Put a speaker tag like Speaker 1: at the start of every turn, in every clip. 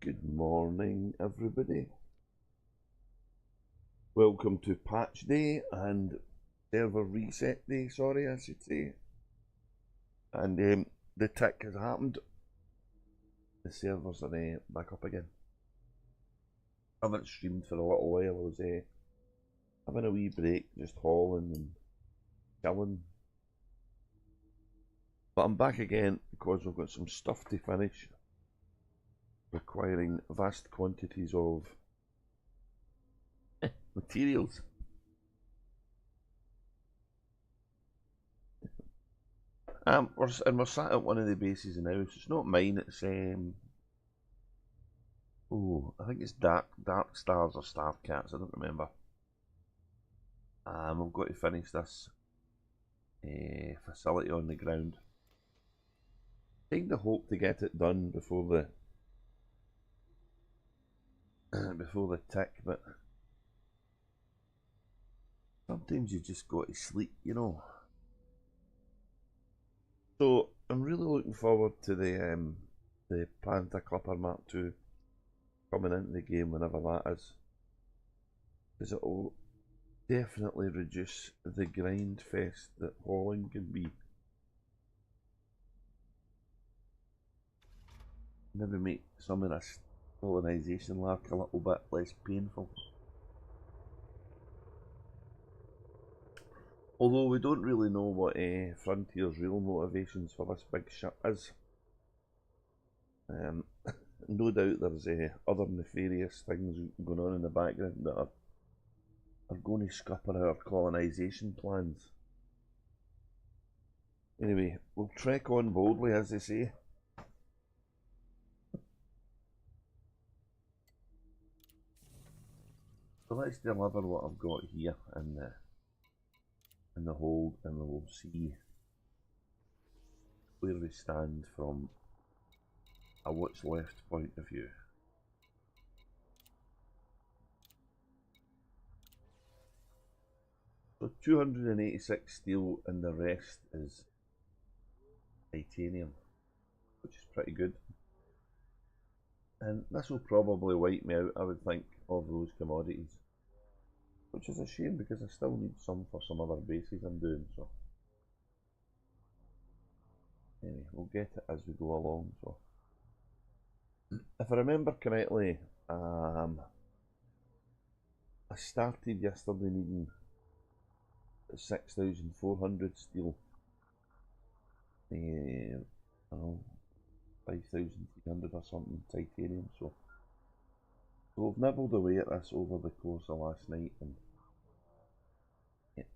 Speaker 1: Good morning, everybody. Welcome to patch day and server reset day, sorry, I should say. And the tick has happened. The servers are back up again. I haven't streamed for a little while. I was having a wee break, just hauling and chilling. But I'm back again because we've got some stuff to finish, requiring vast quantities of materials. We're sat at one of the bases now. It's not mine. It's I think it's Dark Stars or Star Cats. I don't remember. We've got to finish this facility on the ground. Kind of hope to get it done before the tick, but sometimes you just got to sleep, you know. So I'm really looking forward to the Panther Clipper Mk coming into the game whenever that is, because it will definitely reduce the grind fest that hauling can be. Maybe make some of this colonisation lark a little bit less painful. Although we don't really know what Frontier's real motivations for this big ship is. No doubt there's other nefarious things going on in the background that are going to scupper our colonisation plans. Anyway, we'll trek on boldly, as they say. So let's deliver what I've got here in the hold, and we'll see where we stand from a what's left point of view. So 286 steel and the rest is titanium, which is pretty good. And this will probably wipe me out, I would think, of those commodities. Which is a shame because I still need some for some other bases I'm doing, so. Anyway, we'll get it as we go along, so. If I remember correctly, I started yesterday needing 6,400 steel. I don't know, 5,300 or something titanium, so we've nibbled away at this over the course of last night and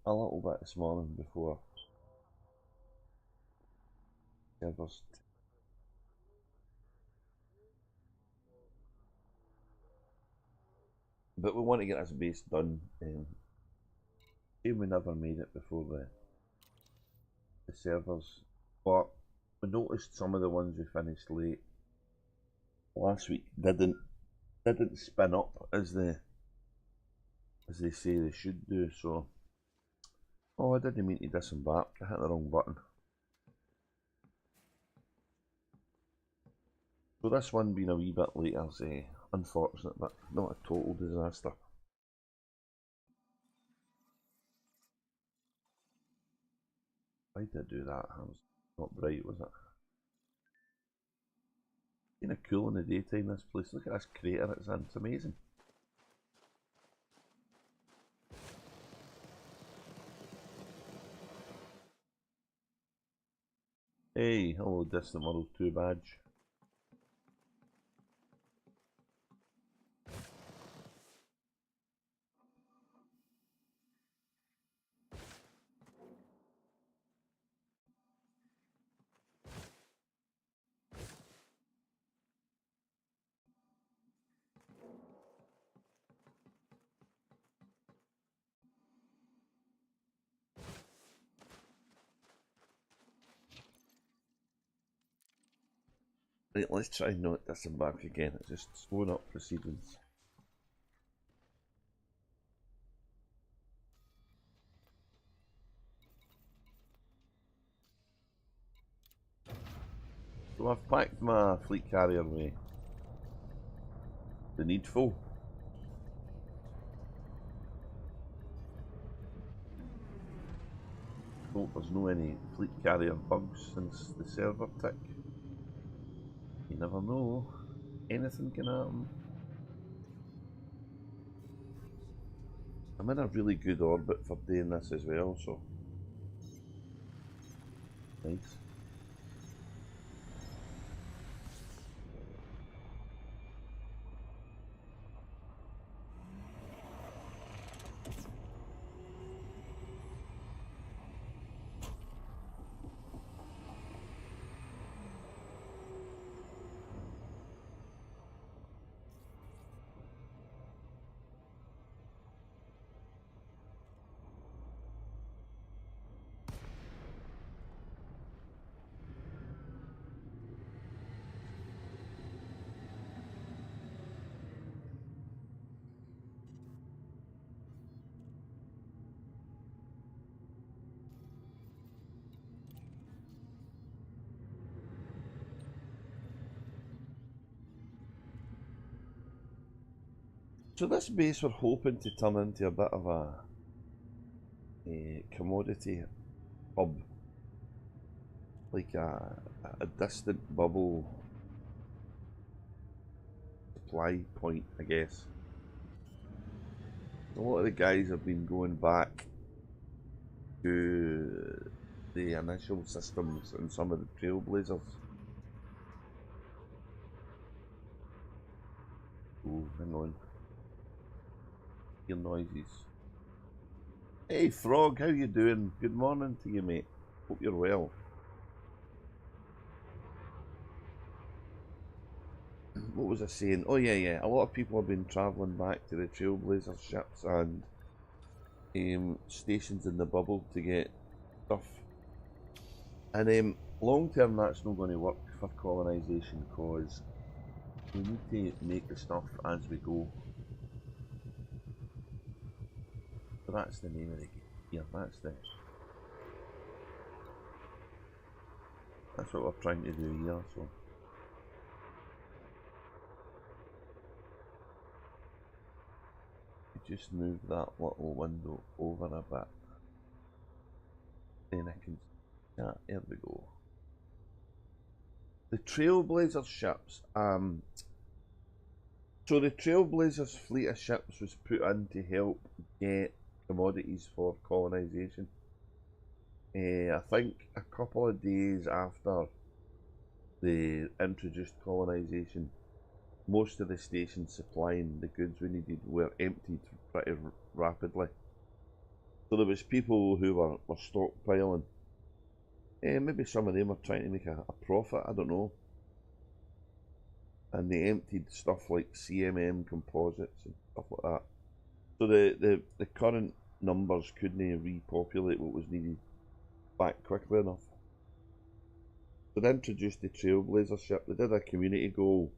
Speaker 1: a little bit this morning before servers. But we want to get this base done. Shame we never made it before the servers. But we noticed some of the ones we finished late last week didn't spin up as they say they should do. So, oh, I didn't mean to disembark. I hit the wrong button. So this one being a wee bit later is unfortunate, but not a total disaster. Why did I do that? It was not bright, was it? Kind of cool in the daytime, this place. Look at this crater it's in. It's amazing. Hey, hello Distant World 2 badge. Right, let's try and not disembark again. It's just slowing up proceedings. So I've packed my fleet carrier away. the needful. Hope there's no any fleet carrier bugs since the server tick. You never know. Anything can happen. I'm in a really good orbit for doing this as well, so nice. So this base we're hoping to turn into a bit of a commodity hub, like a distant bubble supply point, I guess. A lot of the guys have been going back to the initial systems and some of the trailblazers. Oh, hang on. Hear noises. Hey Frog, how you doing? Good morning to you, mate. Hope you're well. What was I saying? Oh yeah. A lot of people have been travelling back to the Trailblazer ships and stations in the bubble to get stuff. And long term, that's not going to work for colonisation because we need to make the stuff as we go. So that's the name of the game. Yeah, that's what we're trying to do here. So. Just move that little window over a bit. Then I can. Yeah, there we go. The Trailblazer ships. So the Trailblazers fleet of ships was put in to help get commodities for colonisation. I think a couple of days after they introduced colonisation, most of the stations supplying the goods we needed were emptied pretty rapidly. So there was people who were stockpiling. Maybe some of them were trying to make a profit, I don't know. And they emptied stuff like CMM composites and stuff like that. So the current numbers couldn't repopulate what was needed back quickly enough. So they introduced the Trailblazer ship. They did a community goal.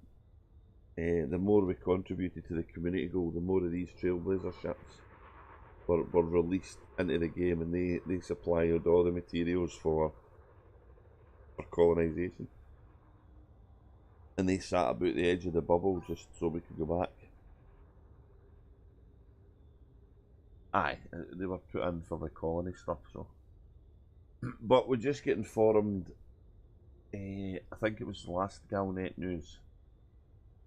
Speaker 1: The more we contributed to the community goal, the more of these Trailblazer ships were released into the game, and they supplied all the materials for colonisation. And they sat about the edge of the bubble just so we could go back. Aye, they were put in for the colony stuff, so. But we're just getting informed, I think it was the last Galnet news,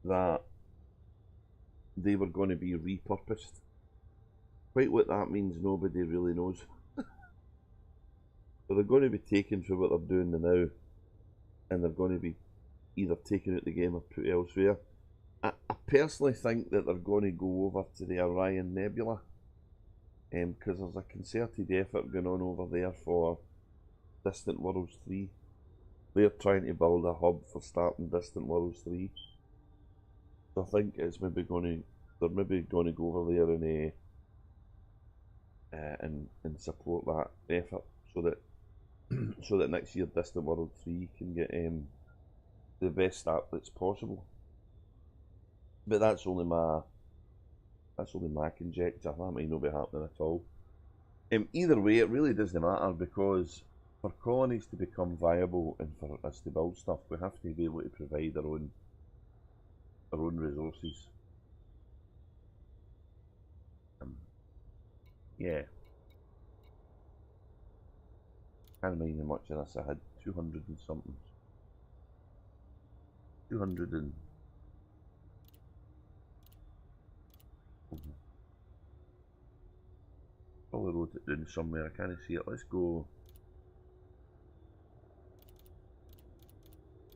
Speaker 1: that they were going to be repurposed. Quite what that means, nobody really knows. So they're going to be taken for what they're doing now, and they're going to be either taken out the game or put elsewhere. I personally think that they're going to go over to the Orion Nebula, because there's a concerted effort going on over there for Distant Worlds 3. They're trying to build a hub for starting Distant Worlds 3. So I think it's maybe they're maybe going to go over there and support that effort so that so that next year Distant World 3 can get the best start that's possible. But that's only my conjecture. That might not be happening at all. Either way, it really doesn't matter, because for colonies to become viable and for us to build stuff, we have to be able to provide our own resources. Yeah. Can't mind how much of this I had. 200 and something. 200 and... Probably wrote it down somewhere. I can't see it. Let's go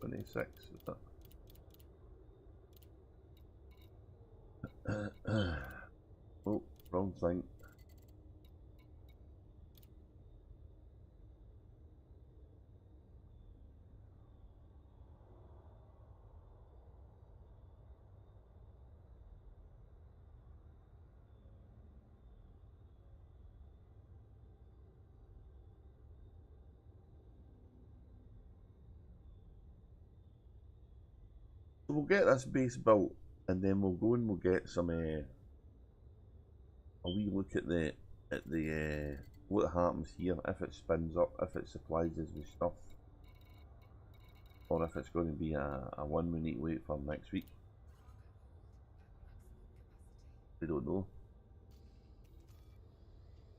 Speaker 1: 26. Is that? Oh, wrong thing. So we'll get this base built, and then we'll go and we'll get some a wee look at the what happens here, if it spins up, if it supplies us with stuff, or if it's going to be a one we need to wait for next week. We don't know.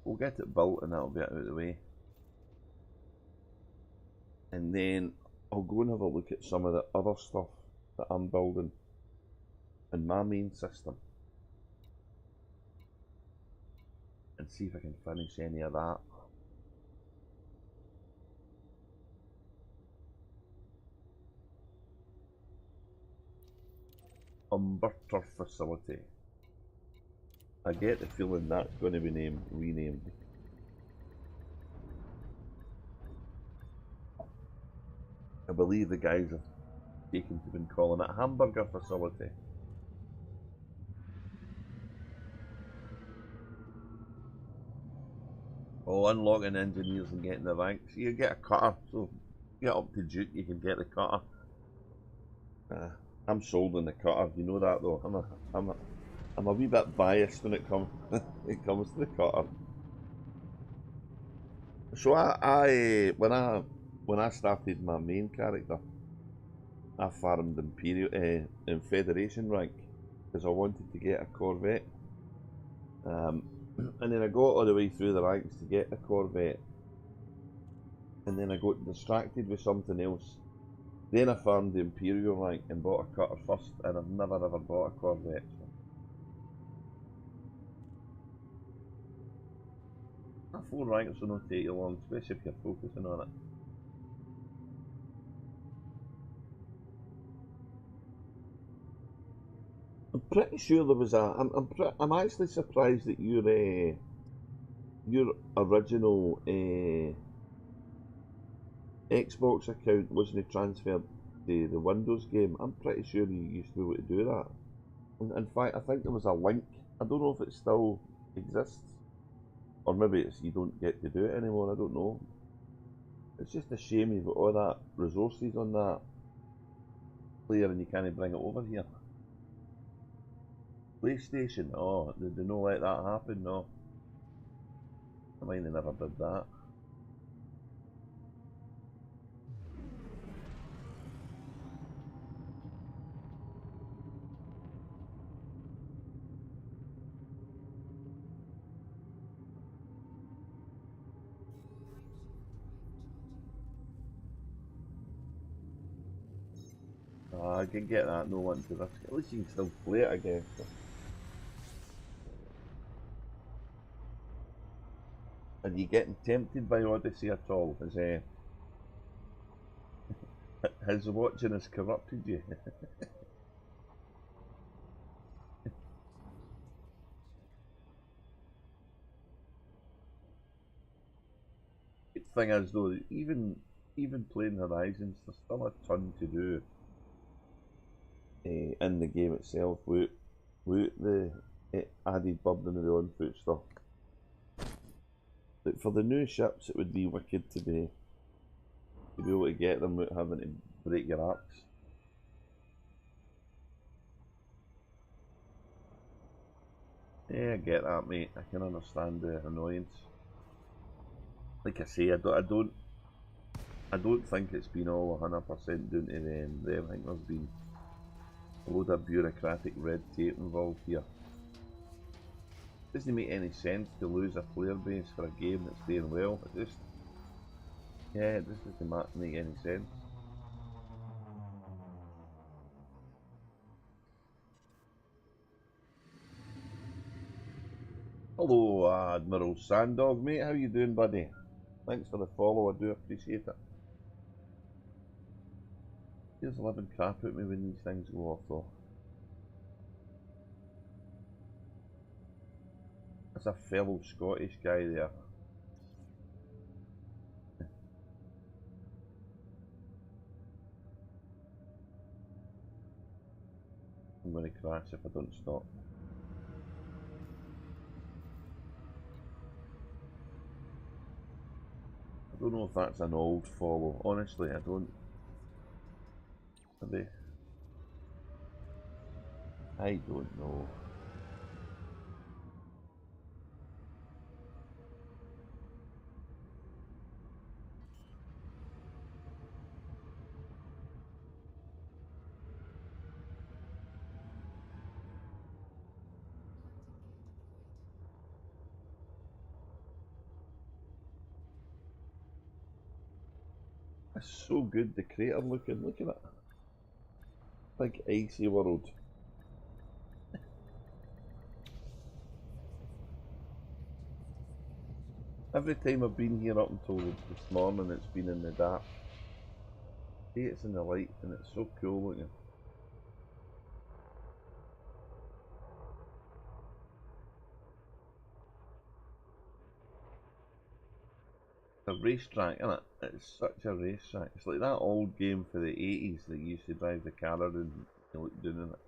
Speaker 1: We'll get it built and that'll be out of the way. And then I'll go and have a look at some of the other stuff that I'm building in my main system and see if I can finish any of that. Umbertor facility. I get the feeling that's going to be renamed. I believe the guys have taken to been calling it hamburger facility. Oh, unlocking engineers and getting the ranks. You get a cutter, so get up to Duke, you can get the cutter. I'm sold on the cutter, you know that though. I'm a wee bit biased when it comes to the cutter. So when I started my main character, I farmed Imperial in Federation rank because I wanted to get a Corvette. And then I got all the way through the ranks to get a Corvette, and then I got distracted with something else. Then I farmed the Imperial rank and bought a cutter first, and I've never ever bought a Corvette. So. 4 ranks will not take you long, especially if you're focusing on it. I'm pretty sure there was I'm actually surprised that your original Xbox account wasn't transferred to the Windows game. I'm pretty sure you used to be able to do that. In fact, I think there was a link. I don't know if it still exists, or maybe it's you don't get to do it anymore. I don't know. It's just a shame you've got all that resources on that player and you can't bring it over here. PlayStation, oh, did they not let that happen? No. I mean, they never did that. I can get that, no one to risk. At least you can still play it, I guess. Are you getting tempted by Odyssey at all? Has watching has corrupted you? The thing is though, even playing Horizons, there's still a ton to do in the game itself with the added burden of the on-foot stuff. Like for the new ships, it would be wicked to be able to get them without having to break your arcs. Yeah, I get that, mate. I can understand the annoyance. Like I say, I don't think it's been all 100% down to them. I think there's been a load of bureaucratic red tape involved here. doesn't make any sense to lose a player base for a game that's doing well. It just, yeah, it just doesn't make any sense. Hello, Admiral Sandog, mate. How you doing, buddy? Thanks for the follow. I do appreciate it. Here's 11 crap at me when these things go off, though. That's a fellow Scottish guy there. I'm going to crash if I don't stop. I don't know if that's an old follow. Honestly, I don't. Maybe. I don't know. It's so good, the crater looking. Look at it. Big icy world. Every time I've been here up until this morning, it's been in the dark. See, it's in the light, and it's so cool looking. A racetrack, isn't it? It's such a racetrack. It's like that old game for the 80s that you used to drive the car around and you look down in it.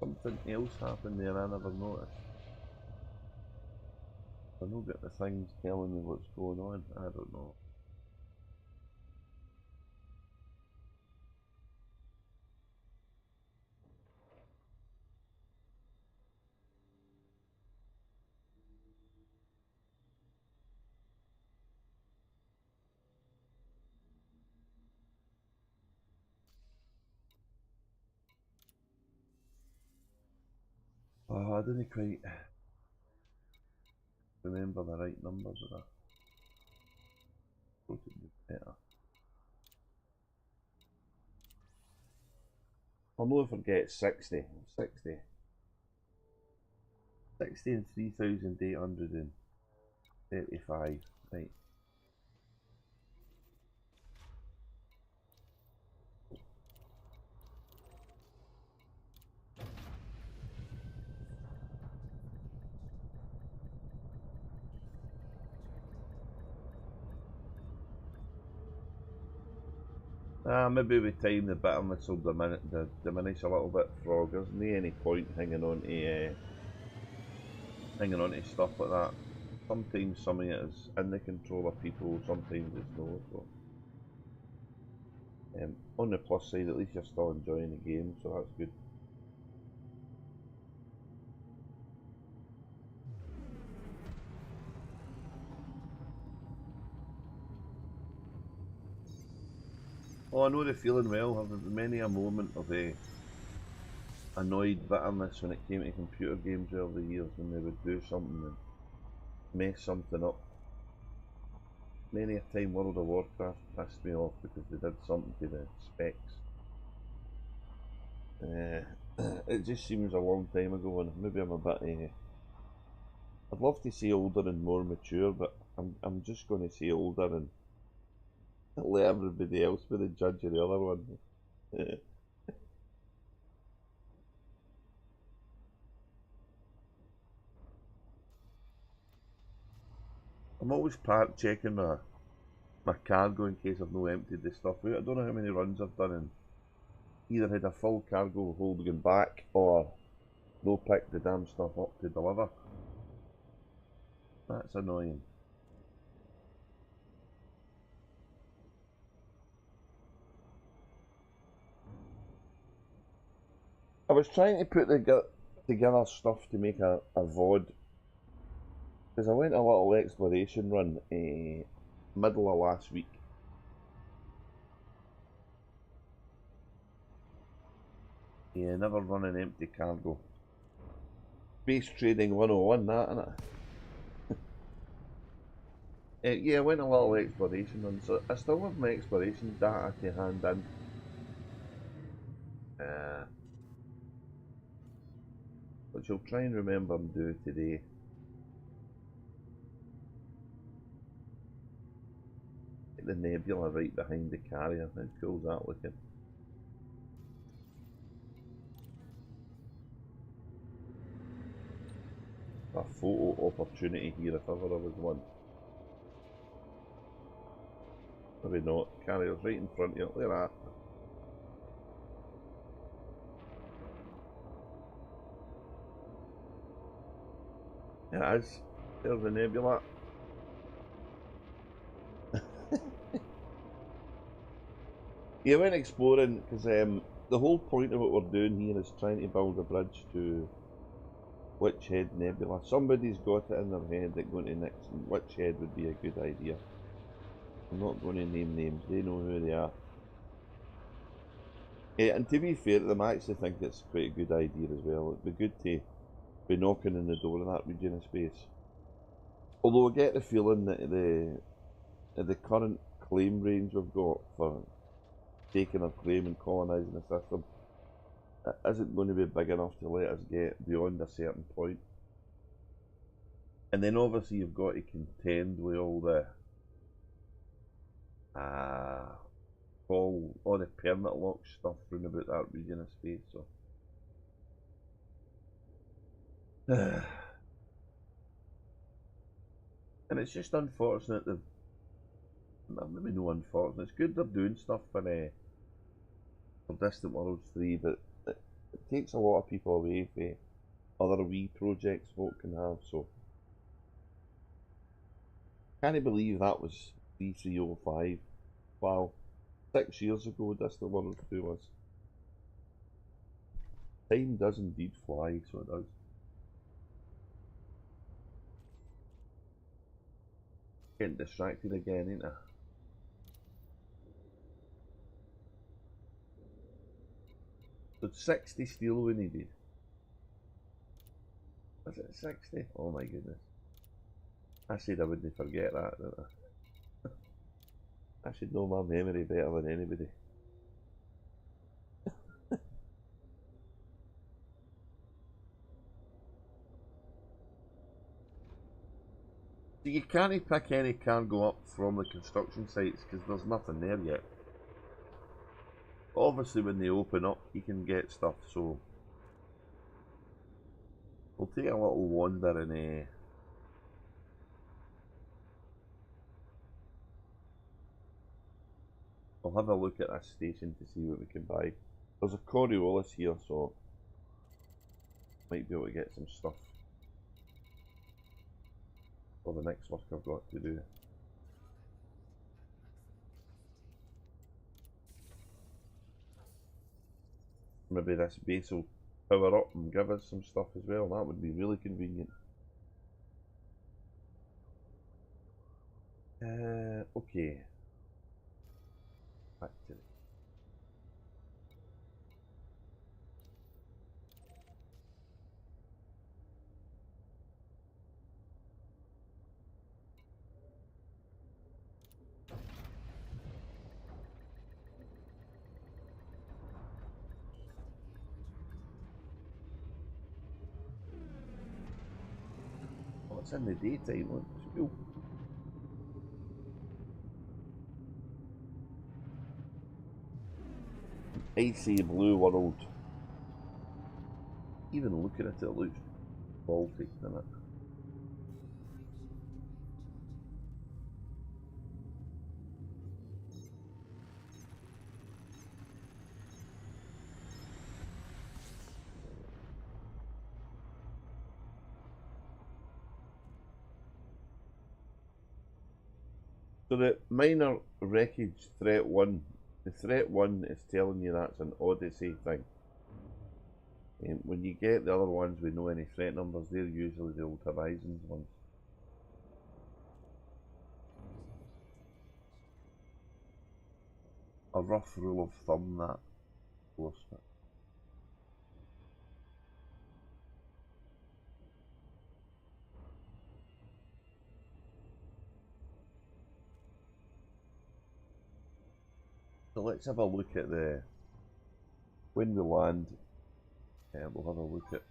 Speaker 1: Something else happened there I never noticed. I don't get the things telling me what's going on. I don't know. Oh, I didn't quite remember the right numbers of that. Wrote it better. I'll never forget 60. 60. 60 and 3,835. Right. Maybe with time the bitterness will diminish a little bit, Frog. There's no any point hanging on to stuff like that. Sometimes some of it is in the control of people, sometimes it's not. So, on the plus side, at least you're still enjoying the game, so that's good. Oh, I know the feeling well. I've had many a moment of annoyed bitterness when it came to computer games over the years when they would do something and mess something up. Many a time World of Warcraft pissed me off because they did something to the specs. It just seems a long time ago, and maybe I'm a bit. I'd love to say older and more mature, but I'm just going to say older and let everybody else be the judge of the other one. I'm always part checking my cargo in case I've no emptied the stuff out. I don't know how many runs I've done and either had a full cargo hold going back or no picked the damn stuff up to deliver. That's annoying. was trying to put together stuff to make a VOD, because I went a little exploration run middle of last week. Yeah, never run an empty cargo. Base trading 101, that, innit? Yeah, I went a little exploration run, so I still have my exploration data to hand in. Which I'll try and remember and do today. Get the nebula right behind the carrier. How cool is that looking? A photo opportunity here if ever there was one. Maybe not. Carrier's right in front of you. Look at that. Yeah, it is. There's the nebula. Yeah, I went exploring because the whole point of what we're doing here is trying to build a bridge to Witch Head Nebula. Somebody's got it in their head that going to Nixon Witch Head would be a good idea. I'm not going to name names, they know who they are. And to be fair to them, I actually think it's quite a good idea as well. It'd be good to be knocking on the door of that region of space. Although I get the feeling that the current claim range we've got for taking a claim and colonising the system isn't going to be big enough to let us get beyond a certain point. And then obviously you've got to contend with all the all the permit lock stuff round about that region of space, so and it's just unfortunate that maybe no unfortunate, it's good they're doing stuff for Distant Worlds 3, but it takes a lot of people away from other wee projects folk can have, so can't believe that was 3305. Wow, 6 years ago Distant Worlds 2 was. Time does indeed fly, so it does. Getting distracted again, ain't I? So it's 60 steel we needed. Was it 60? Oh my goodness. I said I wouldn't forget that, didn't I? I should know my memory better than anybody. So you can't pick any cargo up from the construction sites because there's nothing there yet. Obviously when they open up you can get stuff, so we'll take a little wander and I'll have a look at this station to see what we can buy. There's a Coriolis here, so might be able to get some stuff for the next work I've got to do. Maybe this base will power up and give us some stuff as well. That would be really convenient. Okay. Back to it. Oh, it's in the daytime. Look, it's cool. Icy blue world. Even looking at it looks Baltic, doesn't it? So the minor wreckage threat 1, the threat 1 is telling you that's an Odyssey thing. When you get the other ones with no any threat numbers, they're usually the old Horizons ones. A rough rule of thumb, that, of course. So let's have a look at when we land. We'll have a look at.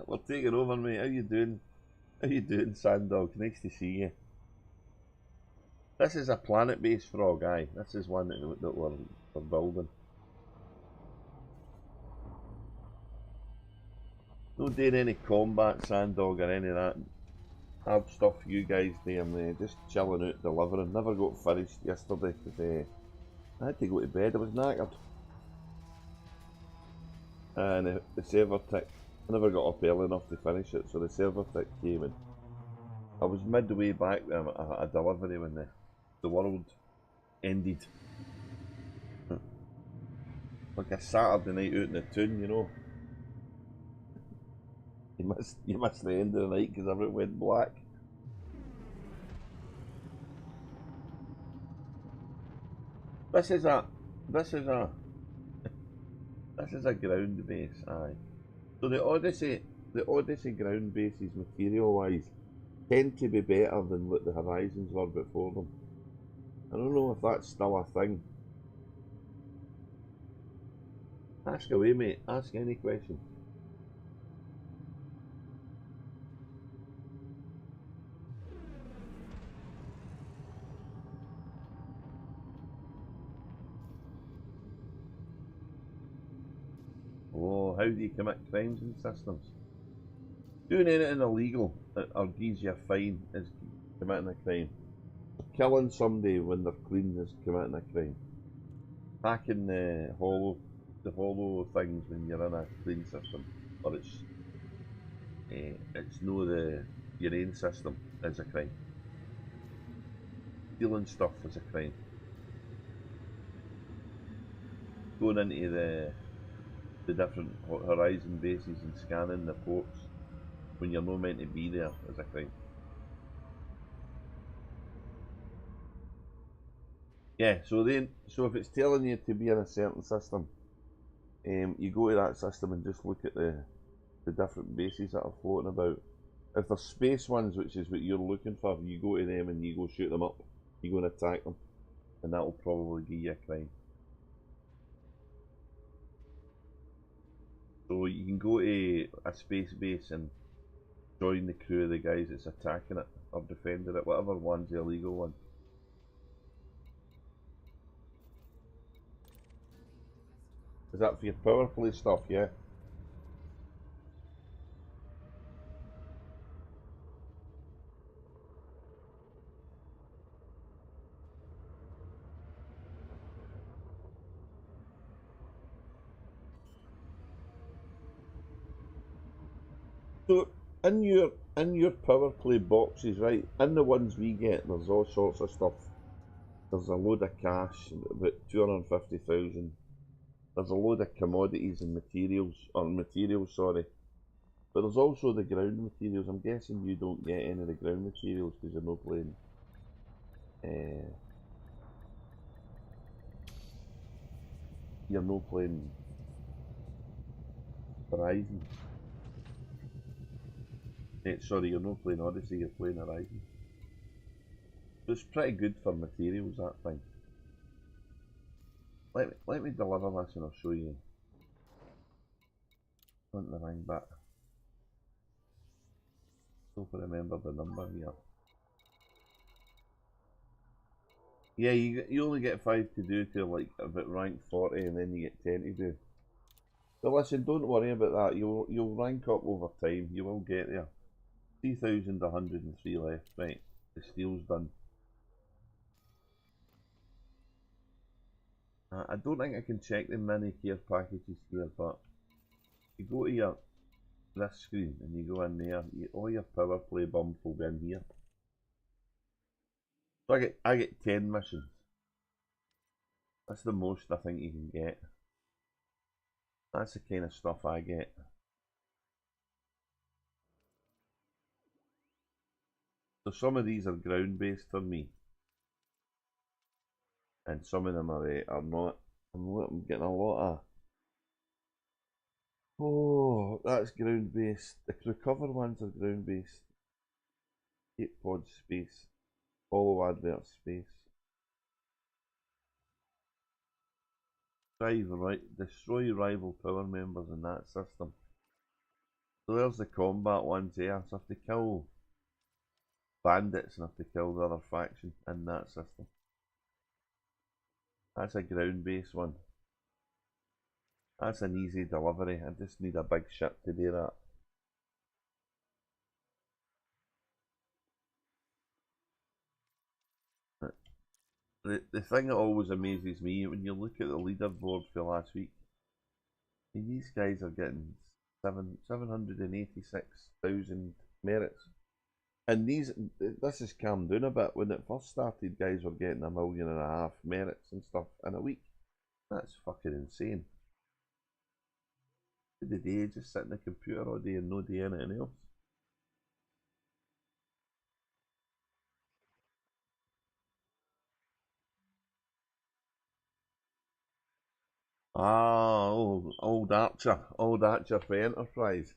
Speaker 1: We're taking over, mate. How you doing? How you doing, Sandog? Nice to see you. This is a planet-based frog, aye. This is one that we're building. No doing any combat, Sandog, or any of that hard stuff you guys do. I'm just chilling out, delivering. Never got finished yesterday because I had to go to bed. I was knackered. And the server tick, I never got up early enough to finish it, so the server tick came in. I was midway back there at a delivery when the world ended. Like a Saturday night out in the town, you know. You missed the end of the night because everything went black. This is a ground base, aye. So the Odyssey ground bases, material wise, tend to be better than what the Horizons were before them. I don't know if that's still a thing. Ask away, mate. Ask any question. Oh, how do you commit crimes in systems? Doing anything illegal or gives you a fine is committing a crime. Killing somebody when they're clean is committing a crime. Hacking the hollow things when you're in a clean system, or it's no your own system, is a crime. Stealing stuff is a crime. Going into the different Horizon bases and scanning the ports when you're not meant to be there is a crime. Yeah, so if it's telling you to be in a certain system, you go to that system and just look at the different bases that are floating about. If there's space ones, which is what you're looking for, you go to them and you go shoot them up. You go and attack them, and that'll probably give you a crime. So you can go to a space base and join the crew of the guys that's attacking it or defending it, whatever one's the illegal one. Is that for your power play stuff, yeah? So in your power play boxes, right? In the ones we get, there's all sorts of stuff. There's a load of cash, about 250,000. There's a load of commodities and materials, sorry. But there's also the ground materials. I'm guessing you don't get any of the ground materials because you're not playing. You're not playing Horizon. Sorry, you're not playing Odyssey. You're playing Horizon. So it's pretty good for materials, that thing. Let me deliver this and I'll show you. I want the ring back. Hope I remember the number here. Yeah, you only get 5 to do till like about rank 40, and then you get 10 to do. So listen, don't worry about that. You'll rank up over time. You will get there. 3,103 left. Right, the steel's done. I don't think I can check the mini care packages here, but you go to this screen and you go in there. All your power play bump will be in here. So I get 10 missions. That's the most I think you can get. That's the kind of stuff I get. So some of these are ground based for me, and some of them are not. I'm getting a lot of. Oh, that's ground based. The recover ones are ground based. 8 pod space. Follow advert space. Destroy rival power members in that system. So there's the combat ones there. So have to kill bandits and have to kill the other faction in that system. That's a ground based one. That's an easy delivery. I just need a big ship to do that. The thing that always amazes me when you look at the leaderboard for last week, these guys are getting 786,000 merits. And this has calmed down a bit. When it first started, guys were getting 1.5 million merits and stuff in a week. That's fucking insane. The day just sit in the computer all day and no do anything else. Ah, old Archer for Enterprise.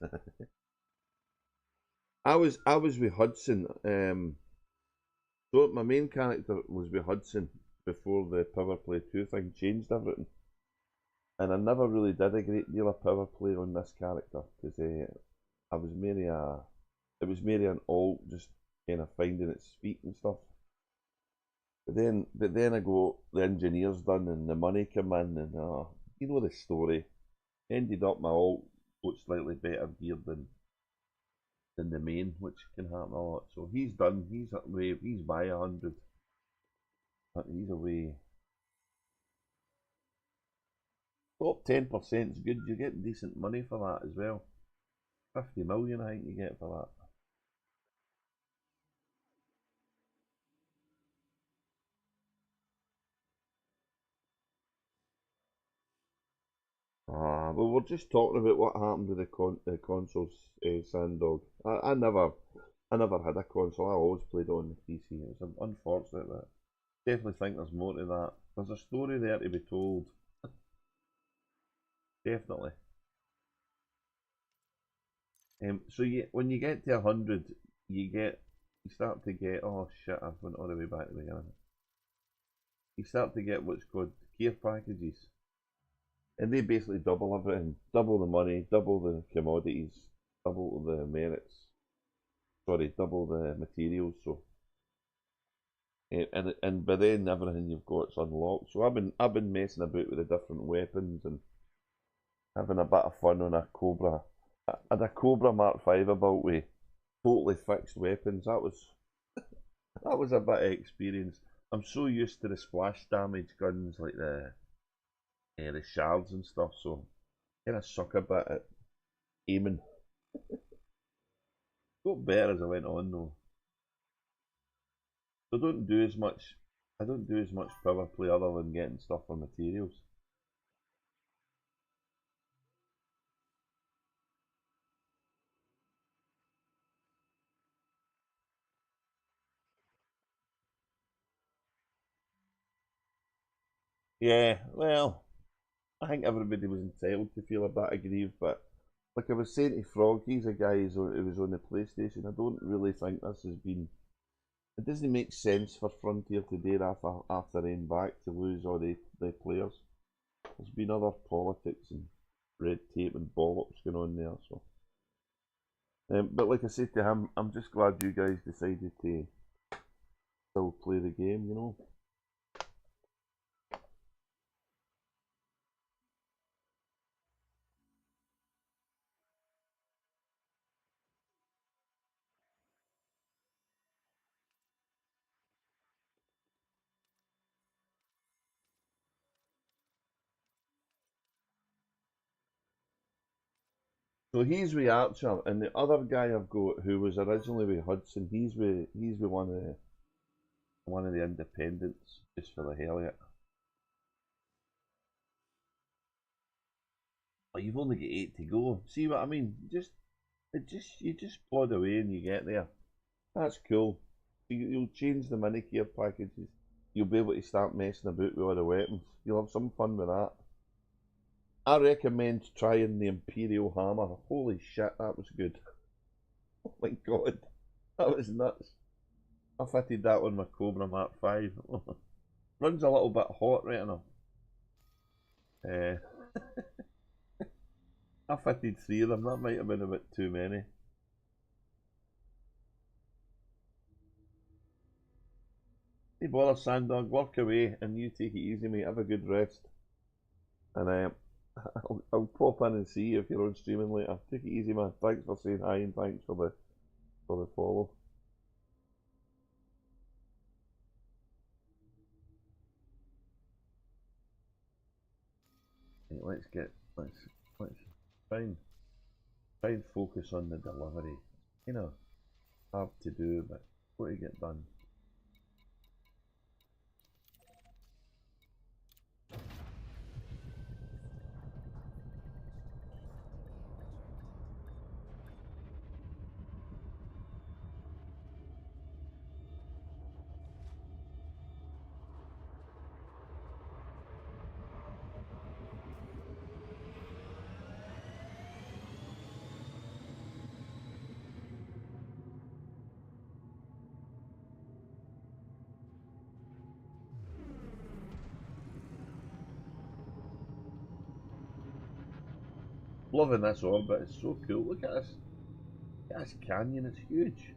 Speaker 1: I was with Hudson. So my main character was with Hudson before the Power Play 2 thing changed everything. And I never really did a great deal of power play on this character because I was merely it was merely an alt, just kind of finding its feet and stuff. But then I go, the engineer's done and the money come in and you know the story. Ended up my alt got slightly better gear than the main, which can happen a lot. So he's done. He's away. He's by 100. He's away. Top 10% is good. You get decent money for that as well. 50 million, I think you get for that. Well, we're just talking about what happened with the consoles, Sandog. I never had a console. I always played on the PC. It's unfortunate that. Definitely think there's more to that. There's a story there to be told. Definitely. So when you get to 100, you start to get. Oh shit! I've went all the way back to the beginning. You start to get what's called care packages. And they basically double everything, double the money, double the commodities, double the merits. Sorry, double the materials. So, and by then everything you've got's unlocked. So I've been messing about with the different weapons and having a bit of fun on a Cobra. I had a Cobra Mark 5 about with totally fixed weapons. That was a bit of experience. I'm so used to the splash damage guns like the shards and stuff, so kind of suck a bit at aiming. Got better as I went on though. So I don't do as much. I don't do as much power play other than getting stuff for materials. Yeah, well, I think everybody was entitled to feel a bit aggrieved, but like I was saying to Frog, he's a guy who was on the PlayStation. I don't really think this has been. It doesn't make sense for Frontier to do that after aim back to lose all the players. There's been other politics and red tape and bollocks going on there, so. But like I said to him, I'm just glad you guys decided to still play the game, you know. So he's with Archer, and the other guy I've got who was originally with Hudson, he's with one of the independents just for the hell of it. Oh, you've only got 8 to go. See what I mean? You just plod away and you get there. That's cool. You'll change the mini gear packages. You'll be able to start messing about with all the weapons. You'll have some fun with that. I recommend trying the Imperial Hammer. Holy shit, that was good. Oh my god, that was nuts. I fitted that on my Cobra Mark 5. Runs a little bit hot right now. I fitted 3 of them, that might have been a bit too many. Hey bother, Sandog, work away and you take it easy, mate. Have a good rest. And I'll pop in and see you if you're on streaming later. Take it easy, man. Thanks for saying hi and thanks for the follow. Right, let's try and focus on the delivery. You know, hard to do, but what to get done. Loving this orbit, it's so cool. Look at this. Look at this canyon, it's huge.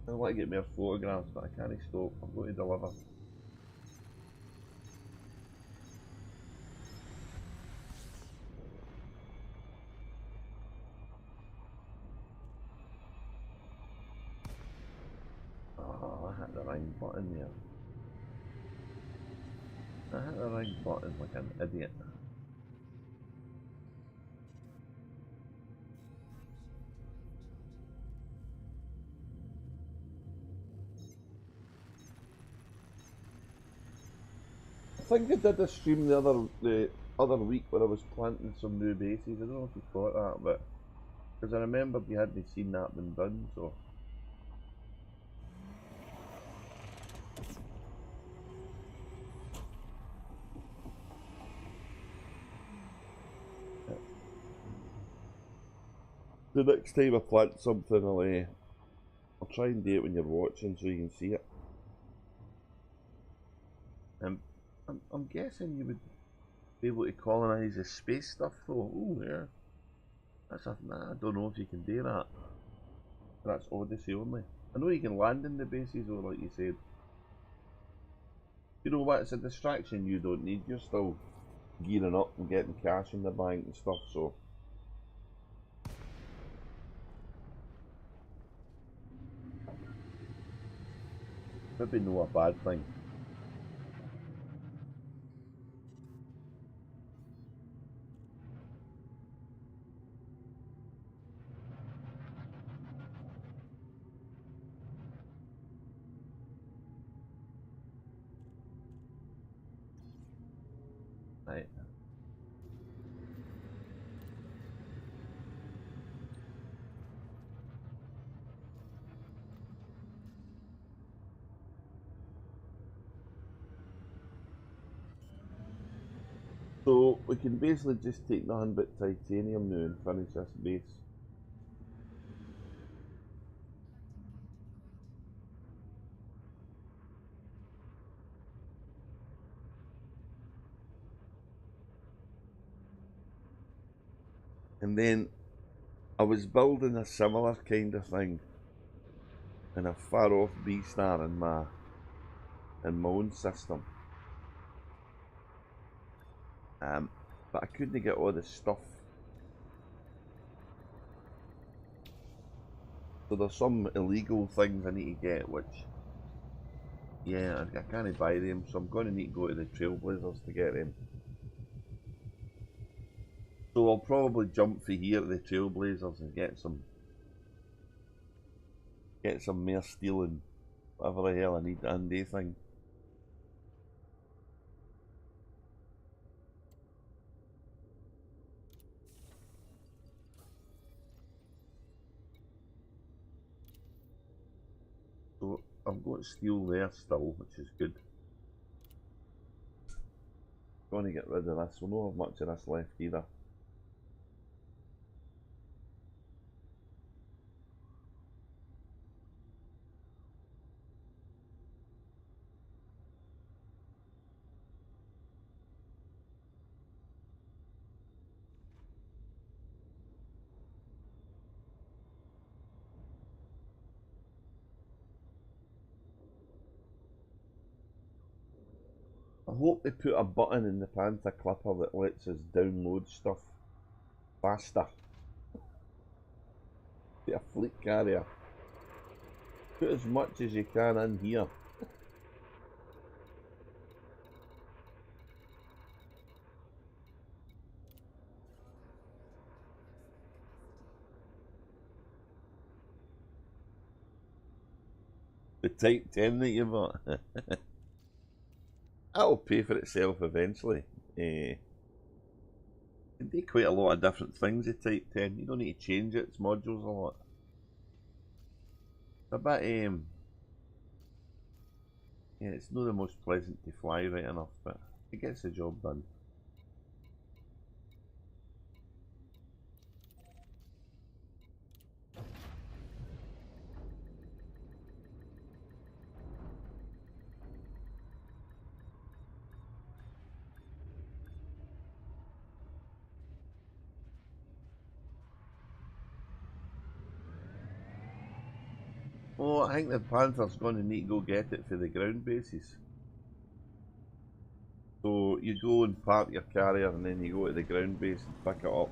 Speaker 1: I want to get more photographs, but I can't stop. I'm going to deliver. Oh, I hit the wrong button there. I hit the wrong button like an idiot. I think I did a stream the other week where I was planting some new bases. I don't know if you caught that, but because I remembered you hadn't seen that been done, so. The next time I plant something, I'll try and do it when you're watching so you can see it. I'm guessing you would be able to colonise the space stuff though. Oh yeah, I don't know if you can do that. That's Odyssey only. I know you can land in the bases though, like you said. You know what? It's a distraction you don't need. You're still gearing up and getting cash in the bank and stuff. So. Maybe not a bad thing. Right. So we can basically just take nothing but titanium now and finish this base. And then I was building a similar kind of thing in a far off B star in my own system. But I couldn't get all the stuff. So there's some illegal things I need to get, which, yeah, I can't buy them, so I'm going to need to go to the Trailblazers to get them. So I'll probably jump for here to the Trailblazers and get some more steel and whatever the hell I need and thing. I've got steel there still, which is good. Going to get rid of this. We'll not have much of this left either. I hope they put a button in the Panther Clipper that lets us download stuff faster. Be a fleet carrier. Put as much as you can in here. The Type 10 that you've got. That'll pay for itself eventually. It can do quite a lot of different things, the Type 10. You don't need to change its modules a lot. It's a bit, yeah, it's not the most pleasant to fly right enough, but it gets the job done. Oh, I think the Panther's going to need to go get it for the ground bases. So you go and park your carrier and then you go to the ground base and pick it up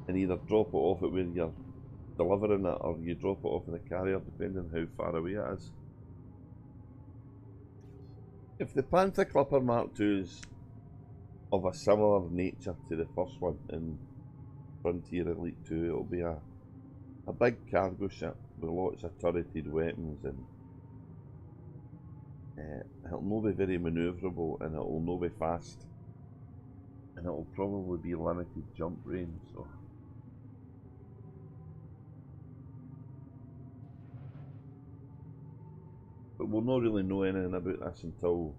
Speaker 1: and either drop it off at where you're delivering it or you drop it off in the carrier depending on how far away it is. If the Panther Clipper Mk is of a similar nature to the first one in Frontier Elite 2, it'll be a big cargo ship with lots of turreted weapons, and it'll not be very manoeuvrable and it'll not be fast, and it'll probably be limited jump range. So but we'll not really know anything about this until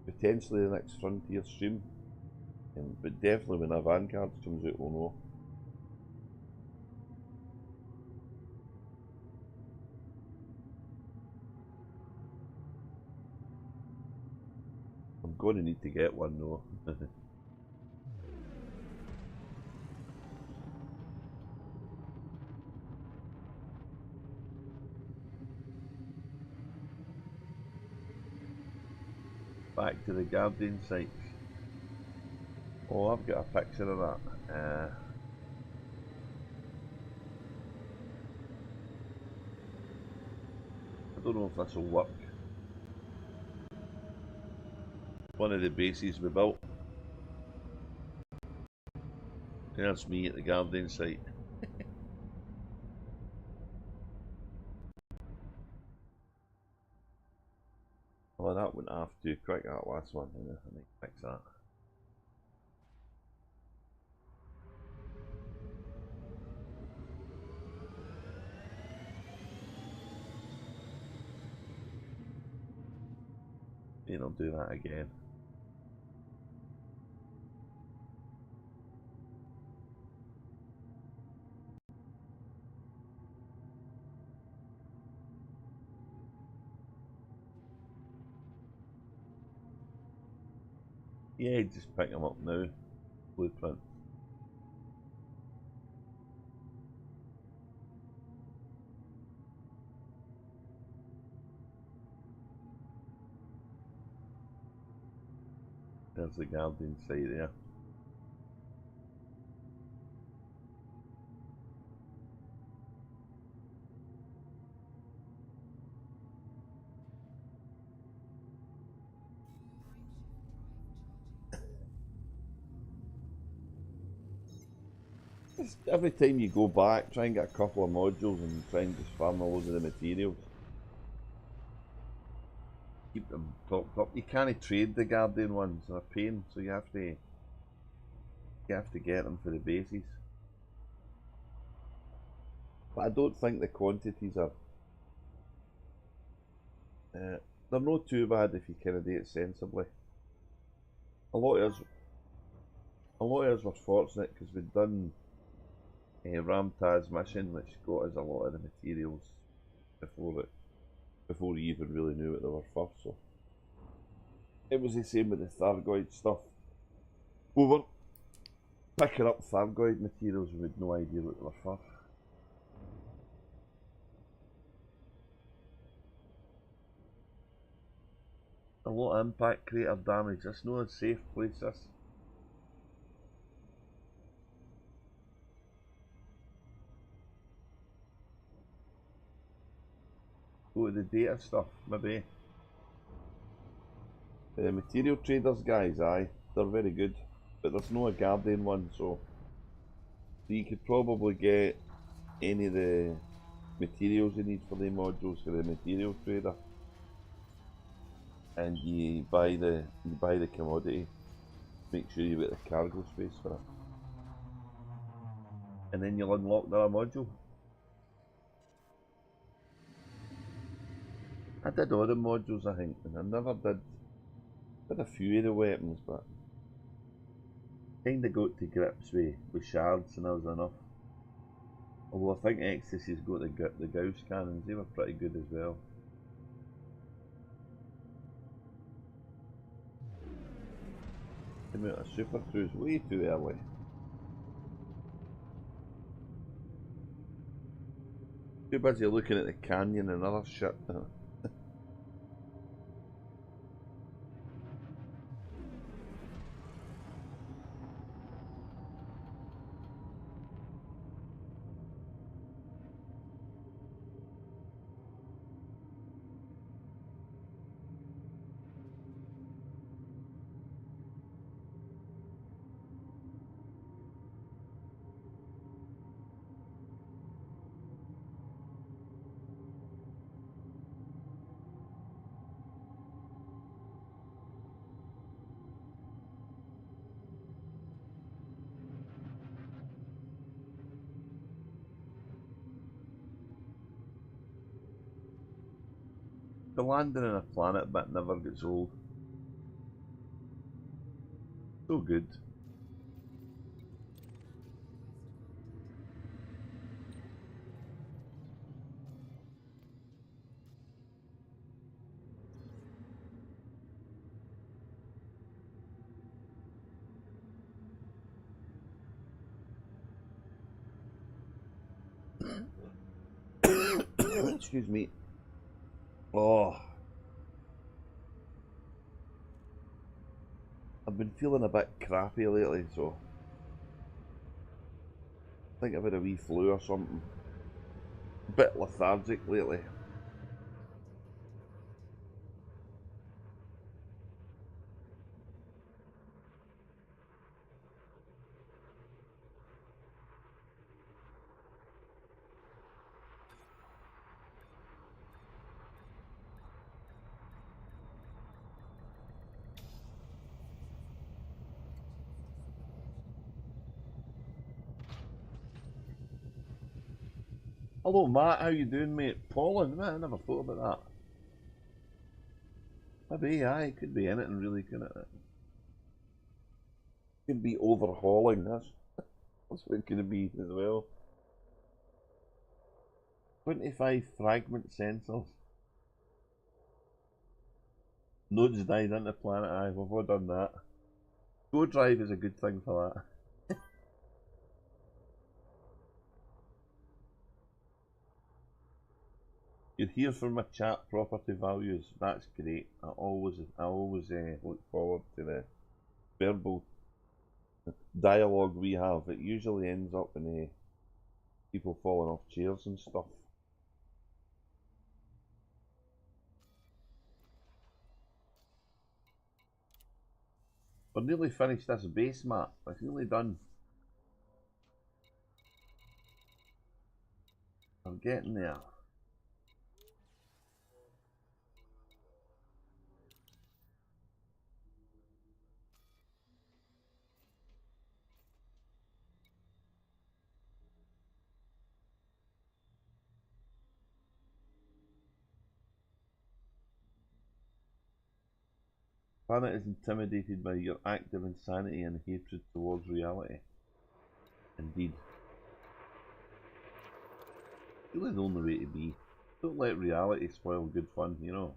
Speaker 1: potentially the next Frontier stream, but definitely when our Vanguard comes out we'll know. I'm going to need to get one though. Back to the Guardian sites. Oh, I've got a picture of that. I don't know if this will work. One of the bases we built. There's me at the Guardian site. Oh, that went off too quick, that last one. I need to fix that. Then I'll do that again. Yeah, just pick them up now. Blueprint. There's the Guardian site there. Just every time you go back, try and get a couple of modules and try and just farm a load of the materials. Keep them topped up. You can't trade the Guardian ones, they're a pain, so you have to get them for the bases. But I don't think the quantities are they're not too bad if you kind of do it sensibly. A lot of us, a lot of us were fortunate because we'd done Ramtaz mission, which got us a lot of the materials before we even really knew what they were for. So it was the same with the Thargoid stuff. We were picking up Thargoid materials and we had no idea what they were for. A lot of impact crater damage. That's not a safe place, this. Go to the data stuff, maybe. The material traders guys, aye, they're very good. But there's no a Guardian one, so you could probably get any of the materials you need for the modules for the material trader. And you buy the commodity. Make sure you get the cargo space for it. And then you'll unlock the module. I did all the modules, I think, and I never did a few of the weapons, but kinda got to grips with shards and that was enough. Although I think Ecstasy's got the Gauss cannons, they were pretty good as well. Came out of Super Cruise way too early. Too busy looking at the canyon and other shit. The landing on a planet bit never gets old. So good. Excuse me. Oh, I've been feeling a bit crappy lately, so I think I've had a wee flu or something. A bit lethargic lately. Hello Matt, how you doing mate? Pollen, man, I never thought about that. Maybe, aye, it could be anything really, couldn't it? Could be overhauling, that's what it could be as well. 25 fragment sensors. Nodes died into planet, aye, we've all done that. Go drive is a good thing for that. You hear from my chat property values. That's great. I always look forward to the verbal dialogue we have. It usually ends up in people falling off chairs and stuff. We're nearly finished this base map. It's nearly done. I'm getting there. Planet is intimidated by your active insanity and hatred towards reality. Indeed. Really the only way to be. Don't let reality spoil good fun, you know.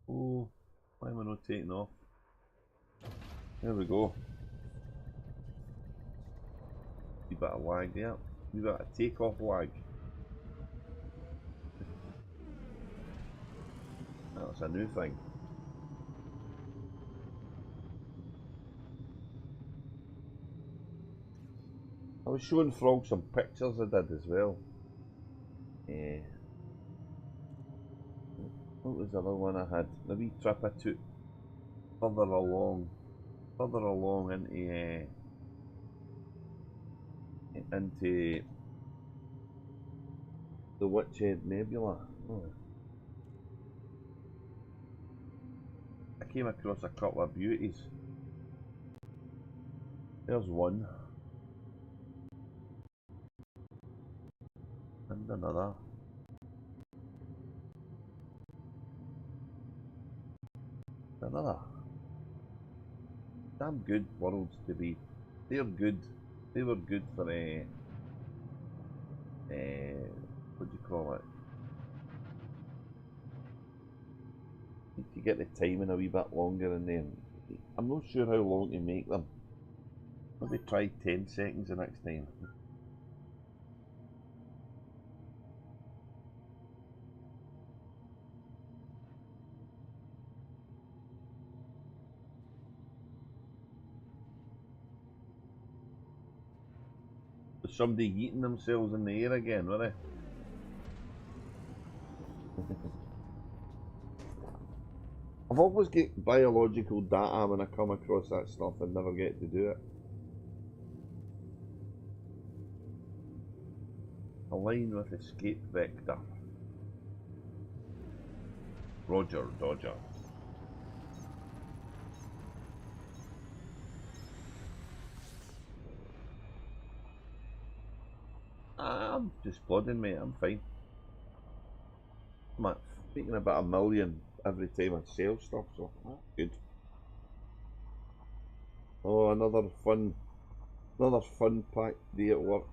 Speaker 1: Oh, why am I not taking off? There we go. Wee bit of lag there. Wee bit of takeoff lag. That's a new thing. I was showing Frog some pictures I did as well. What was the other one I had? The wee trip I took further along into the Witchhead Nebula. Oh. I came across a couple of beauties. There's one. And another. Another. Damn good worlds to be. They're good. They were good for what do you call it? Need to get the timing a wee bit longer and then I'm not sure how long to make them. Maybe try 10 seconds the next time. Was somebody eating themselves in the air again, were they? I've always got biological data when I come across that stuff and never get to do it. Align with escape vector. Roger, Dodger. I'm just plodding, mate, I'm fine. I'm making about $1 million every time I sell stuff, so that's good. Oh, another fun packed day at work.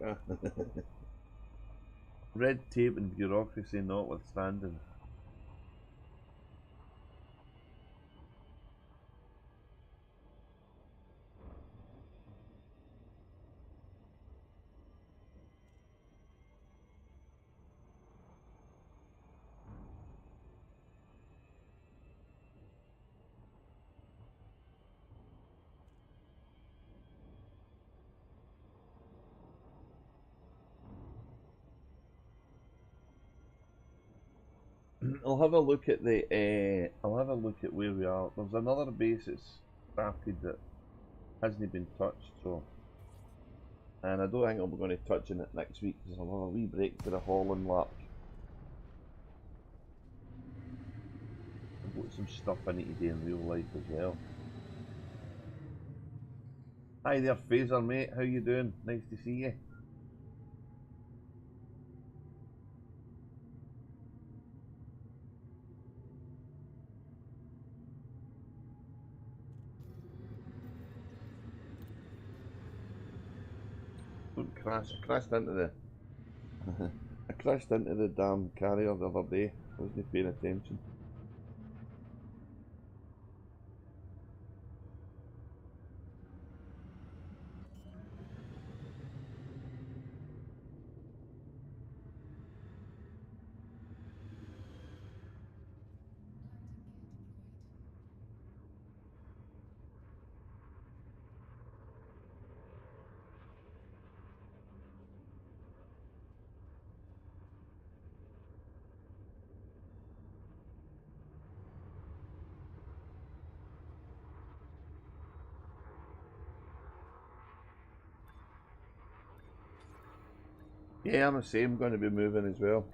Speaker 1: Red tape and bureaucracy notwithstanding. I'll have a look at I'll have a look at where we are. There's another base that's started that hasn't been touched, so. And I don't think I'm going to touch on it next week because I'll have a wee break for the hauling lap. I've got some stuff I need to do in real life as well. Hi there, Phaser, mate. How you doing? Nice to see you. Don't crash. I crashed into the I crashed into the damn carrier the other day. I wasn't paying attention. Yeah, I'm the same, going to be moving as well.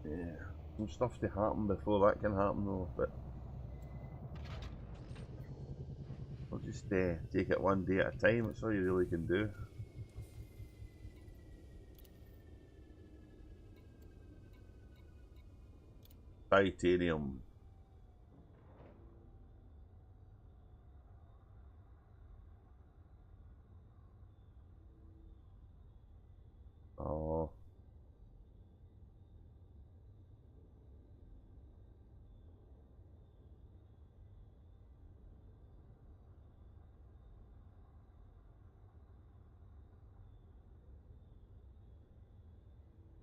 Speaker 1: Yeah, some stuff to happen before that can happen though, but I'll just take it one day at a time, that's all you really can do. Titanium. Oh.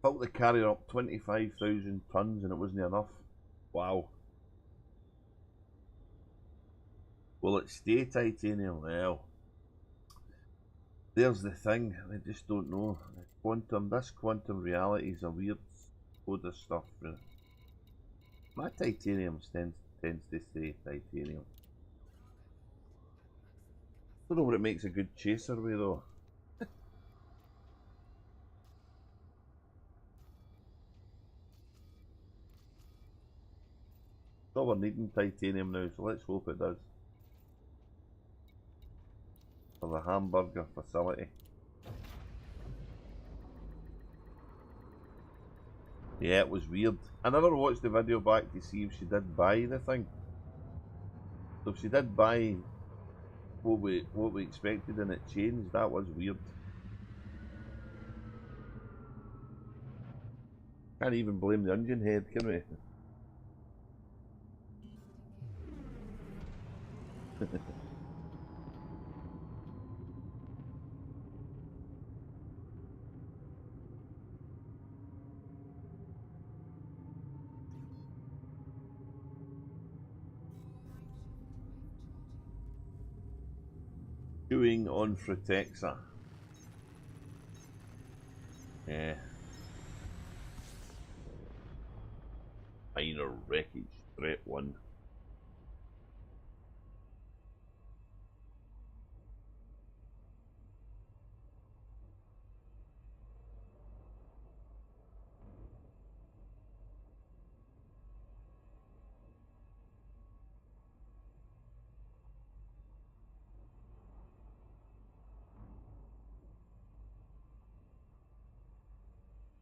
Speaker 1: Felt the carrier up 25,000 tons and it wasn't enough. Wow. Will it stay titanium? Well, there's the thing. I just don't know. This quantum reality is a weird load of stuff. My titanium tends to stay titanium. Don't know what it makes a good chaser with though. So we're needing titanium now, so let's hope it does. For the hamburger facility. Yeah, it was weird. I never watched the video back to see if she did buy the thing. So if she did buy what we expected and it changed, that was weird. Can't even blame the onion head, can we? Chewing on Frutexa. Yeah. Minor wreckage, threat 1.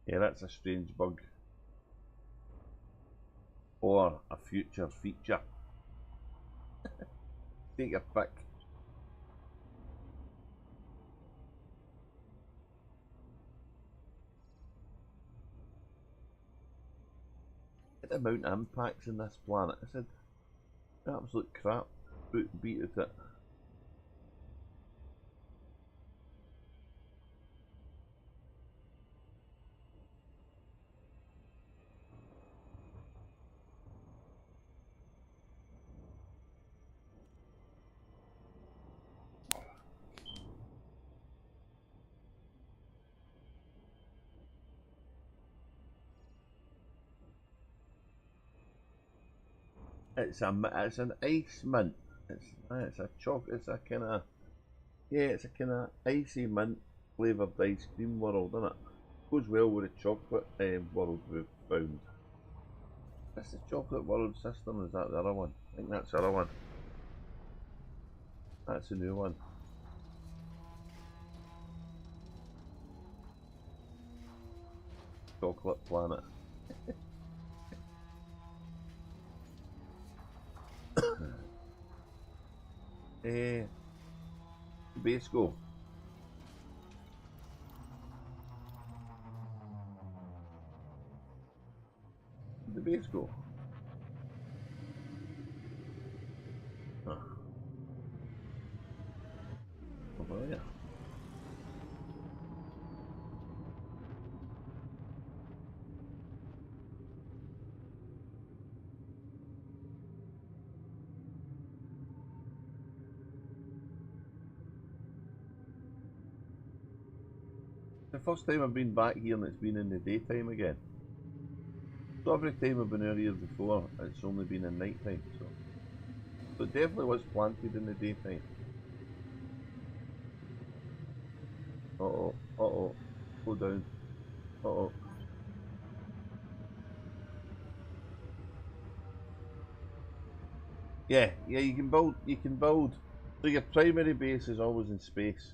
Speaker 1: Yeah, that's a strange bug. Or a future feature. Take your pick. The amount of impacts in this planet, I said, absolute crap. Beat at it. It's an ice mint. It's a chocolate. It's a kind of it's a kind of icy mint flavoured ice cream world, isn't it? Goes well with the chocolate world we've found. That's the chocolate world system. Is that the other one? I think that's the other one. That's the new one. Chocolate planet. Base go. The base go. Huh. Over there. The first time I've been back here and it's been in the daytime again. So every time I've been out here before, it's only been in night time. So it definitely was planted in the daytime. Uh oh, go down. Uh-oh. Yeah, you can build. So your primary base is always in space.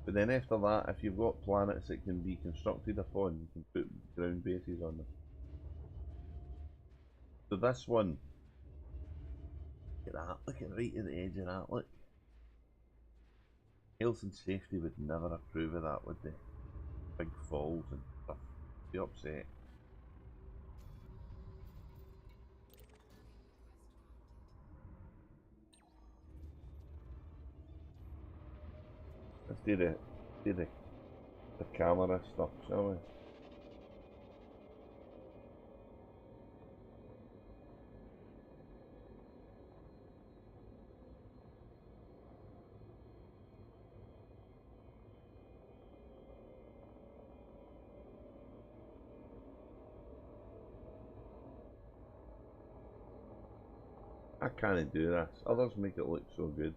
Speaker 1: But then after that, if you've got planets that can be constructed upon, you can put ground bases on them. So this one, look at that, look at right at the edge of that, look. Health and safety would never approve of that, would they? Big falls and stuff. Be upset. Let's do the camera stuff, shall we? I can't do this. Others make it look so good.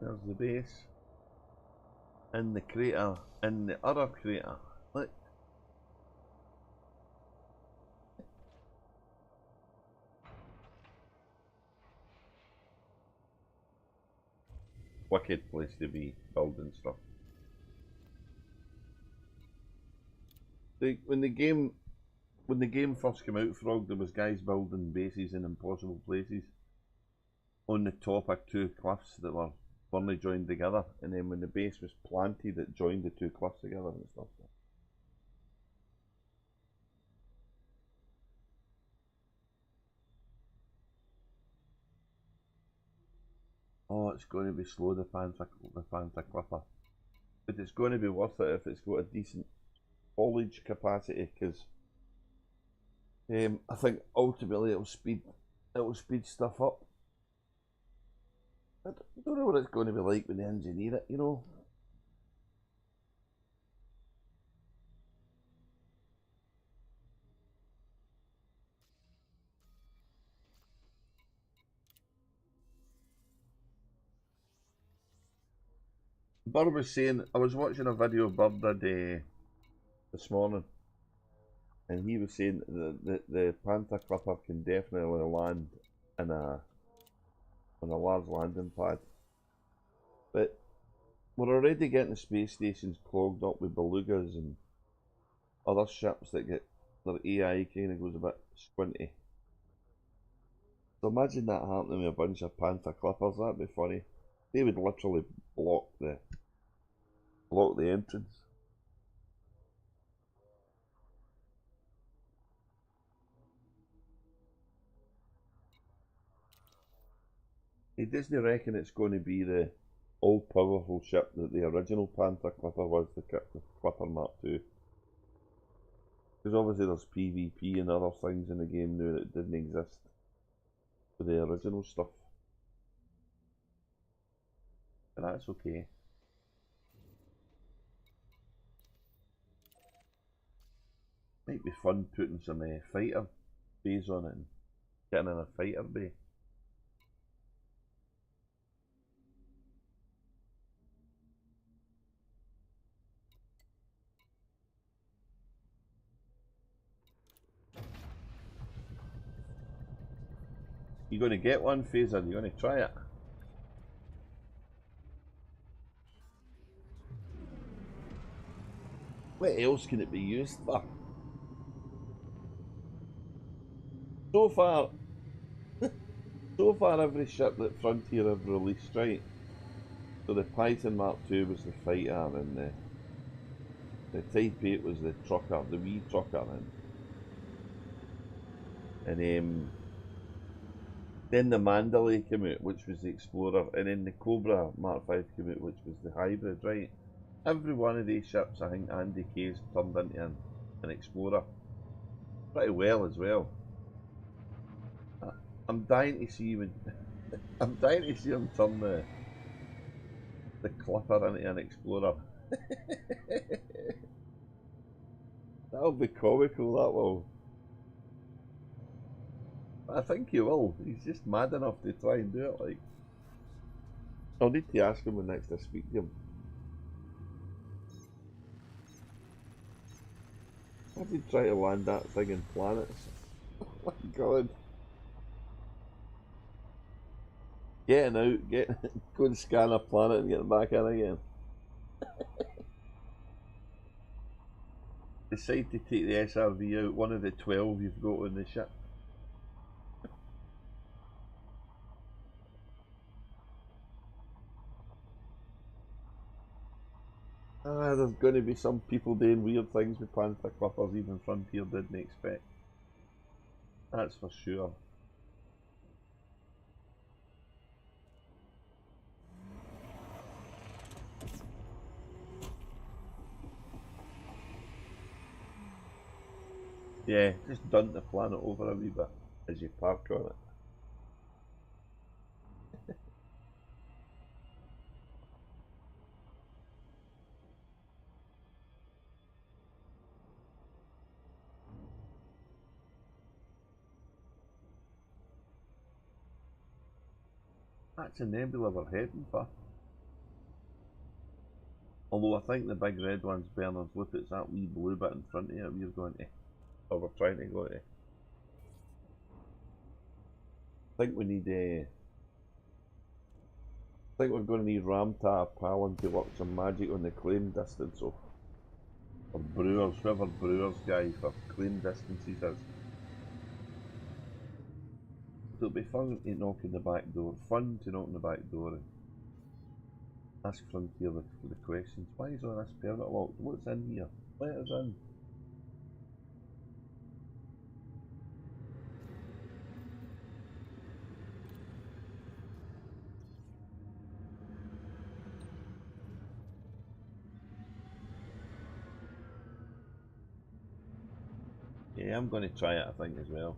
Speaker 1: There's the base. In the crater, in the other crater. Look. Wicked place to be building stuff. When the game first came out, Frog, there was guys building bases in impossible places on the top of two cliffs that were firmly joined together, and then when the base was planted, it joined the two cliffs together and stuff. Oh, it's going to be slow, the Panther Clipper, but it's going to be worth it if it's got a decent haulage capacity, because I think ultimately it'll speed stuff up. I don't know what it's going to be like when they engineer it, you know. Burr was saying, I was watching a video Burr did this morning, and he was saying that the Panther Clipper can definitely land in on a large landing pad, but we're already getting the space stations clogged up with belugas and other ships that get their AI kind of goes a bit squinty. So imagine that happening with a bunch of Panther Clippers. That'd be funny. They would literally block the entrance. He doesn't reckon it's going to be the old powerful ship that the original Panther Clipper was, the Clipper Mk. Because obviously there's PvP and other things in the game now that didn't exist for the original stuff. But that's okay. Might be fun putting some fighter bays on it and getting in a fighter bay. You going to get one, Phaser? You going to try it? What else can it be used for? So far, every ship that Frontier have released, right? So the Python Mark II was the fighter, and the Type 8 was the trucker, the wee trucker, and then the Mandalay came out, which was the Explorer, and then the Cobra Mark V came out, which was the hybrid, right? Every one of these ships, I think Andy K's turned into an Explorer. Pretty well as well. I'm dying to see him. I'm dying to see him turn the Clipper into an Explorer. That'll be comical, that will. I think he will. He's just mad enough to try and do it, like. I'll need to ask him when next I speak to him. I did try to land that thing in planets. Oh my god. Getting out, go and scan a planet and getting back in again. Decide to take the SRV out, one of the 12 you've got on the ship. There's going to be some people doing weird things with Panther Clippers even Frontier didn't expect. That's for sure. Yeah, just dunt the planet over a wee bit as you park on it. That's a nebula we're heading for. Although I think the big red one's burning. Look, it's that wee blue bit in front of it we're going to. Or we're trying to go to. I think we need I think we're going to need Ramta Palin to work some magic on the claim distance, or Brewers, whoever Brewers guy for claim distances is. It'll be fun to knock on the back door. Fun to knock on the back door and ask Frontier the questions. Why is all this permit locked? What's in here? Let us in. Yeah, I'm going to try it, I think, as well.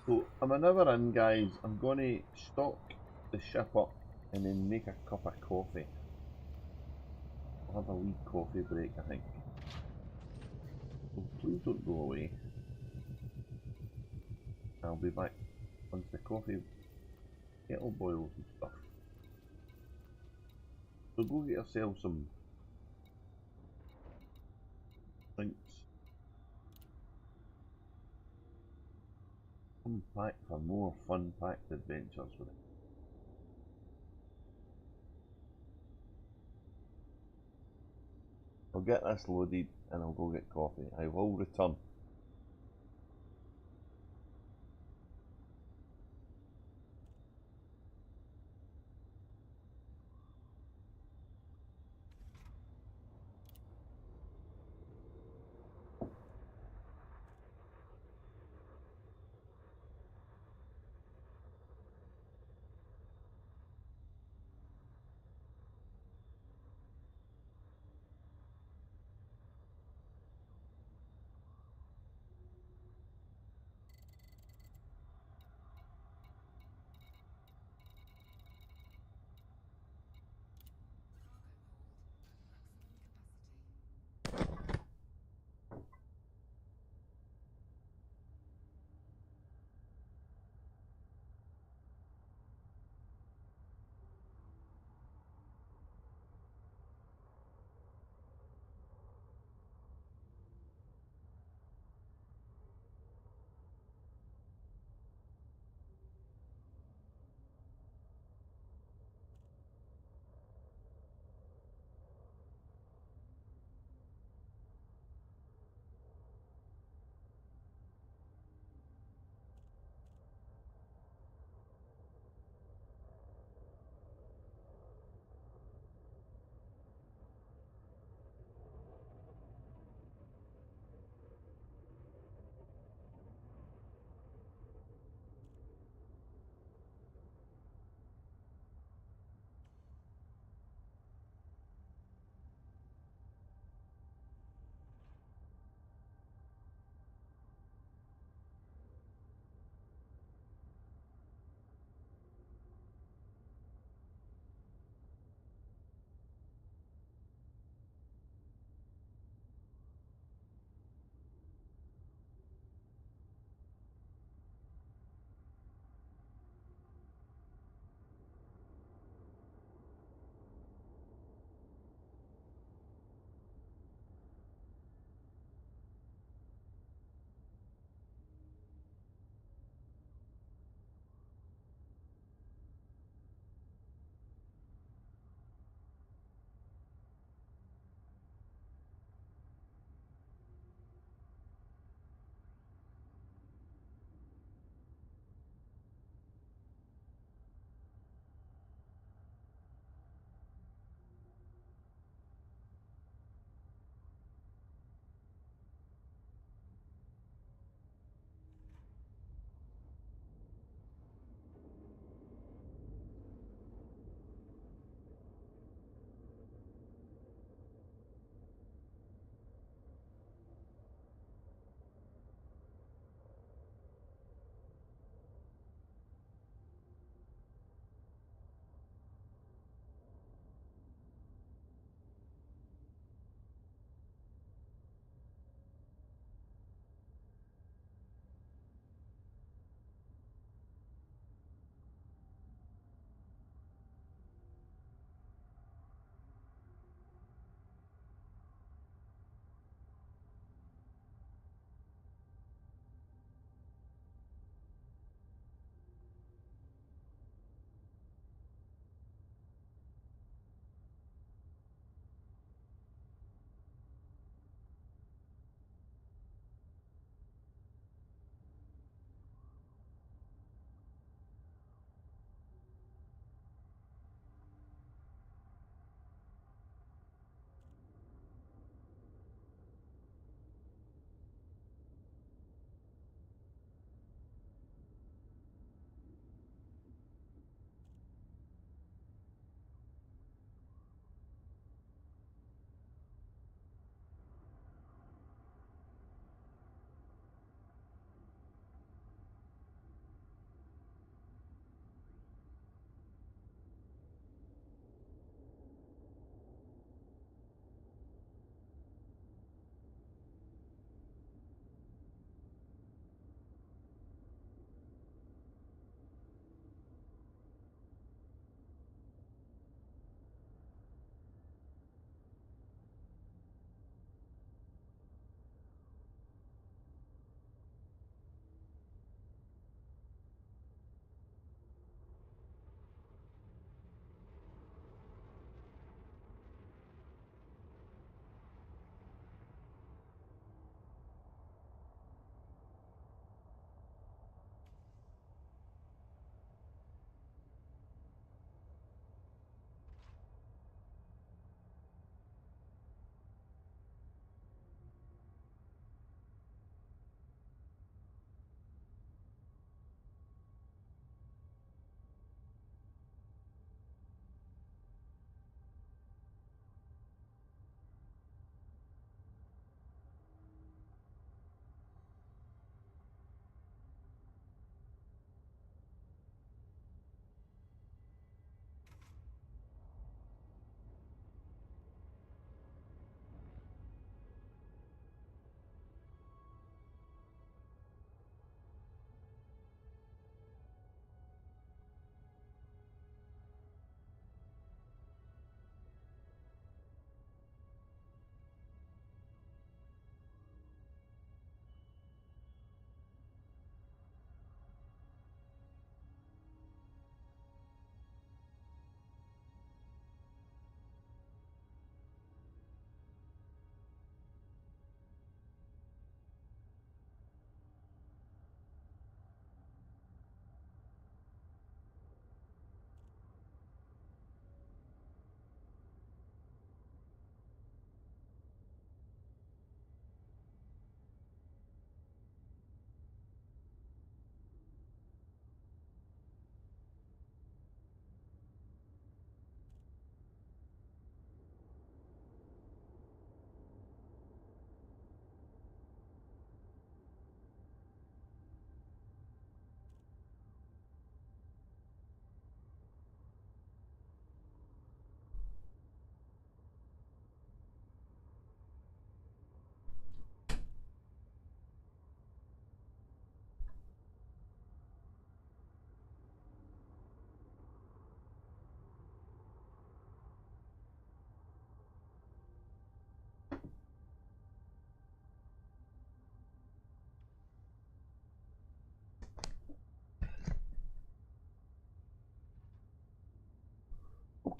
Speaker 1: So I'm never in, guys. I'm going to stock the ship up and then make a cup of coffee. I'll have a wee coffee break, I think. So please don't go away. I'll be back once the coffee kettle boils and stuff. So go get yourself some drinks. Come back for more fun-packed adventures with it. I'll get this loaded and I'll go get coffee. I will return.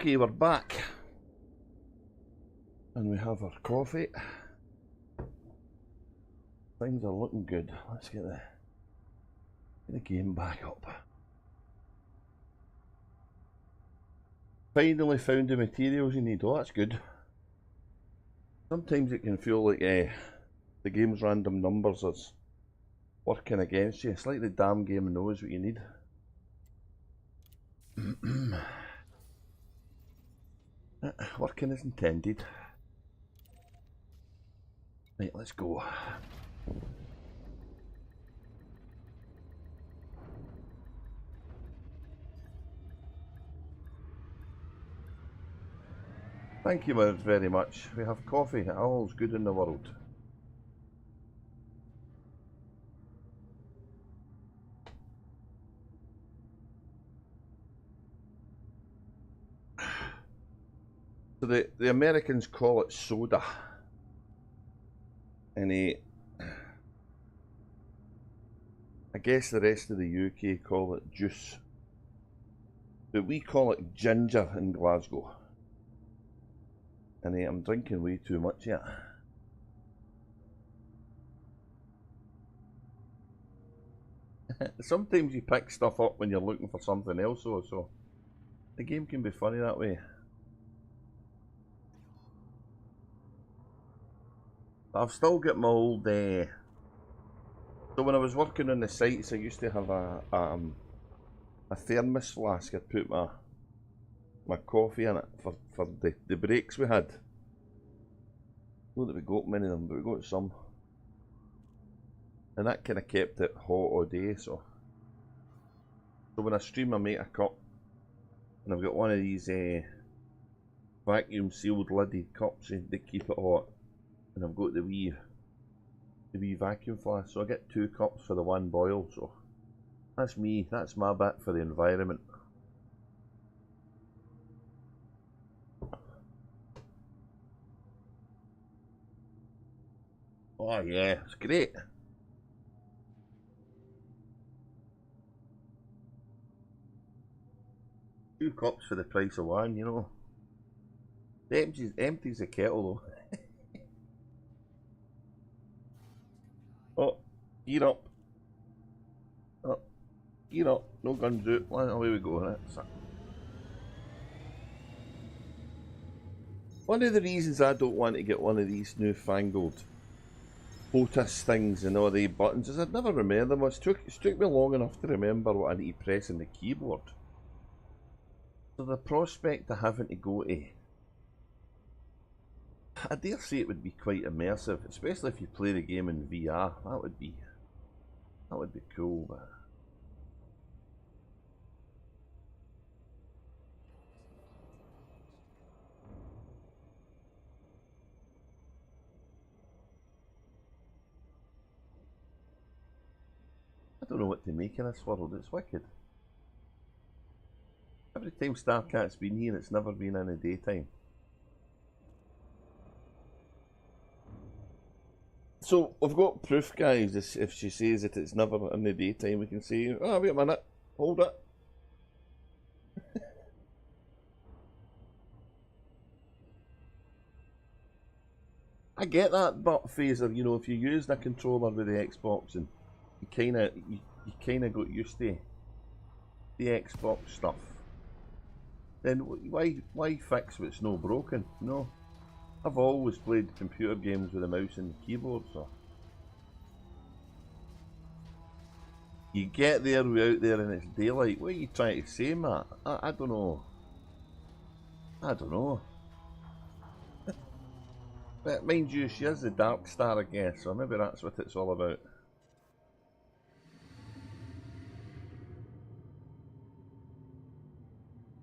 Speaker 1: Okay, we're back. And we have our coffee. Things are looking good. Let's get the game back up. Finally found the materials you need. Oh, that's good. Sometimes it can feel like the game's random numbers is working against you. It's like the damn game knows what you need. Working as intended. Right, let's go. Thank you very much. We have coffee. All's good in the world. So the Americans call it soda. And I guess the rest of the UK call it juice. But we call it ginger in Glasgow. And I'm drinking way too much yet. Sometimes you pick stuff up when you're looking for something else, though, so the game can be funny that way. I've still got my old. So when I was working on the sites, I used to have a thermos flask. I'd put my coffee in it for the breaks we had. Not that we got many of them, but we got some. And that kind of kept it hot all day, so when I stream I make a cup, and I've got one of these vacuum sealed lidded cups that keep it hot, and I've got the wee vacuum flask, so I get 2 cups for the one boil, so that's me, that's my bit for the environment. Oh yeah, it's great. Two cups for the price of one, you know. It empties the kettle though. Oh, gear up. Oh, gear up. No guns out. Away we go. That's it. One of the reasons I don't want to get one of these newfangled Otis things and all the buttons is I'd never remember them. It took me long enough to remember what I need to press on the keyboard. So the prospect of having to go to, I dare say it would be quite immersive, especially if you play the game in VR. That would be cool. But I don't know what to make of this world. It's wicked. Every time Starcat's been here, it's never been in the daytime. So we've got proof, guys. If she says that it's never in the daytime, we can say, "Oh, wait a minute, hold it." I get that, but Phaser, you know, if you use the controller with the Xbox and you kind of got used to the Xbox stuff, then why fix what's no broken? No, I've always played computer games with a mouse and keyboard, so you get there, we're out there, and it's daylight. What are you trying to say, Matt? I don't know. I don't know. But mind you, she is the Dark Star, I guess, so maybe that's what it's all about.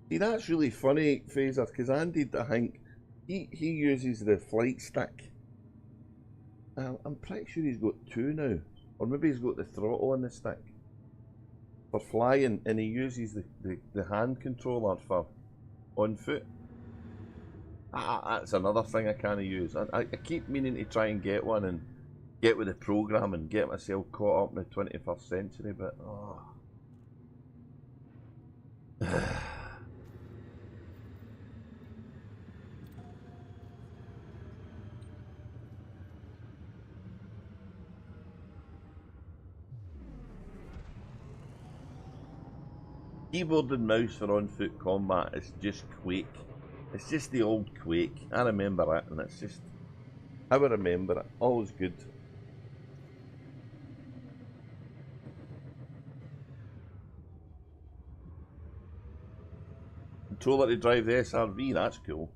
Speaker 1: See, that's really funny, Phaser, because Andy, I think, he uses the flight stick. I'm pretty sure he's got 2 now. Or maybe he's got the throttle on the stick for flying, and he uses the hand controller for on foot. That's another thing I can't use. I keep meaning to try and get one and get with the program and get myself caught up in the 21st century, but Keyboard and mouse for on-foot combat is just Quake. It's just the old Quake. I remember it, and it's just how I remember it. Always good. Controller to drive the SRV, that's cool.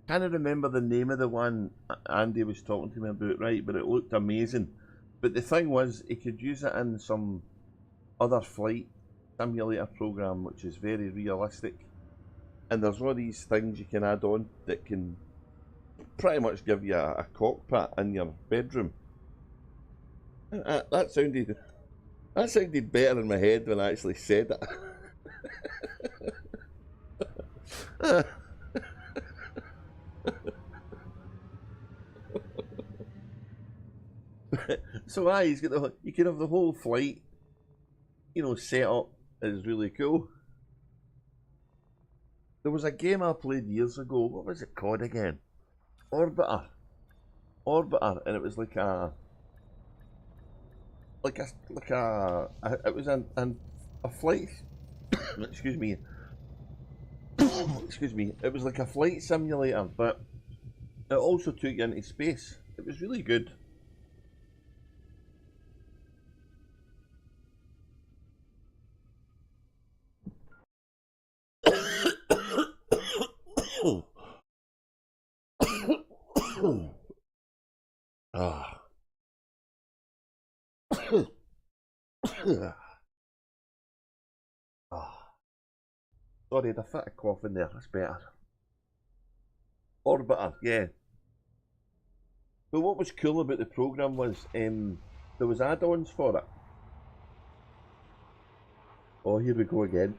Speaker 1: Can't remember the name of the one Andy was talking to me about, right? But it looked amazing. But the thing was, he could use it in some other flight simulator program, which is very realistic. And there's all these things you can add on that can pretty much give you a cockpit in your bedroom. That sounded better in my head when I actually said it. So he's got you can have the whole flight, you know, set up. Is really cool. There was a game I played years ago. What was it called again? Orbiter, and it was like a it was a flight. Excuse me. Excuse me. It was like a flight simulator, but it also took you into space. It was really good. Ah. Sorry, the fit a cough in there. That's better. Orbiter, yeah. But what was cool about the program was there was add-ons for it. Oh, here we go again.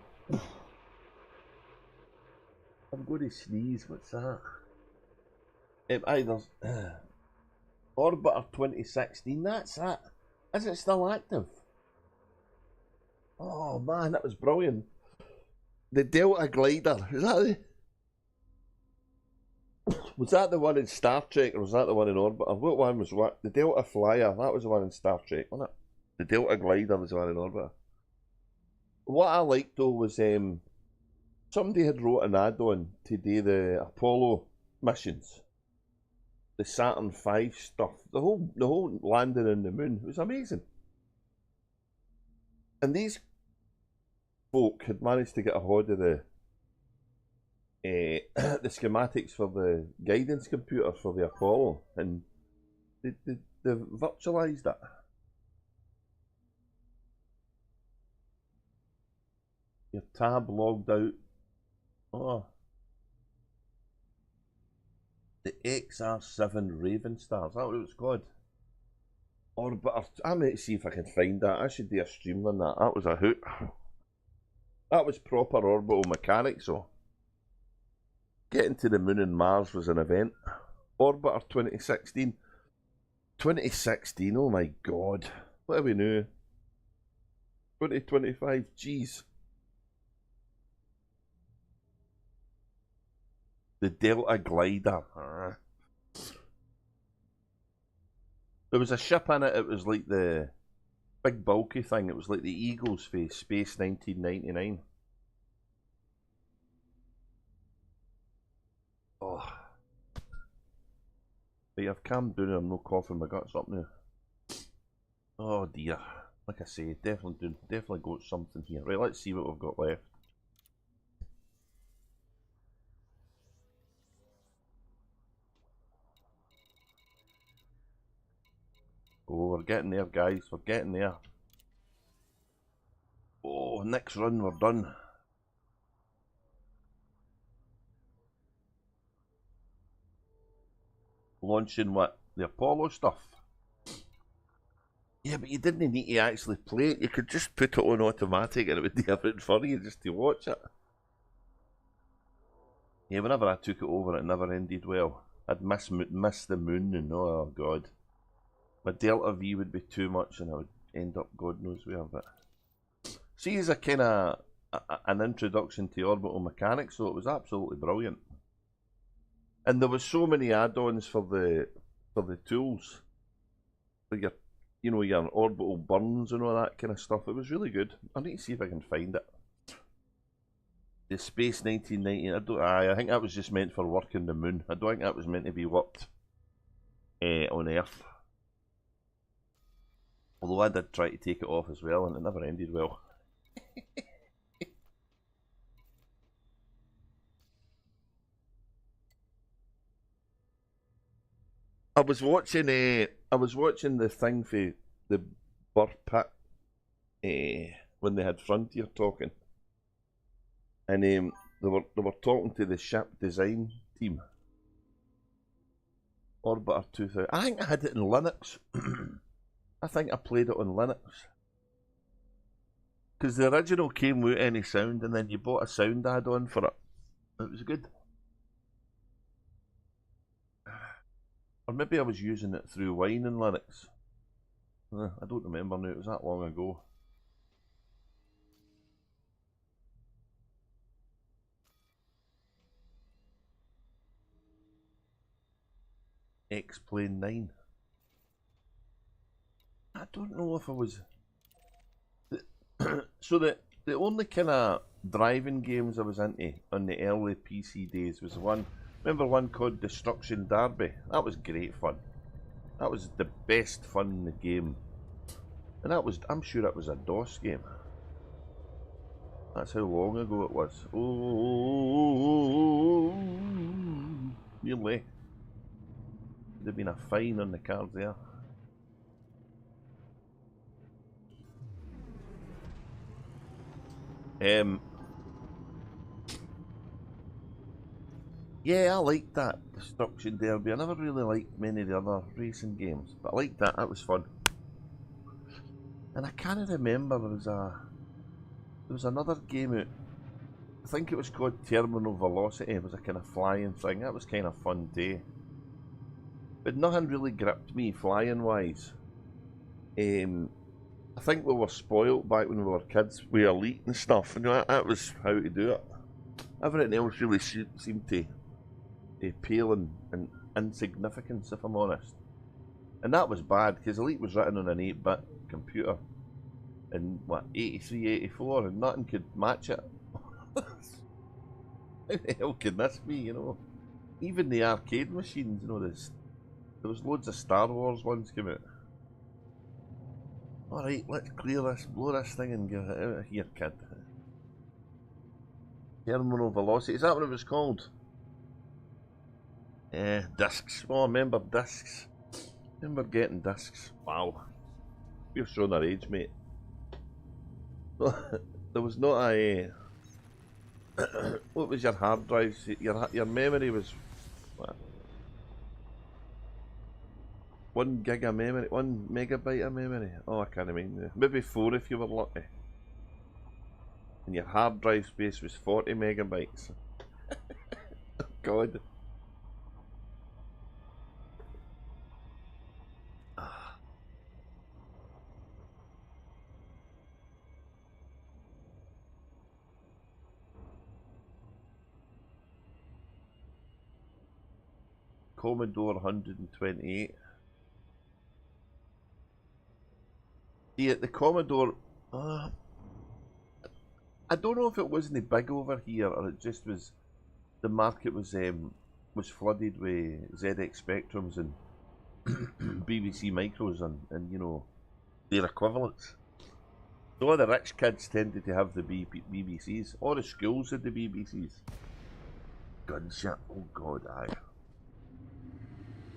Speaker 1: I'm going to sneeze. What's that? There's Orbiter 2016. That's that. Is it still active? Oh man, that was brilliant. The Delta Glider. Is that was that the one in Star Trek, or was that the one in Orbiter? What one was what? The Delta Flyer. That was the one in Star Trek, wasn't it? The Delta Glider was the one in Orbiter. What I liked though was somebody had wrote an add-on to do the Apollo missions, the Saturn V stuff, the whole landing on the moon. It was amazing. And these folk had managed to get a hold of the the schematics for the guidance computer for the Apollo, and they virtualized it. Your tab logged out. Oh, the XR7 Raven Star. Is that what it was called? Orbiter. I might see if I can find that. I should do a stream on that. That was a hoot. That was proper orbital mechanics, so getting to the moon and Mars was an event. Orbiter 2016. 2016, oh my god. What are we now? 2025, jeez. The Delta Glider. There was a ship in it, it was like the big bulky thing, it was like the Eagle's face, Space 1999. Oh. Right, I've calmed down and I'm not coughing my guts up now. Oh dear. Like I say, definitely got something here. Right, let's see what we've got left. Oh, we're getting there, guys. We're getting there. Oh, next run, we're done. Launching what? The Apollo stuff. Yeah, but you didn't need to actually play it. You could just put it on automatic and it would do everything for you just to watch it. Yeah, whenever I took it over, it never ended well. I'd miss the moon and oh god. My Delta V would be too much and I would end up God knows where, but see, as a kind of an introduction to orbital mechanics, so it was absolutely brilliant. And there was so many add-ons for the tools, for your, you know, your orbital burns and all that kind of stuff. It was really good. I need to see if I can find it. The Space 1990. I think that was just meant for working the moon. I don't think that was meant to be worked on Earth. Although I did try to take it off as well, and it never ended well. I was watching the thing for the Burr Pit when they had Frontier talking, and they were talking to the ship design team. Orbiter 2000. I think I had it in Linux. I think I played it on Linux. Because the original came with any sound, and then you bought a sound add-on for it. It was good. Or maybe I was using it through Wine in Linux. I don't remember now, it was that long ago. X-Plane 9. I don't know if I was... So the only kind of driving games I was into on the early PC days was one... Remember one called Destruction Derby? That was great fun. That was the best fun in the game. And that was, I'm sure it was a DOS game. That's how long ago it was. Oh, nearly. There'd been a fine on the card there. Yeah, I liked that Destruction Derby. I never really liked many of the other racing games, but I liked that. That was fun. And I can't remember, there was another game out. I think it was called Terminal Velocity. It was a kind of flying thing. That was kind of fun too. But nothing really gripped me flying wise. I think we were spoilt back when we were kids with Elite and stuff, and that was how to do it. Everything else really seemed to pale in insignificance, if I'm honest. And that was bad, because Elite was written on an 8-bit computer in, what, 83, 84, and nothing could match it. How the hell can this be, you know? Even the arcade machines, you know, there was loads of Star Wars ones come out. Alright, let's clear this, blow this thing and get it out of here, kid. Terminal Velocity, is that what it was called? Discs. Oh, I remember discs. Remember getting discs. Wow. You're showing our age, mate. There was not a... what was your hard drive? Your memory was... what? 1 gig of memory? 1 megabyte of memory? Oh, I can't remember. Maybe 4 if you were lucky. And your hard drive space was 40 megabytes. Oh, God. Commodore 128. See, the Commodore... I don't know if it wasn't big over here, or it just was... The market was flooded with ZX Spectrums and BBC Micros and you know, their equivalents. So all the rich kids tended to have the BBCs. All the schools had the BBCs. Gunship, oh God, aye.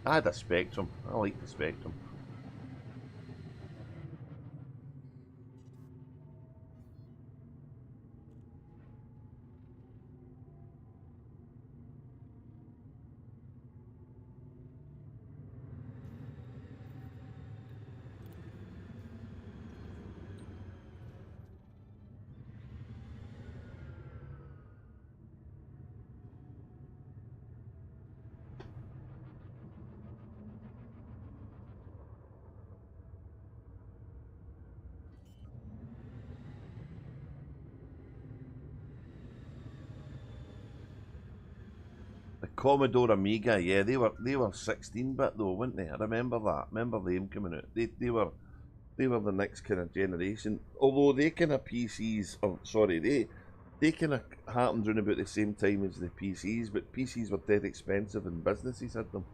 Speaker 1: I had a Spectrum. I liked the Spectrum. Commodore Amiga, yeah, they were 16-bit though, weren't they? I remember that. Remember them coming out. They were the next kind of generation. Although they kind of PCs, oh sorry, they kind of happened around about the same time as the PCs, but PCs were dead expensive and businesses had them.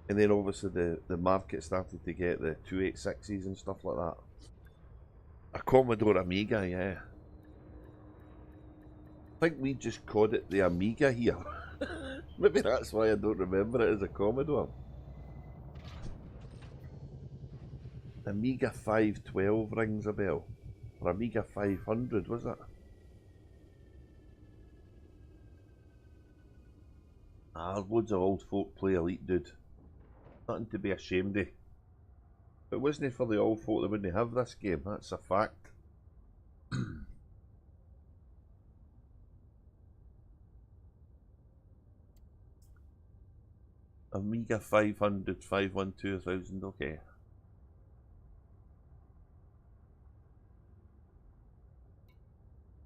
Speaker 1: And then obviously the market started to get the 286s and stuff like that. A Commodore Amiga, yeah. I think we just called it the Amiga here. Maybe that's why I don't remember it as a Commodore. Amiga 512 rings a bell. Or Amiga 500, was it? Ah, loads of old folk play Elite, dude. Nothing to be ashamed of. If it wasn't for the old folk, they wouldn't have this game. That's a fact. Amiga 500, 512,000, okay.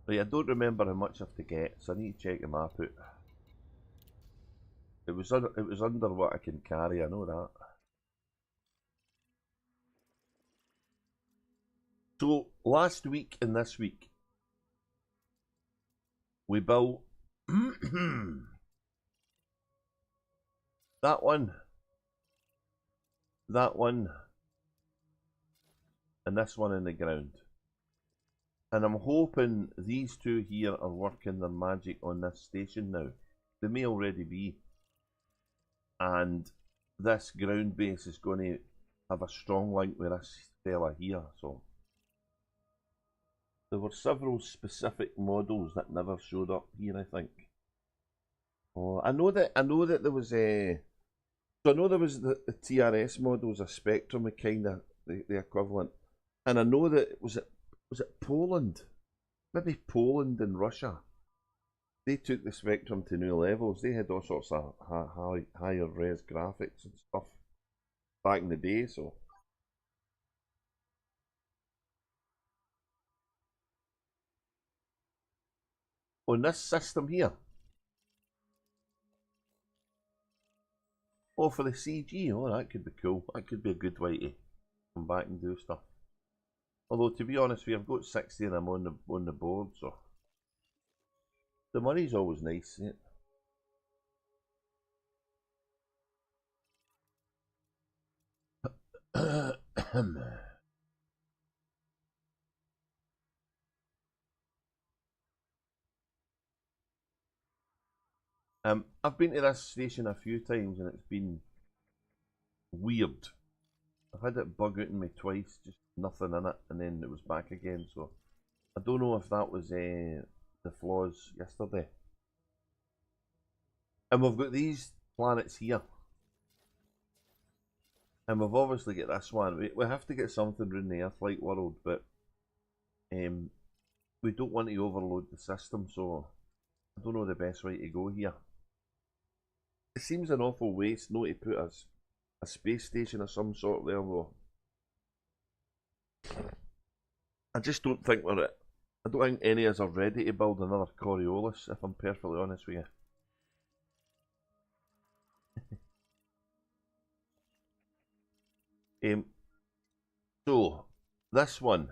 Speaker 1: But yeah, I don't remember how much I have to get, so I need to check the map out. It was under what I can carry, I know that. So last week and this week, we built that one, and this one in the ground. And I'm hoping these two here are working their magic on this station now. They may already be. And this ground base is going to have a strong link with this fella here. So there were several specific models that never showed up here, I think. Oh, I know that there was a. So I know there was the TRS models, a Spectrum, kind of the equivalent, and I know that was it Poland, maybe Poland and Russia. They took the Spectrum to new levels. They had all sorts of higher res graphics and stuff back in the day. So on this system here, oh, for the CG, oh, that could be cool. That could be a good way to come back and do stuff. Although, to be honest with you, I've got 60 of them on the board, so the money's always nice, isn't it? I've been to this station a few times and it's been weird. I've had it bug out in me twice, just nothing in it, and then it was back again. So I don't know if that was the flaws yesterday. And we've got these planets here. And we've obviously got this one. We have to get something around the Earth-like world, but we don't want to overload the system, so I don't know the best way to go here. It seems an awful waste not to put a space station of some sort there, though. I just don't think we're it. I don't think any of us are ready to build another Coriolis, if I'm perfectly honest with you. So, this one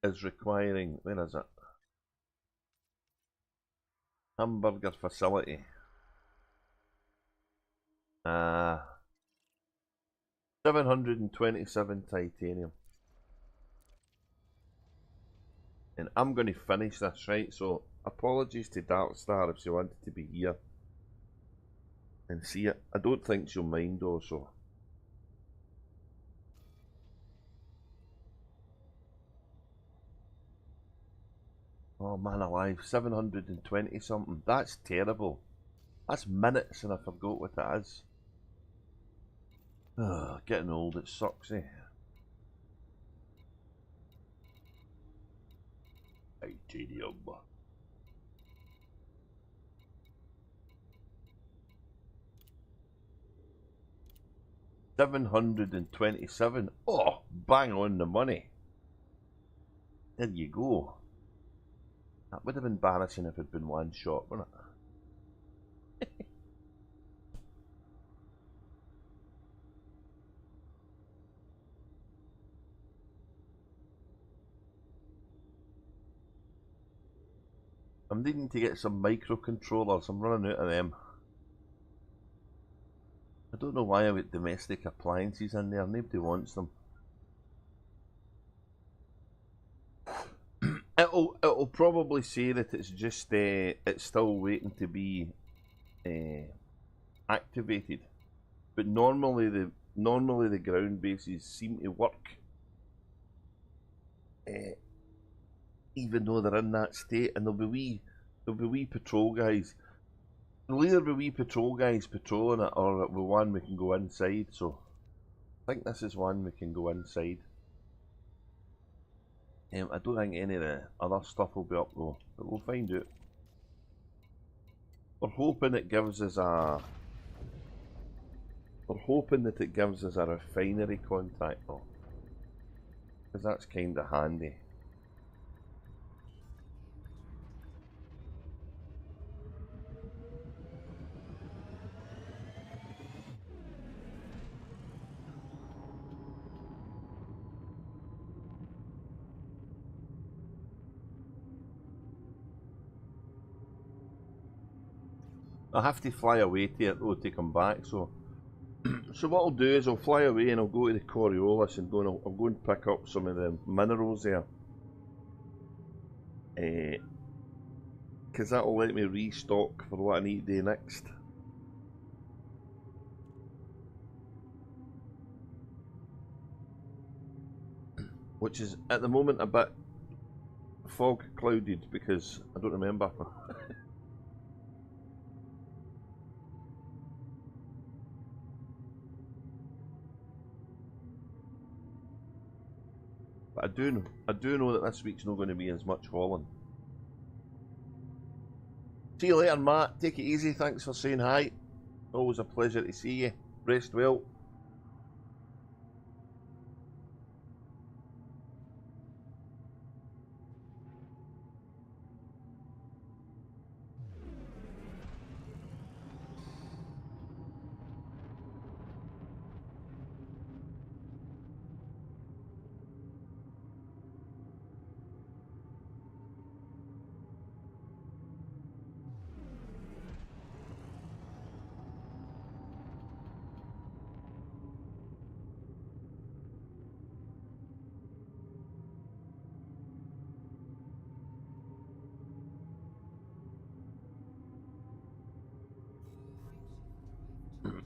Speaker 1: is requiring, where is it? Hamburger facility. 727 titanium. And I'm going to finish this, right? So, apologies to Darkstar if she wanted to be here and see it. I don't think she'll mind though, so. Oh man alive, 720 something. That's terrible. That's minutes and I forgot what it is. Ugh, getting old, it sucks, eh? Titanium. 727. Oh, bang on the money. There you go. That would have been embarrassing if it had been one shot, wouldn't it? I'm needing to get some microcontrollers. I'm running out of them. I don't know why I've got domestic appliances in there. Nobody wants them. It'll probably say that it's just it's still waiting to be activated. But normally the ground bases seem to work, even though they're in that state. And there'll be wee patrol guys. There'll either be wee patrol guys patrolling it, or it'll be one we can go inside. So I think this is one we can go inside. I don't think any of the other stuff will be up though, but we'll find out. We're hoping it gives us a. We're hoping that it gives us a refinery contact though, because that's kind of handy. I have to fly away to it though to come back, so what I'll do is I'll fly away and I'll go to the Coriolis and I'll go and pick up some of the minerals there. Because that'll let me restock for what I need to do next. Which is at the moment a bit fog clouded because I don't remember. But I do know that this week's not going to be as much hauling. See you later, Matt. Take it easy. Thanks for saying hi. Always a pleasure to see you. Rest well.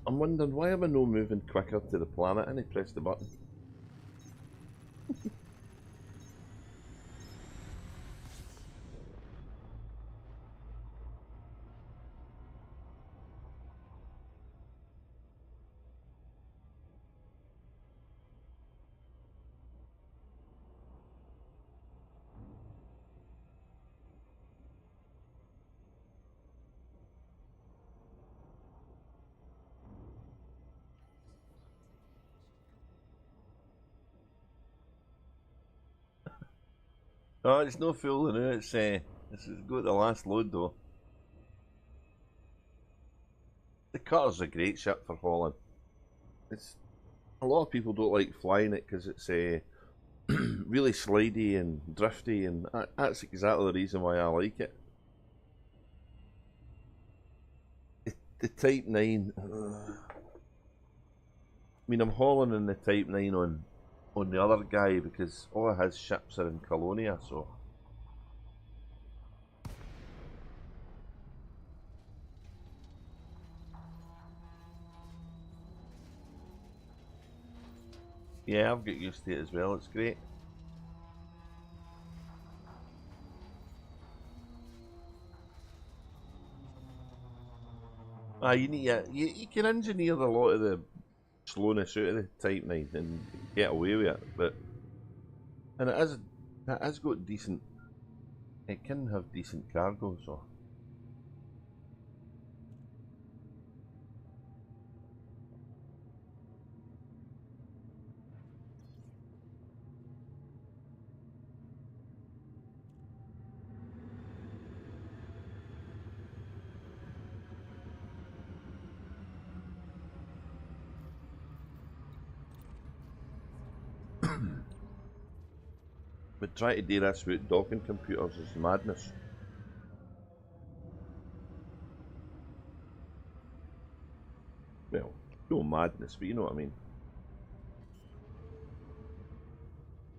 Speaker 1: I'm wondering why am I not moving quicker to the planet? And I press the button. Oh, it's no fooling now. It's this has got the last load though. The cutter's a great ship for hauling. It's a lot of people don't like flying it because it's really slidey and drifty, and that's exactly the reason why I like it. The Type 9. I mean, I'm hauling in the Type 9 on the other guy because all of his ships are in Colonia, so. Yeah, I've got used to it as well. It's great. You can engineer a lot of the slowness out of the Type 9 and get away with it, and it has got decent. It can have decent cargo, so. But trying to do this with docking computers is madness. Well, no madness, but you know what I mean.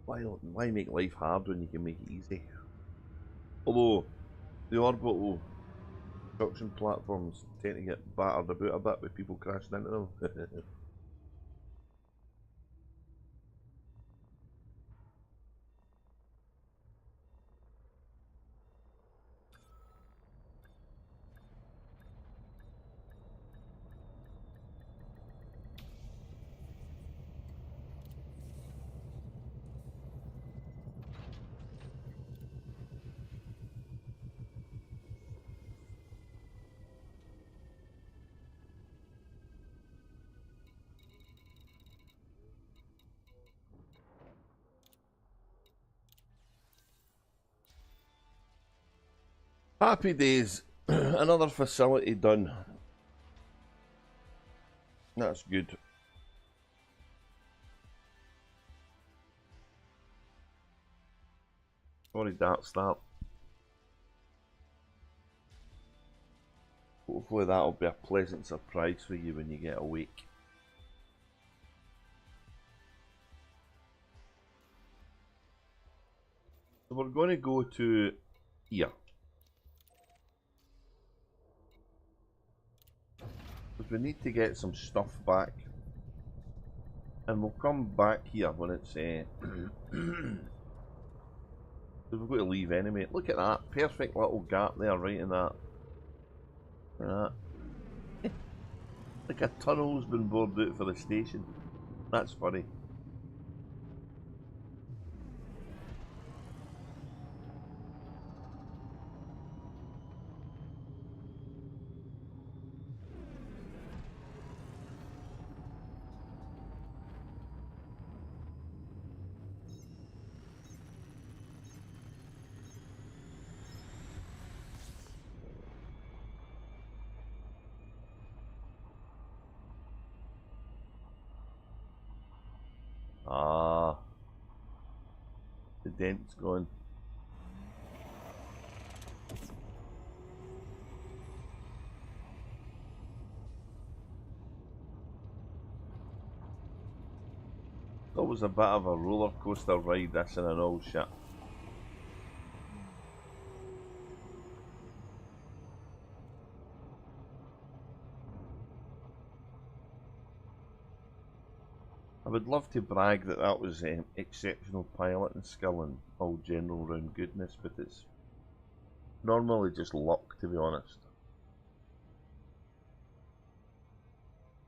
Speaker 1: Why make life hard when you can make it easy? Although the orbital construction platforms tend to get battered about a bit with people crashing into them. Happy days. Another facility done. That's good. Sorry, Dart Start. Hopefully that'll be a pleasant surprise for you when you get awake. So we're going to go to here. Because we need to get some stuff back. And we'll come back here when it's... Because we've got to leave anyway. Look at that. Perfect little gap there, right in that. Look at that. Like a tunnel's been bored out for the station. That's funny. Ah. The dent's gone. That was a bit of a roller coaster ride, this and an all shit. I would love to brag that that was exceptional piloting skill and all general round goodness, but it's normally just luck, to be honest.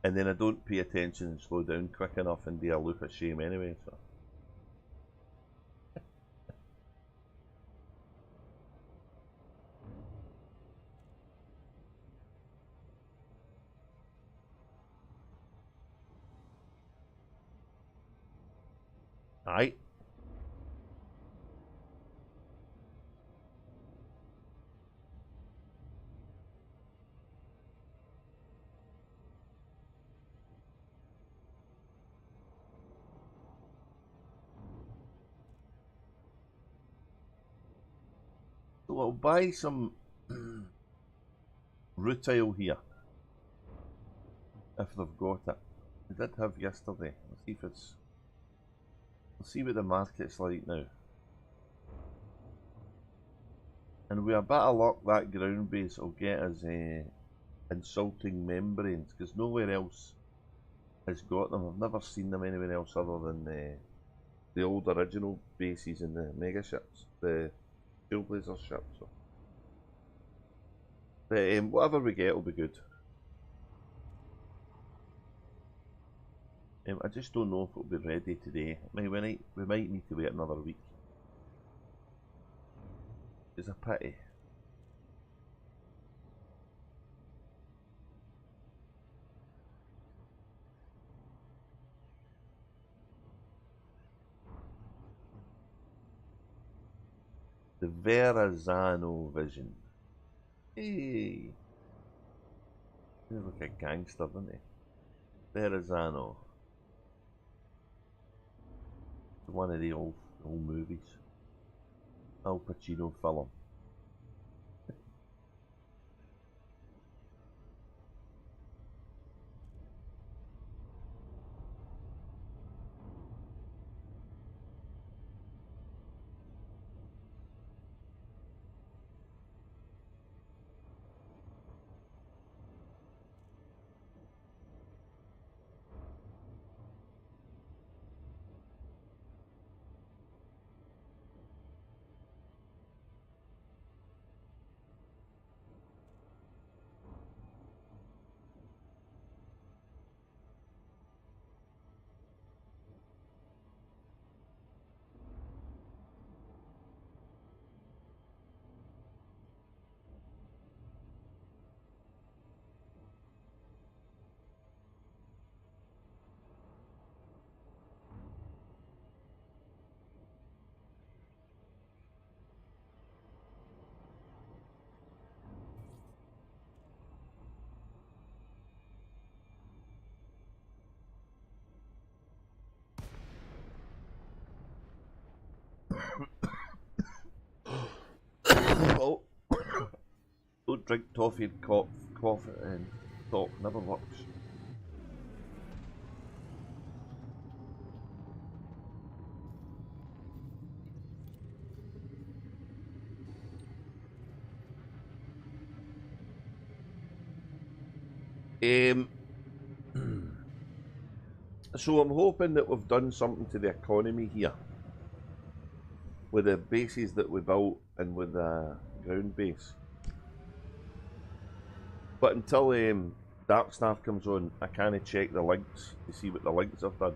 Speaker 1: And then I don't pay attention and slow down quick enough and do a loop of shame anyway, so. Aye. So I'll buy some rutile here. If they've got it. I did have yesterday. Let's see if it's... Let's see what the market's like now. And with a bit of luck, that ground base will get us insulting membranes, because nowhere else has got them. I've never seen them anywhere else other than the old original bases in the mega ships, the Trailblazer ships. So. But whatever we get will be good. I just don't know if it'll be ready today. We might need to wait another week. It's a pity. The Verrazano Vision. Hey! He looks like a gangster, doesn't he? Verrazano. One of the old movies. Al Pacino film. drink toffee and coffee and talk never works. So I'm hoping that we've done something to the economy here with the bases that we built and with the ground base. But until Dark Staff comes on, I can't check the links to see what the links have done.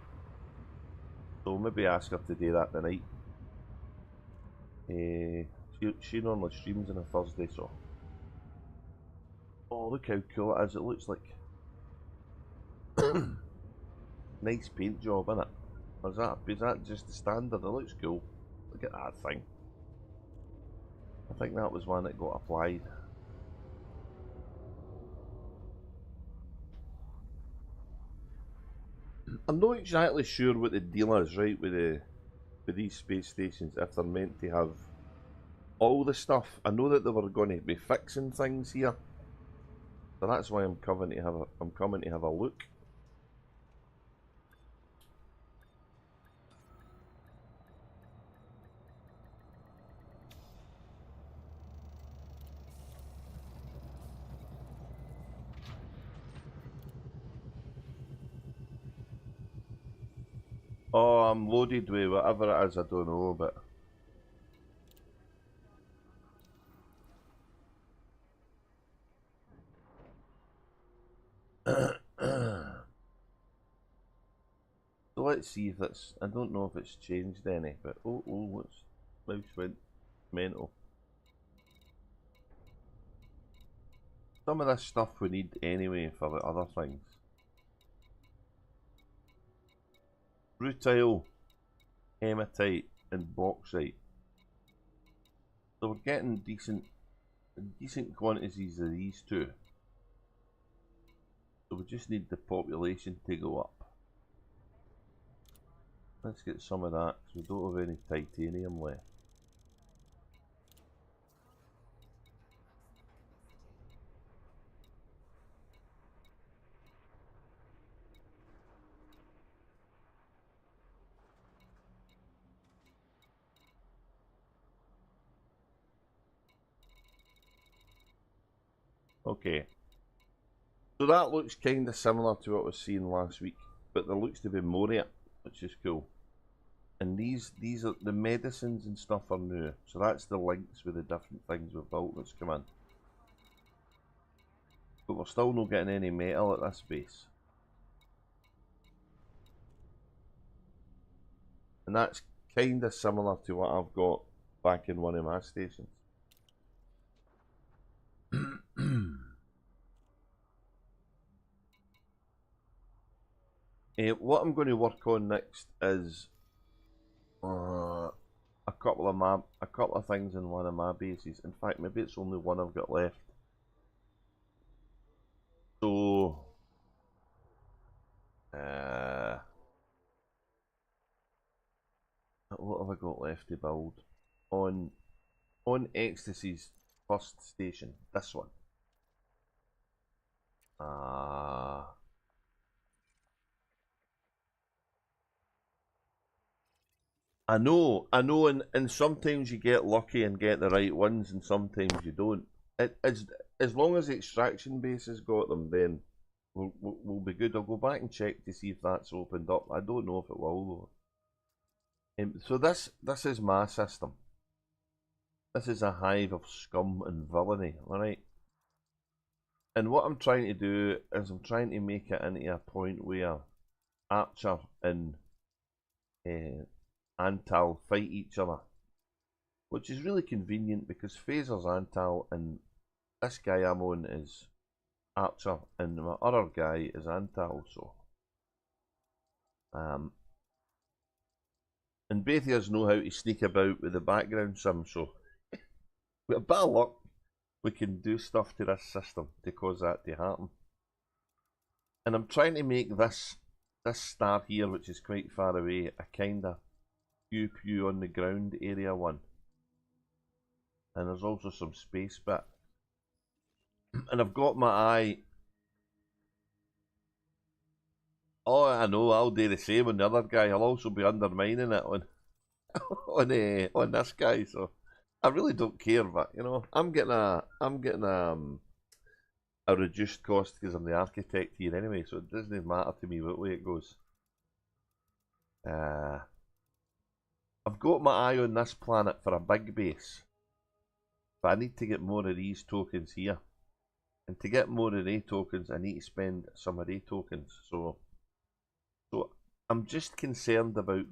Speaker 1: So maybe ask her to do that tonight. She normally streams on a Thursday, so. Oh, look how cool it is. It looks like nice paint job, innit? Or is that just the standard? It looks cool. Look at that thing. I think that was one that got applied. I'm not exactly sure what the deal is, right, with these space stations, if they're meant to have all the stuff. I know that they were going to be fixing things here, so that's why I'm coming to have a look. Oh, I'm loaded with whatever it is, I don't know, but so let's see if it's, I don't know if it's changed any, but what's, mouse went mental. Some of this stuff we need anyway for the other things. Rutile, hematite and bauxite. So we're getting decent quantities of these two. So we just need the population to go up. Let's get some of that, because we don't have any titanium left. Okay. So that looks kind of similar to what I was seeing last week, but there looks to be more of it, which is cool. And these are the medicines and stuff are new, so that's the links with the different things we've built that's come in. But we're still not getting any metal at this base. And that's kind of similar to what I've got back in one of my stations. What I'm going to work on next is a couple of things in one of my bases. In fact, maybe it's only one I've got left. So what have I got left to build on Ecstasy's first station? This one. I know, and sometimes you get lucky and get the right ones, and sometimes you don't. As long as the extraction base has got them, then we'll be good. I'll go back and check to see if that's opened up. I don't know if it will though. So this is my system. This is a hive of scum and villainy, alright? And what I'm trying to do is I'm trying to make it into a point where Archer and Antal fight each other, which is really convenient because Phaser's Antal and this guy I'm on is Archer and my other guy is Antal, so and both of us know how to sneak about with the background sim, so with a bit of luck we can do stuff to this system to cause that to happen. And I'm trying to make this star here, which is quite far away, a kind of pew on the ground area one. And there's also some space bit. And I've got my eye. Oh, I know, I'll do the same on the other guy. I'll also be undermining it on on this guy, so I really don't care, but you know, I'm getting a reduced cost because I'm the architect here anyway, so it doesn't matter to me what way it goes. I've got my eye on this planet for a big base, but I need to get more of these tokens here. And to get more of the tokens, I need to spend some of the tokens. So I'm just concerned about,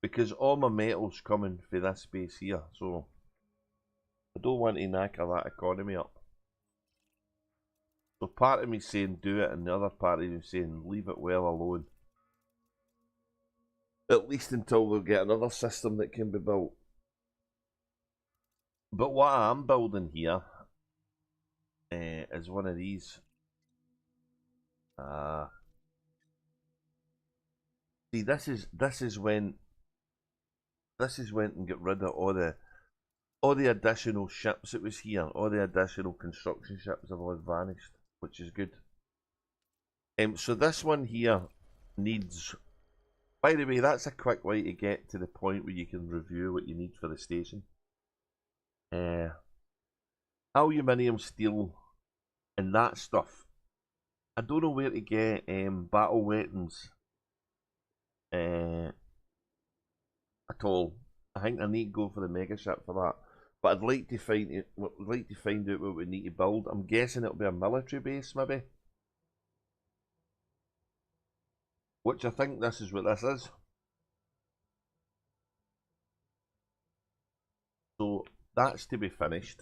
Speaker 1: because all my metal's coming for this base here, so I don't want to knacker that economy up. So part of me saying do it, and the other part of me saying leave it well alone. At least until we get another system that can be built. But what I'm building here is one of these. See, this is when and get rid of all the additional ships that was here, all the additional construction ships have all vanished, which is good. So this one here needs. By the way, that's a quick way to get to the point where you can review what you need for the station. Aluminium, steel, and that stuff. I don't know where to get battle weapons at all. I think I need to go for the mega ship for that. But I'd like to find out what we need to build. I'm guessing it'll be a military base, maybe. Which I think this is what this is. So that's to be finished.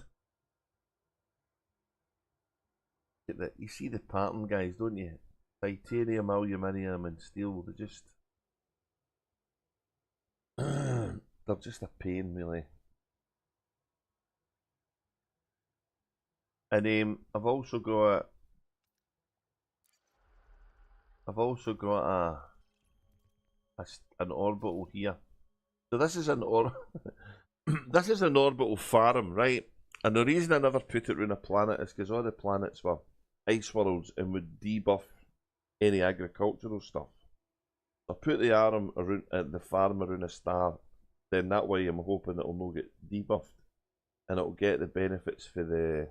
Speaker 1: You see the pattern, guys, don't you? Titanium, aluminium, and steel. They're just they're just a pain, really. And I've also got an orbital here. So this is an this is an orbital farm, right? And the reason I never put it around a planet is because all the planets were ice worlds and would debuff any agricultural stuff. So I put the farm around a star, then that way I'm hoping it'll not get debuffed and it'll get the benefits for the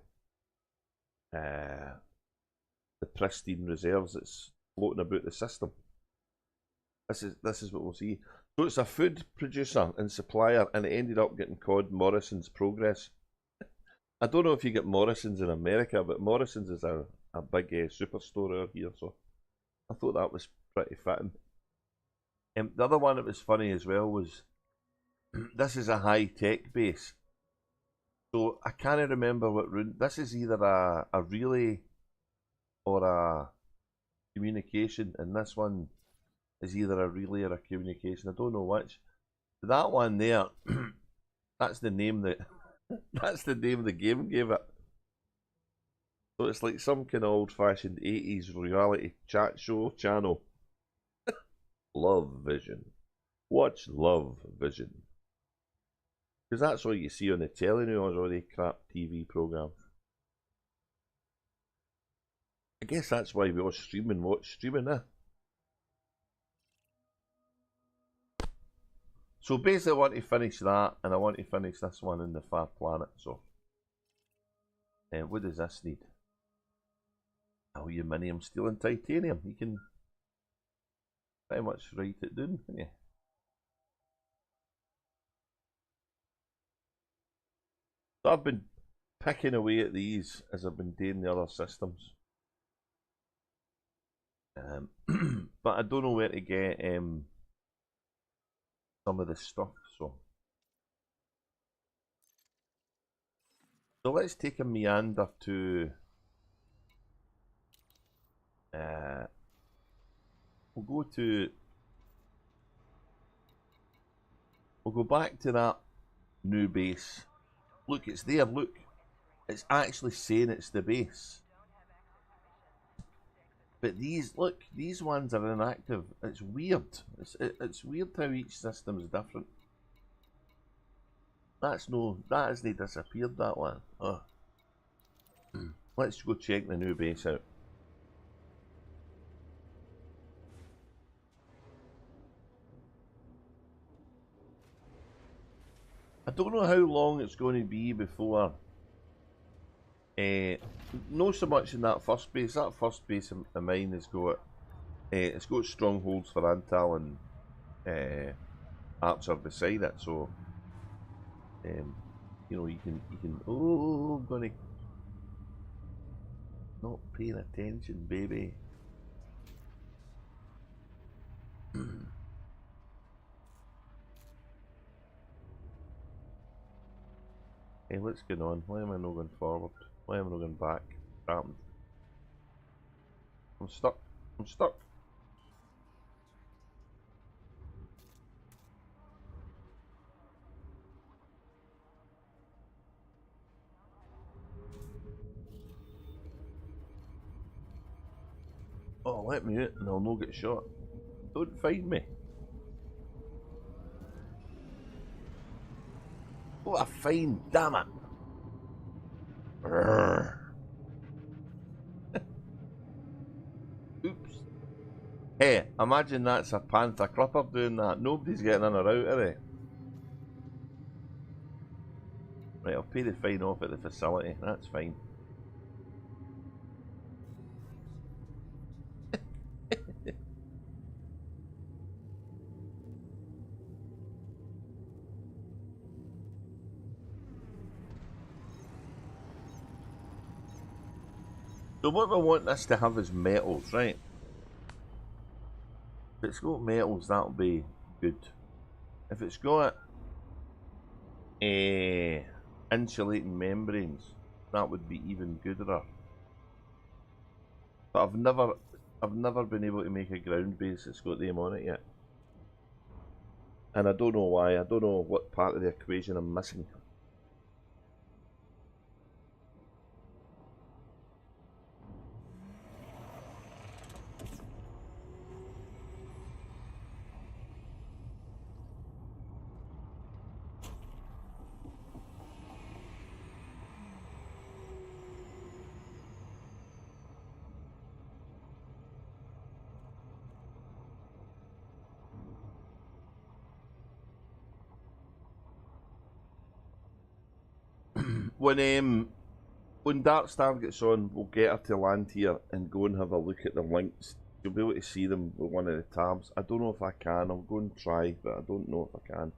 Speaker 1: pristine reserves that's floating about the system. This is what we'll see. So it's a food producer and supplier, and it ended up getting called Morrison's Progress. I don't know if you get Morrison's in America, but Morrison's is a big superstore out here, so I thought that was pretty fitting. The other one that was funny as well was this is a high-tech base. So I can't remember what room. This is either a relay or a communication, and this one is either a relay or a communication. I don't know which. That one there, that's the name that that's the name the game gave it. So it's like some kind of old-fashioned 80s reality chat show channel. Love Vision. Watch Love Vision. Because that's all you see on the telly now, is all the crap TV programs. I guess that's why we all watch streaming, eh? So basically I want to finish that, and I want to finish this one in the Far Planet, so. What does this need? Aluminium, steel and titanium. You can pretty much write it down, can you? So I've been picking away at these as I've been doing the other systems. But I don't know where to get some of this stuff, so let's take a meander to we'll go back to that new base. Look, it's there, look. It's actually saying it's the base. But these, look, these ones are inactive. It's weird. It's weird how each system is different. That hasn't disappeared, that one. Oh. Let's go check the new base out. I don't know how long it's going to be before. Not so much in that first base. That first base of mine has got it's got strongholds for Antal and Archer beside it. So you know, you can. Oh, I'm gonna not paying attention, baby. Hey, what's going on? Why am I not going forward? Why am I not going back? I'm stuck. I'm stuck. Oh, let me out and I'll not get shot. Don't find me. What a fine, damn it. Oops. Hey, imagine that's a Panther Clipper doing that. Nobody's getting in or out of it. Right, I'll pay the fine off at the facility. That's fine. So what I want this to have is metals, right? If it's got metals, that'll be good. If it's got insulating membranes, that would be even gooder. But I've never been able to make a ground base that's got them on it yet. And I don't know why. I don't know what part of the equation I'm missing. When Dark Star gets on, we'll get her to land here and go and have a look at the links. You'll be able to see them with one of the tabs. I don't know if I can. I'll go and try, but I don't know if I can.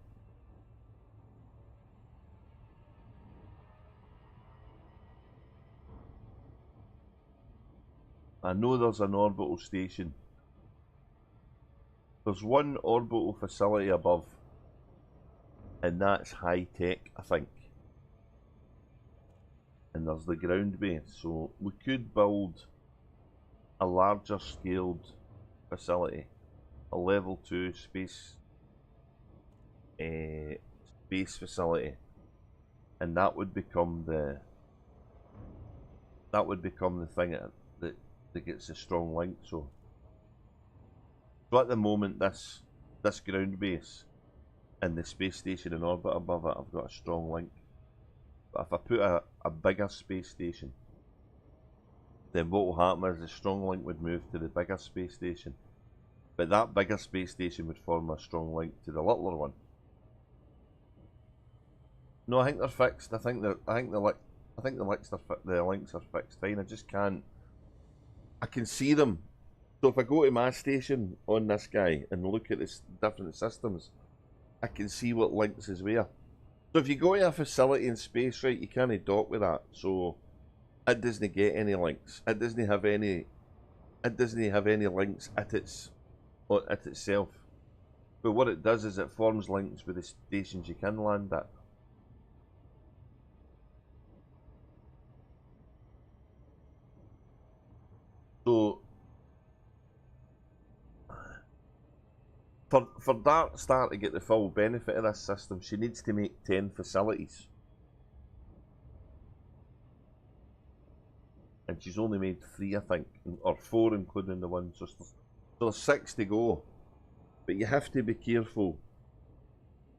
Speaker 1: I know there's an orbital station. There's one orbital facility above, and that's high tech, I think. And there's the ground base, so we could build a larger scaled facility, a level 2 space facility, and that would become the thing that gets a strong link. So at the moment, this ground base and the space station in orbit above it, I've got a strong link. But if I put a bigger space station, then what will happen is the strong link would move to the bigger space station. But that bigger space station would form a strong link to the littler one. No, I think they're fixed. I think the links are fixed fine. I just can't. I can see them. So if I go to my station on this guy and look at the different systems, I can see what links is where. So if you go to a facility in space, right, you can't dock with that. So it doesn't get any links. It doesn't have any. It doesn't have any links at itself. But what it does is it forms links with the stations you can land at. So for Dark Star to get the full benefit of this system, she needs to make 10 facilities. And she's only made 3, I think, or 4 including the one. So there's 6 to go. But you have to be careful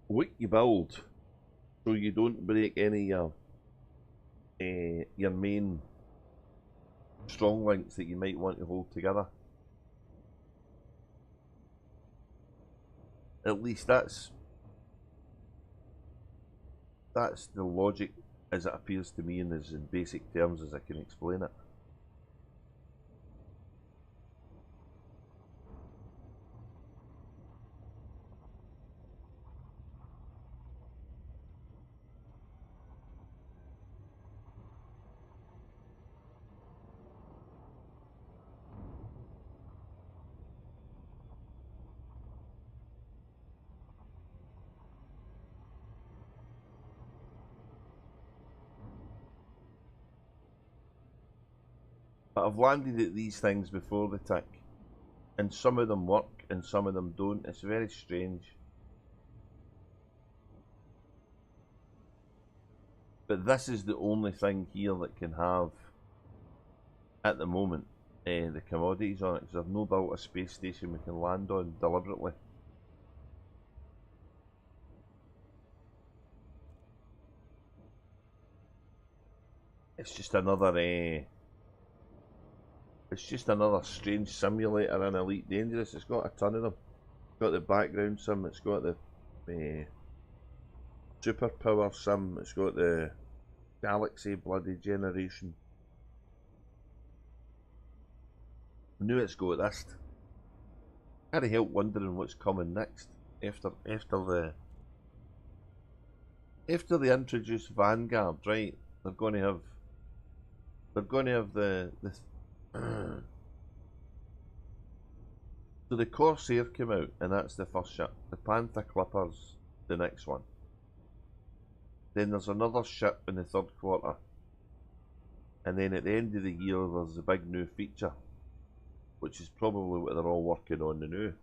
Speaker 1: what you build so you don't break any of your main strong links that you might want to hold together. At least that's the logic as it appears to me, and as in basic terms as I can explain it. But I've landed at these things before the tick, and some of them work and some of them don't. It's very strange. But this is the only thing here that can have, at the moment, the commodities on it, because I've no built a space station we can land on deliberately. It's just another strange simulator in Elite Dangerous. It's got a ton of them. It's got the background sim, it's got the superpower sim, it's got the galaxy bloody generation. I knew it's got this. Can't help wondering what's coming next after they introduce Vanguard, right? They're going to have the so the Corsair came out, and that's the first ship. The Panther Clipper's the next one. Then there's another ship in the third quarter, and then at the end of the year there's a big new feature, which is probably what they're all working on now. You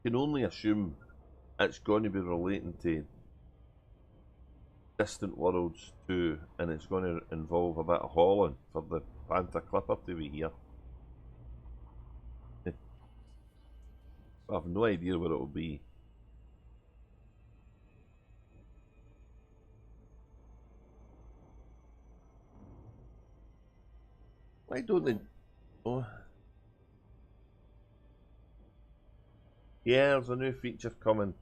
Speaker 1: can only assume it's going to be relating to Distant Worlds 2, and it's going to involve a bit of hauling for the Panther Clipper to be here. I have no idea what it'll be. Why don't they? Oh, yeah, there's a new feature coming.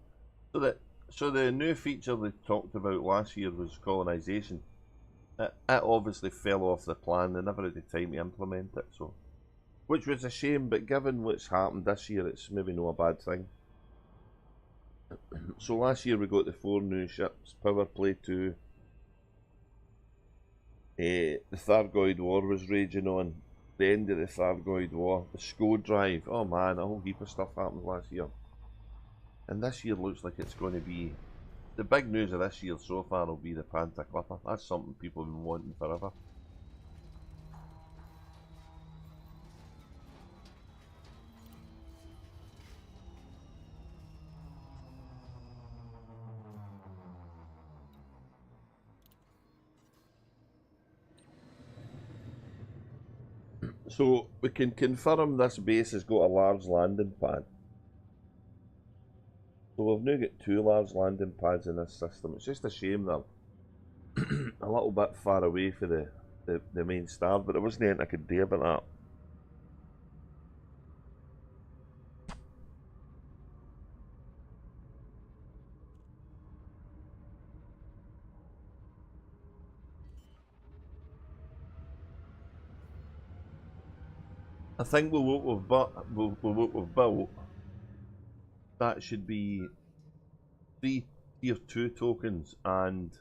Speaker 1: So the new feature they talked about last year was colonisation. It obviously fell off the plan. They never had the time to implement it, so, which was a shame. But given what's happened this year, it's maybe not a bad thing. So last year we got the 4 new ships: Power Play 2. The Thargoid War was raging on. The end of the Thargoid War. The SCO drive. Oh man, a whole heap of stuff happened last year. And this year looks like it's going to be... The big news of this year so far will be the Panther Clipper. That's something people have been wanting forever. So we can confirm this base has got a large landing pad. So we've now got 2 large landing pads in this system. It's just a shame they're a little bit far away for the main star, but there wasn't anything I could do about that. I think with what we've built, that should be 3 tier 2 tokens and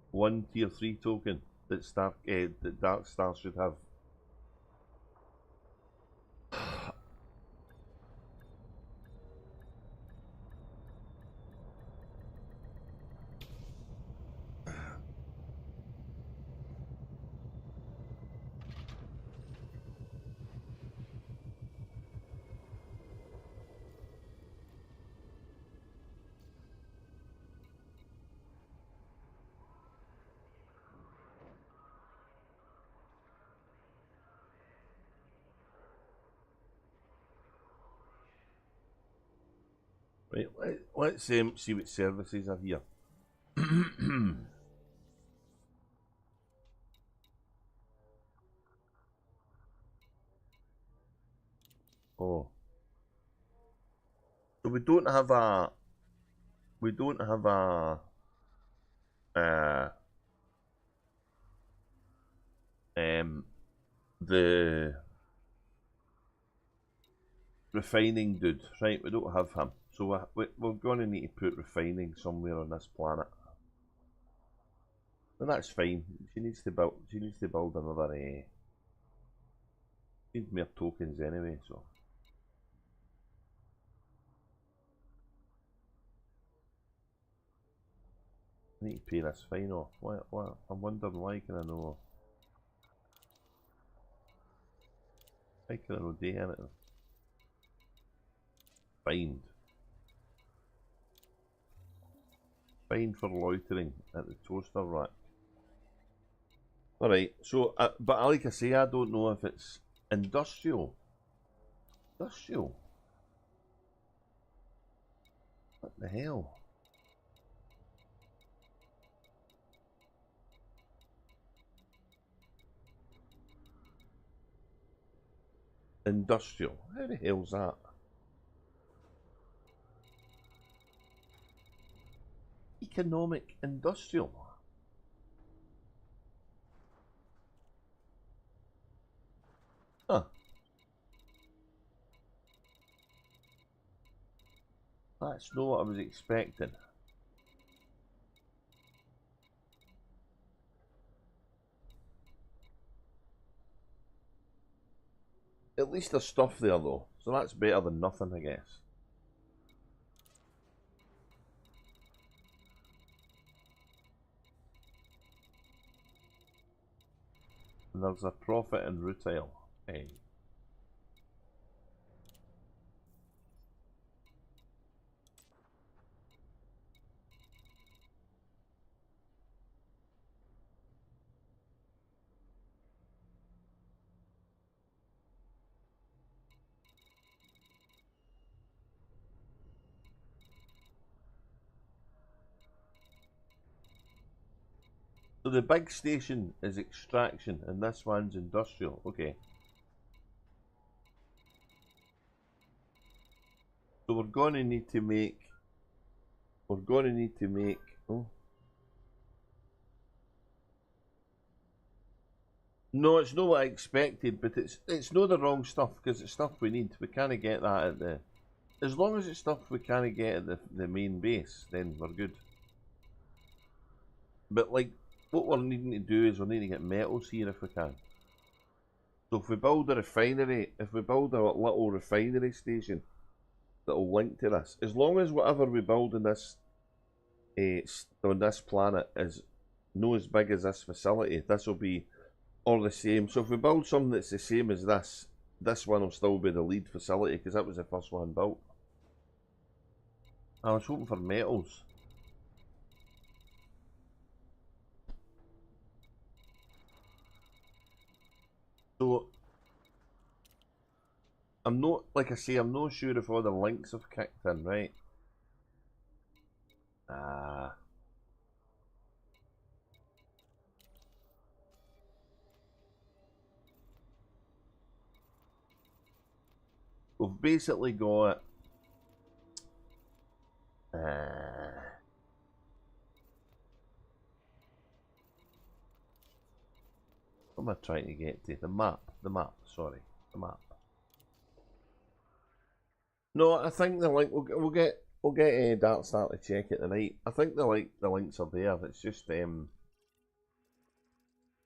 Speaker 1: 1 tier 3 token that Dark Star should have. Right, let's see what services are here. Oh. So we don't have a the refining dude, right? We don't have him, so we're going to need to put refining somewhere on this planet, and that's fine. She needs to build another. Needs more tokens anyway, so. I need to pay this fine off. What? I'm wondering why can I know? Why can I know do anything? Fined. Fine for loitering at the toaster rack. Alright, so, but like I say, I don't know if it's industrial. Industrial? What the hell? Industrial? How the hell's that? Economic industrial? Huh. That's not what I was expecting. At least there's stuff there though, so that's better than nothing, I guess. And there's a profit in retail. Hey. So the big station is extraction and this one's industrial. Okay. So we're going to need to make oh. No, it's not what I expected, but it's not the wrong stuff because it's stuff we need. We can't get that at the, as long as it's stuff we can't get at the main base, then we're good. But like what we're needing to do is we're needing to get metals here if we can. So if we build a refinery, if we build a little refinery station that'll link to this, as long as whatever we build in this on this planet is no as big as this facility, this will be all the same. So if we build something that's the same as this one will still be the lead facility because that was the first one built. I was hoping for metals. So I'm not, like I say, I'm not sure if all the links have kicked in, right? We've basically got what am I trying to get to? The map, sorry, the map. No, I think the link we'll get Darkstar to check it tonight. I think the links are there. It's just I'm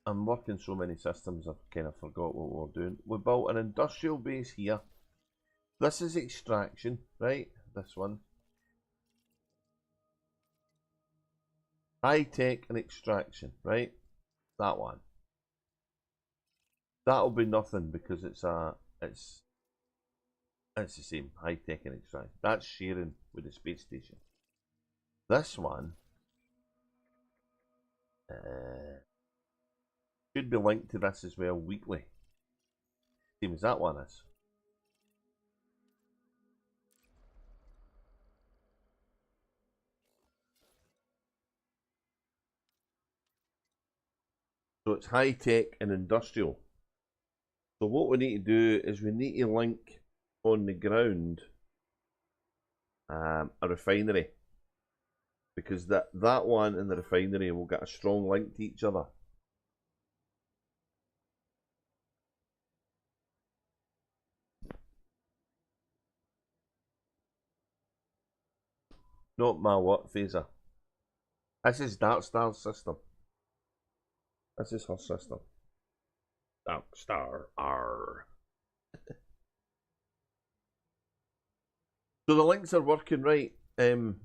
Speaker 1: working so many systems I've kind of forgot what we're doing. We built an industrial base here. This is extraction, right? This one. High tech and extraction, right? That one. That'll be nothing because it's the same, high tech and extraction. That's sharing with the space station. This one should be linked to this as well weekly. Same as that one is. So it's high tech and industrial. So what we need to do is we need to link on the ground a refinery, because that one and the refinery will get a strong link to each other. Not my what, Phaser? This is Darkstar's system. This is her system. Darkstar R. So the links are working right. When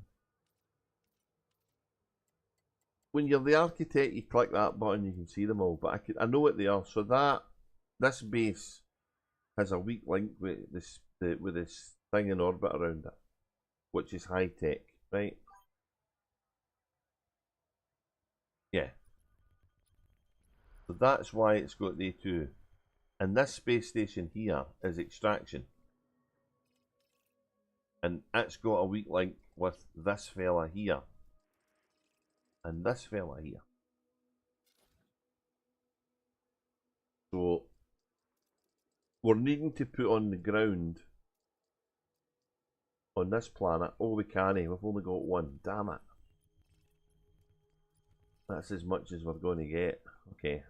Speaker 1: you're the architect, you click that button, you can see them all. But I know what they are. So this base has a weak link with this thing in orbit around it, which is high tech, right? Yeah. So that's why it's got the A2. And this space station here is extraction. And it's got a weak link with this fella here. And this fella here. So we're needing to put on the ground on this planet. Oh, we can't. We've only got one. Damn it. That's as much as we're going to get. Okay.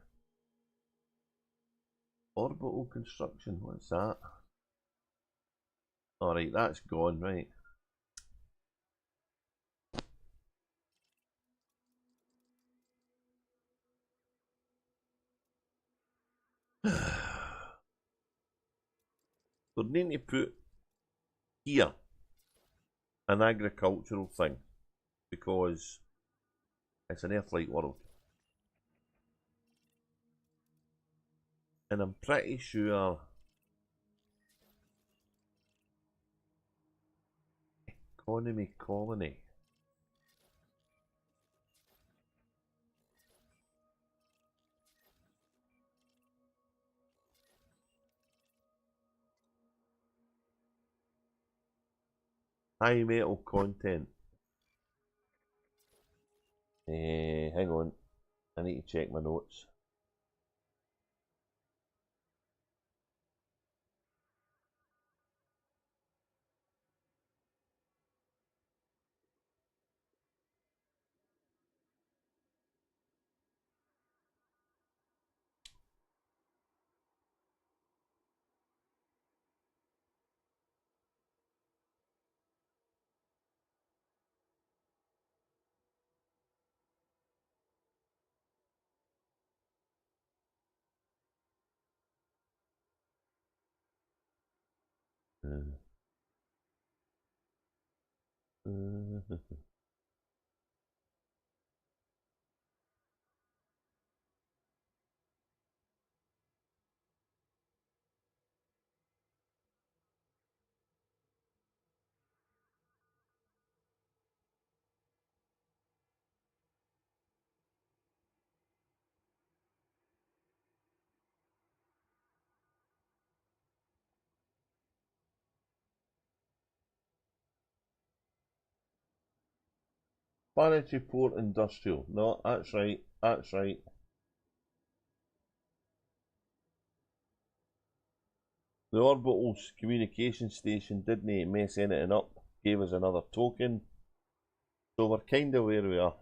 Speaker 1: Orbital construction. What's that? Alright, that's gone, right. We're needing to put here an agricultural thing, because it's an Earthlight world. And I'm pretty sure economy colony. High metal content. Hang on. I need to check my notes. Planetary Port Industrial. No, that's right. That's right. The orbital communication station didn't mess anything up. Gave us another token. So we're kind of where we are.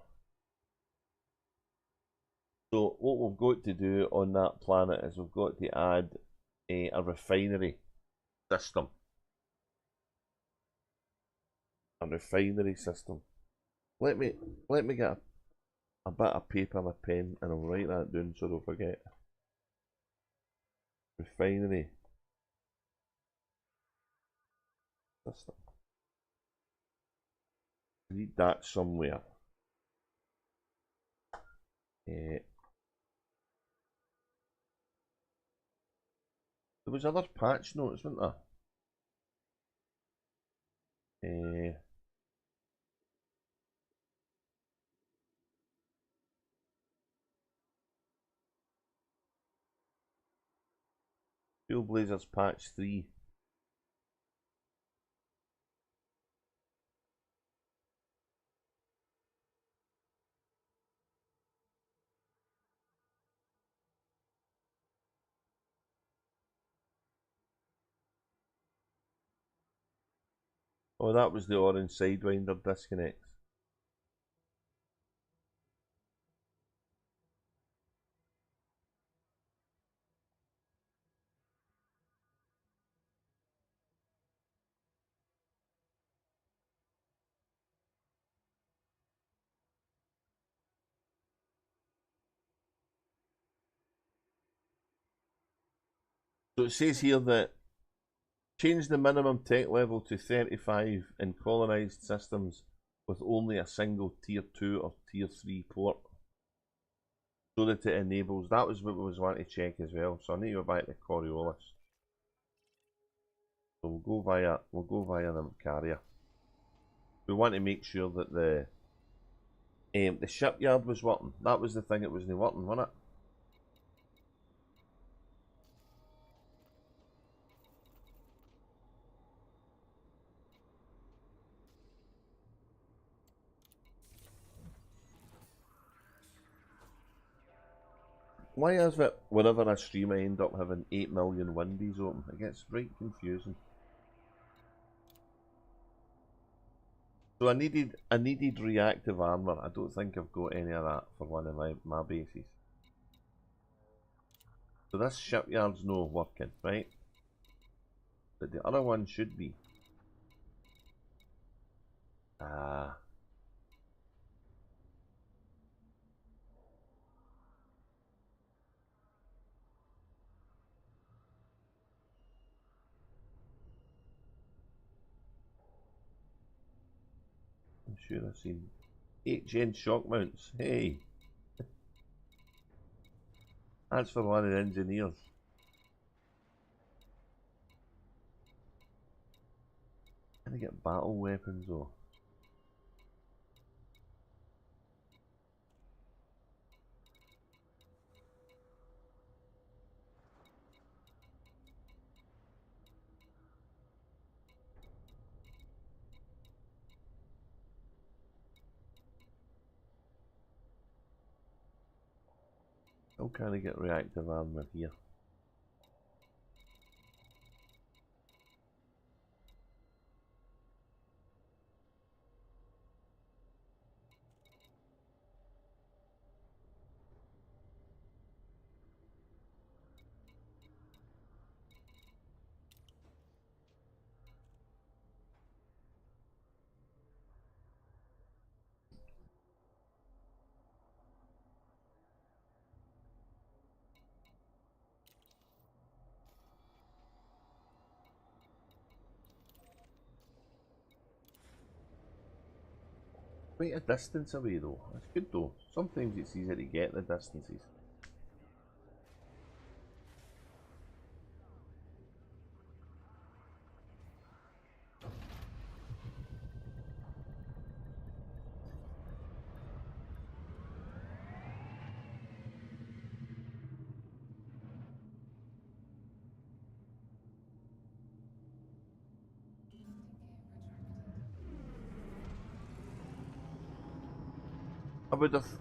Speaker 1: So what we've got to do on that planet is we've got to add a refinery system. A refinery system. Let me get a bit of paper and a pen, and I'll write that down so I don't forget. Refinery system. I need that somewhere. There was other patch notes, wasn't there? Trailblazers patch 3. Oh, that was the orange Sidewinder disconnects. So it says here that change the minimum tech level to 35 in colonised systems with only a single Tier 2 or Tier 3 port, so that it enables. That was what we was wanting to check as well. So I need to go back to Coriolis. So we'll go via the carrier. We want to make sure that the shipyard was working. That was the thing that wasn't working, wasn't it? Why is it whenever I stream I end up having 8 million windows open? It gets right confusing. So I needed reactive armor. I don't think I've got any of that for one of my bases. So this shipyard's no working, right? But the other one should be. Ah. I'm sure I've seen 8-gen shock mounts. Hey, that's for one of the engineers. Can I get battle weapons though? How can I get reactive armor here? Quite a distance away though. That's good though. Sometimes it's easier to get the distances.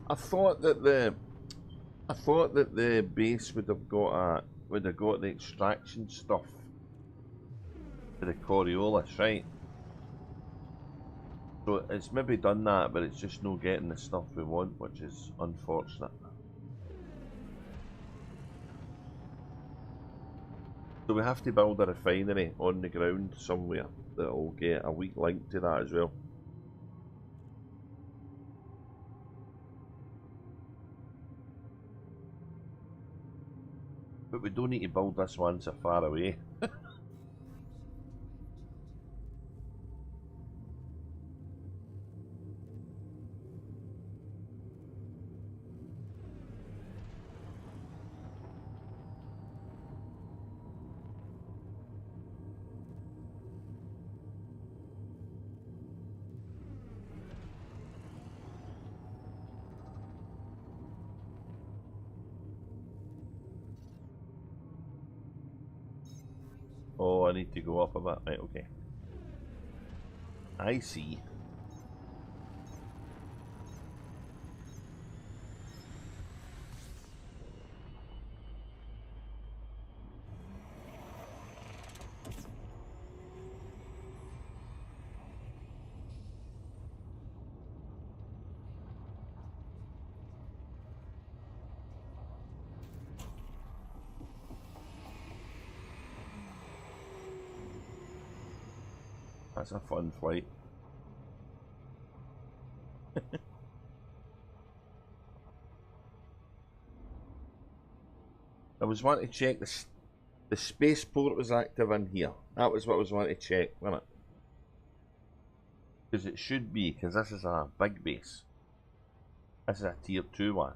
Speaker 1: I thought that the base would have got the extraction stuff for the Coriolis, right? So it's maybe done that, but it's just not getting the stuff we want, which is unfortunate. So we have to build a refinery on the ground somewhere that'll get a weak link to that as well. But we don't need to build this one so far away. Oh, I need to go up a bit. Right, okay. I see. That's a fun flight. I was wanting to check the spaceport was active in here. That was what I was wanting to check, wasn't it? Because it should be, because this is a big base. This is a tier 2 one.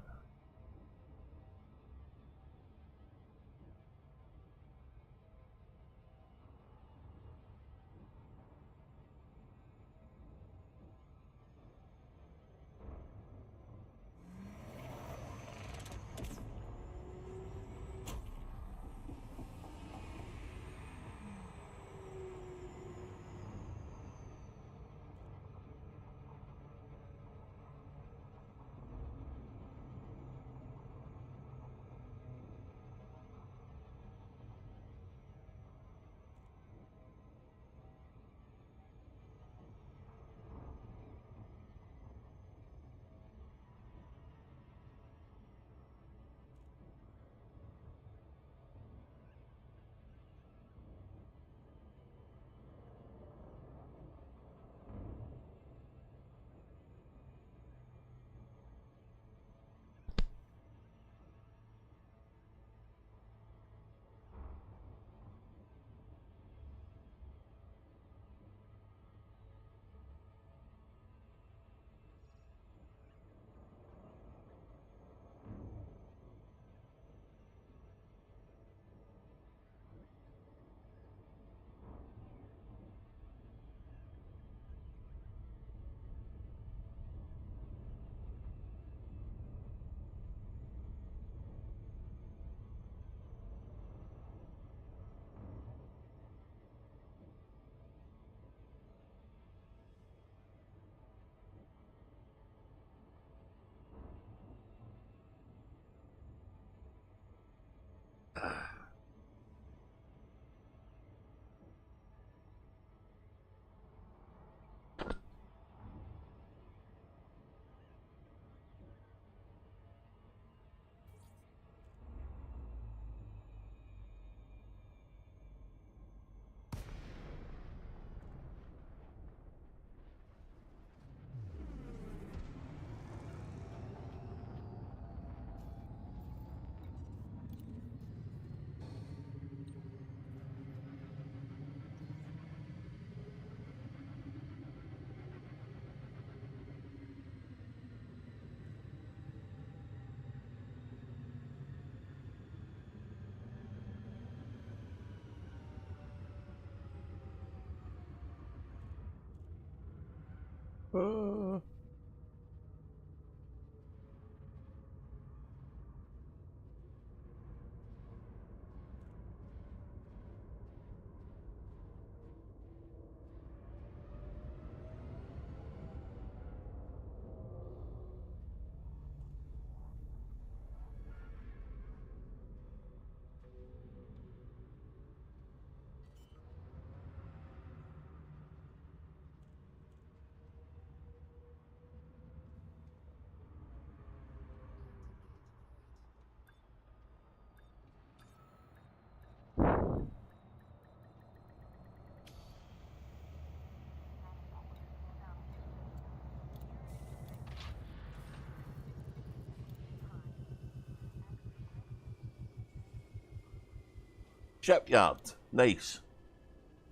Speaker 1: Shipyard. Nice.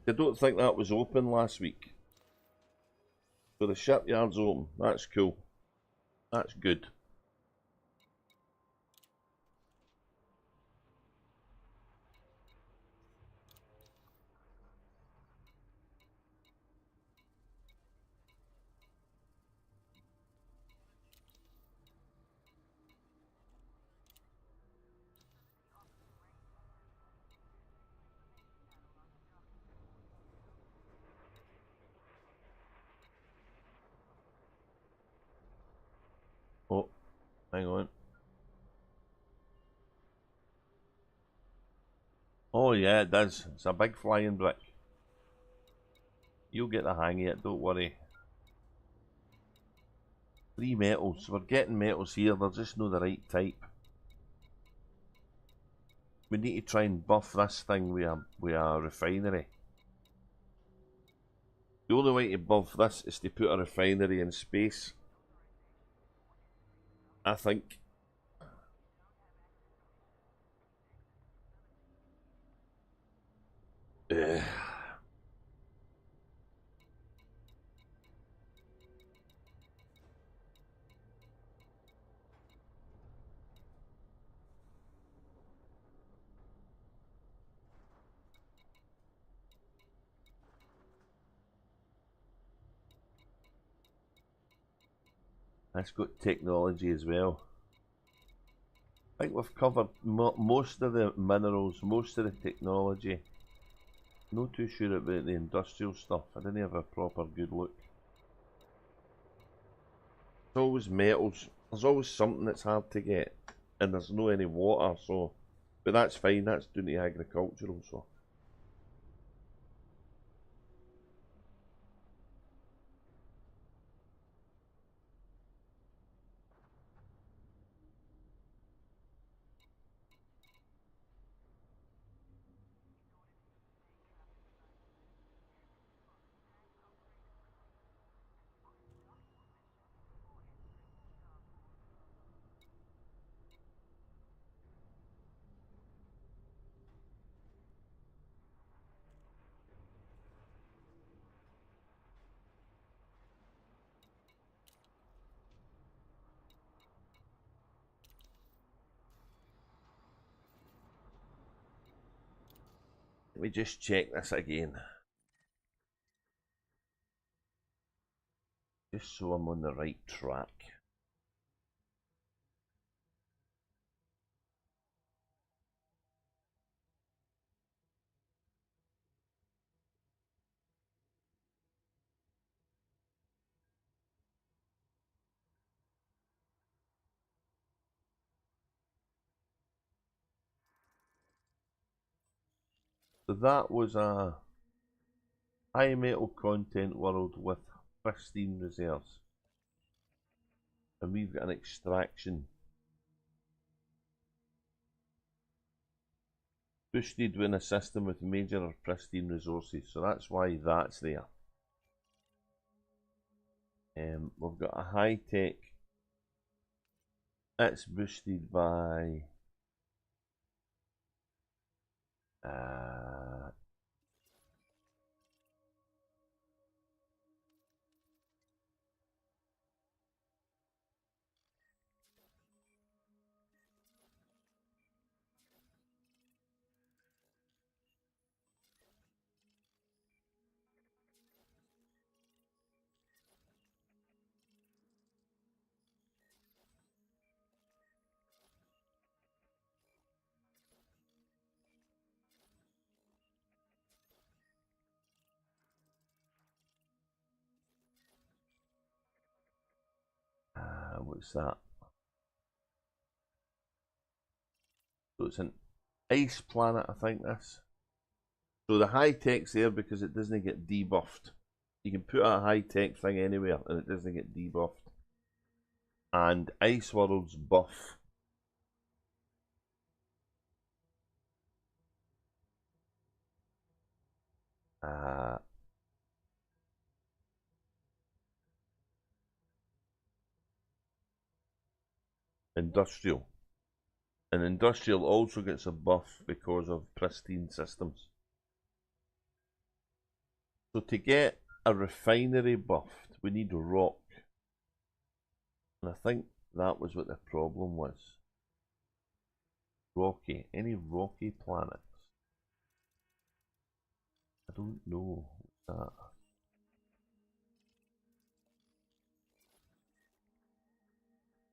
Speaker 1: I don't think that was open last week. So the shipyard's open. That's cool. That's good. Oh, hang on. Oh yeah, it does. It's a big flying brick. You'll get the hang of it, don't worry. 3 metals. We're getting metals here, they're just not the right type. We need to try and buff this thing with a refinery. The only way to buff this is to put a refinery in space, I think. That's got technology as well. I think we've covered most of the minerals, most of the technology. Not too sure about the industrial stuff. I didn't have a proper good look. There's always metals. There's always something that's hard to get. And there's no any water, so... But that's fine, that's doing the agricultural, so... Let me just check this again. Just so I'm on the right track. So that was a high metal content world with pristine reserves. And we've got an extraction. Boosted when a system with major or pristine resources. So that's why that's there. We've got a high tech. It's boosted by what's that? So it's an ice planet, I think this. So the high tech's there because it doesn't get debuffed. You can put a high tech thing anywhere and it doesn't get debuffed. And Ice World's buff. Industrial. And Industrial also gets a buff because of pristine systems. So to get a refinery buffed, we need rock. And I think that was what the problem was. Rocky. Any rocky planets? I don't know. What's that?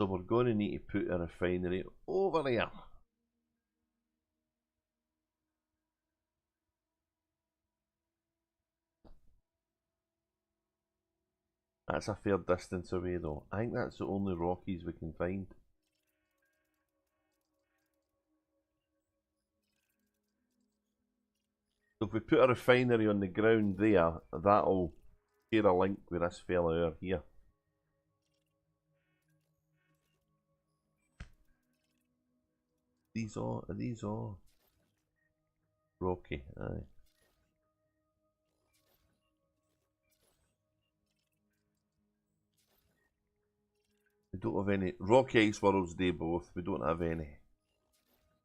Speaker 1: So we're going to need to put a refinery over here. That's a fair distance away though. I think that's the only Rockies we can find. So if we put a refinery on the ground there, that'll share a link with this fella over here. Are these all rocky? Aye. We don't have any. Rocky Ice Worlds do both. We don't have any.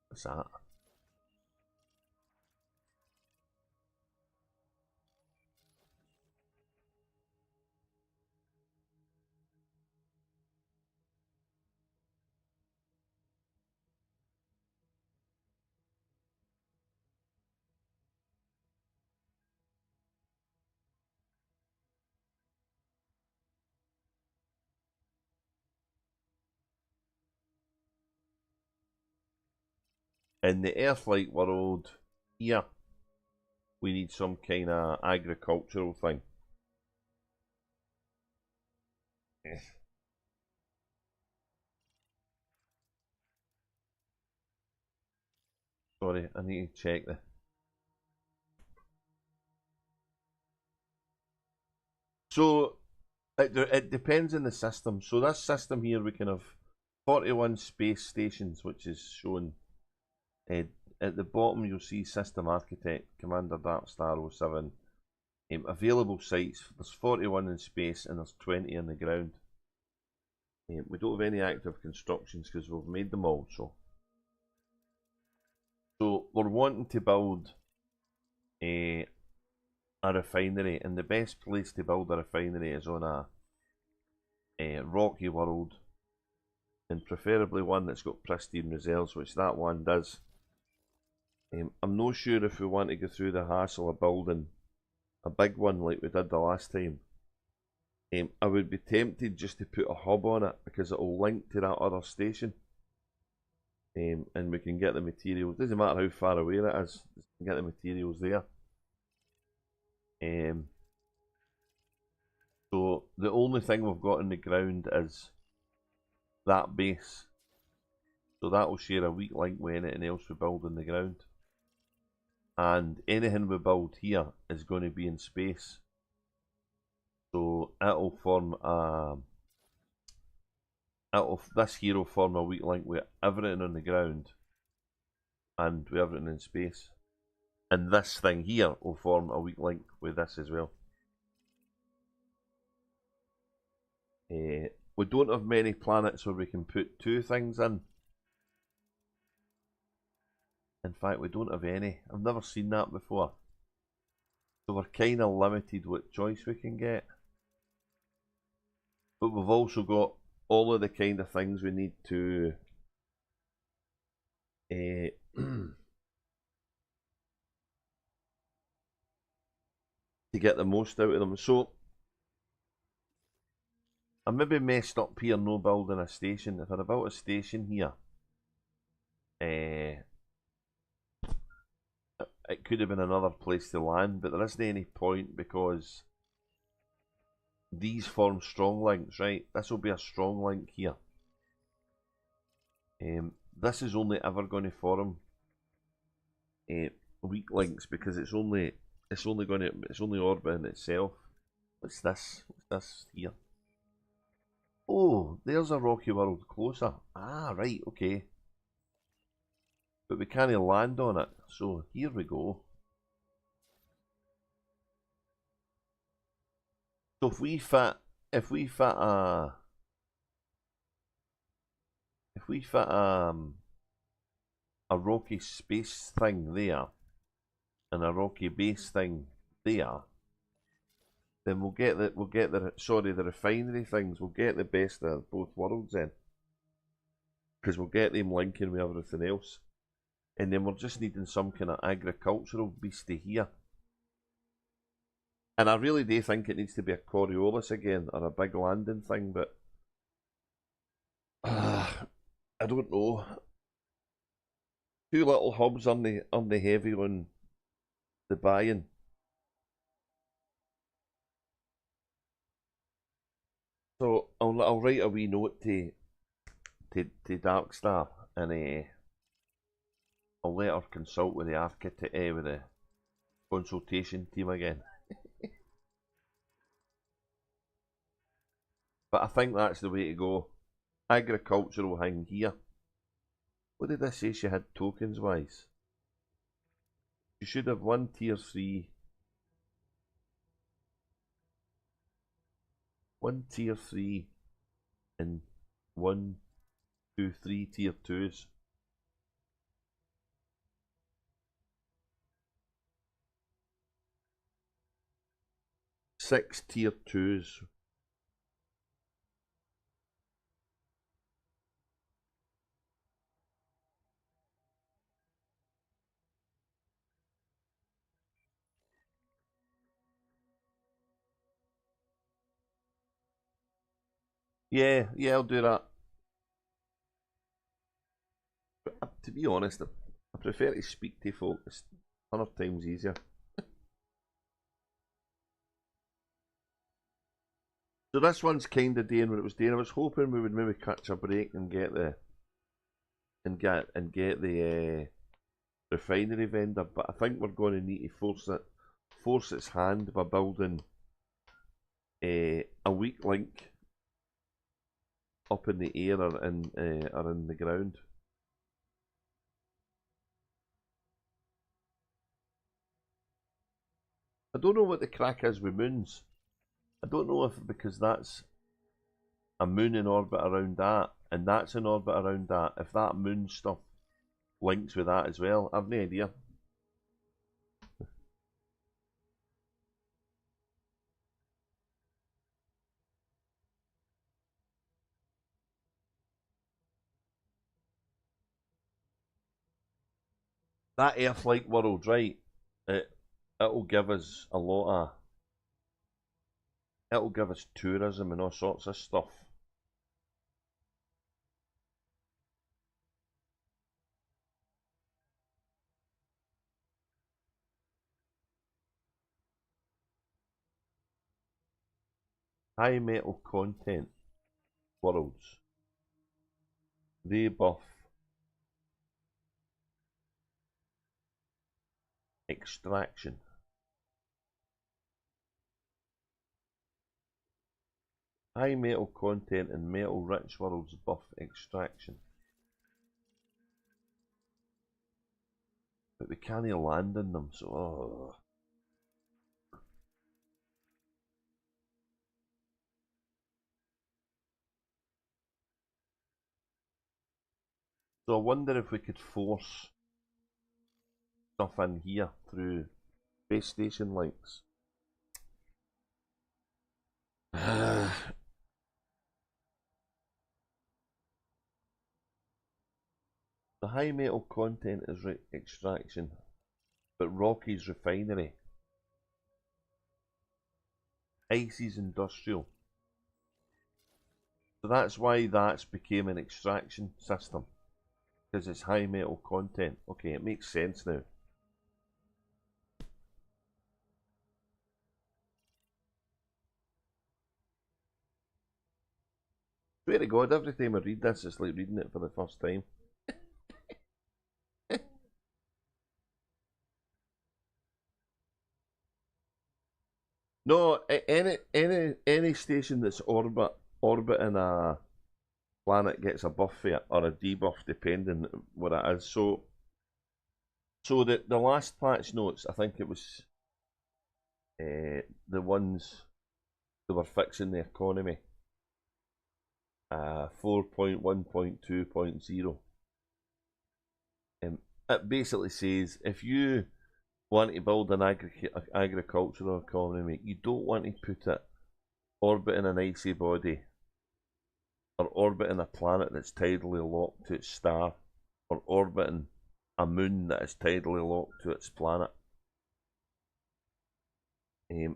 Speaker 1: What's that? In the Earthlight world, here, we need some kind of agricultural thing. Sorry, I need to check the. So, it depends on the system. So this system here, we can have 41 space stations, which is shown. At the bottom, you'll see System Architect, Commander Darkstar 07. Available sites, there's 41 in space and there's 20 on the ground. We don't have any active constructions because we've made them all. So we're wanting to build a refinery, and the best place to build a refinery is on a rocky world, and preferably one that's got pristine reserves, which that one does. I'm not sure if we want to go through the hassle of building a big one like we did the last time. I would be tempted just to put a hub on it because it'll link to that other station. And we can get the materials. Doesn't matter how far away it is, we can get the materials there. So the only thing we've got in the ground is that base. So that will share a weak link with anything else we build in the ground. And anything we build here is going to be in space. So it'll form this here will form a weak link with everything on the ground and with everything in space. And this thing here will form a weak link with this as well. We don't have many planets where we can put two things in. In fact, we don't have any. I've never seen that before. So we're kind of limited what choice we can get. But we've also got all of the kind of things we need to to get the most out of them. So I maybe messed up here no building a station. If I'd have built a station here, it could have been another place to land, but there isn't any point because these form strong links, right? This will be a strong link here. This is only ever going to form weak links because it's only orbiting itself. What's this? What's this here? Oh, there's a rocky world closer. Ah, right, okay. But we can't land on it, so here we go. So if we fit a rocky space thing there and a rocky base thing there, then we'll get the refinery things. We'll get the best of both worlds then, because we'll get them linking with everything else, and then we're just needing some kind of agricultural beastie here. And I really do think it needs to be a Coriolis again or a big landing thing, but I don't know. Two little hubs on the heavy on the buy-in. So I'll write a wee note to Darkstar, and I'll let her consult with the architect, with the consultation team again. But I think that's the way to go. Agricultural hang here. What did I say she had tokens wise? She should have one tier 3. One tier 3 and 1, 2, 3 tier 2s. Six tier 2s. Yeah, I'll do that. But, to be honest, I prefer to speak to folk. It's 100 times easier. So this one's kind of doing what it was doing. I was hoping we would maybe catch a break and get the refinery vendor, but I think we're going to need to force its hand by building a weak link up in the air or in the ground. I don't know what the crack is with moons. I don't know if because that's a moon in orbit around that, and that's in orbit around that, if that moon stuff links with that as well. I've no idea. That Earth-like world, right? It'll give us a lot of. It'll give us tourism and all sorts of stuff. High metal content worlds. They buff extraction. High metal content and metal rich worlds buff extraction. But we can't land in them, so So I wonder if we could force stuff in here through base station links. The high metal content is extraction, but Rocky's refinery. Icy's industrial. So that's why that's became an extraction system. Because it's high metal content. Okay, it makes sense now. Swear to God, every time I read this, it's like reading it for the first time. No, any station that's orbiting a planet gets a buff for it, or a debuff depending what it is. So the last patch notes, I think it was the ones that were fixing the economy. 4.1.2.0. It basically says if you want to build an agricultural economy, you don't want to put it orbiting an icy body or orbiting a planet that's tidally locked to its star or orbiting a moon that is tidally locked to its planet. And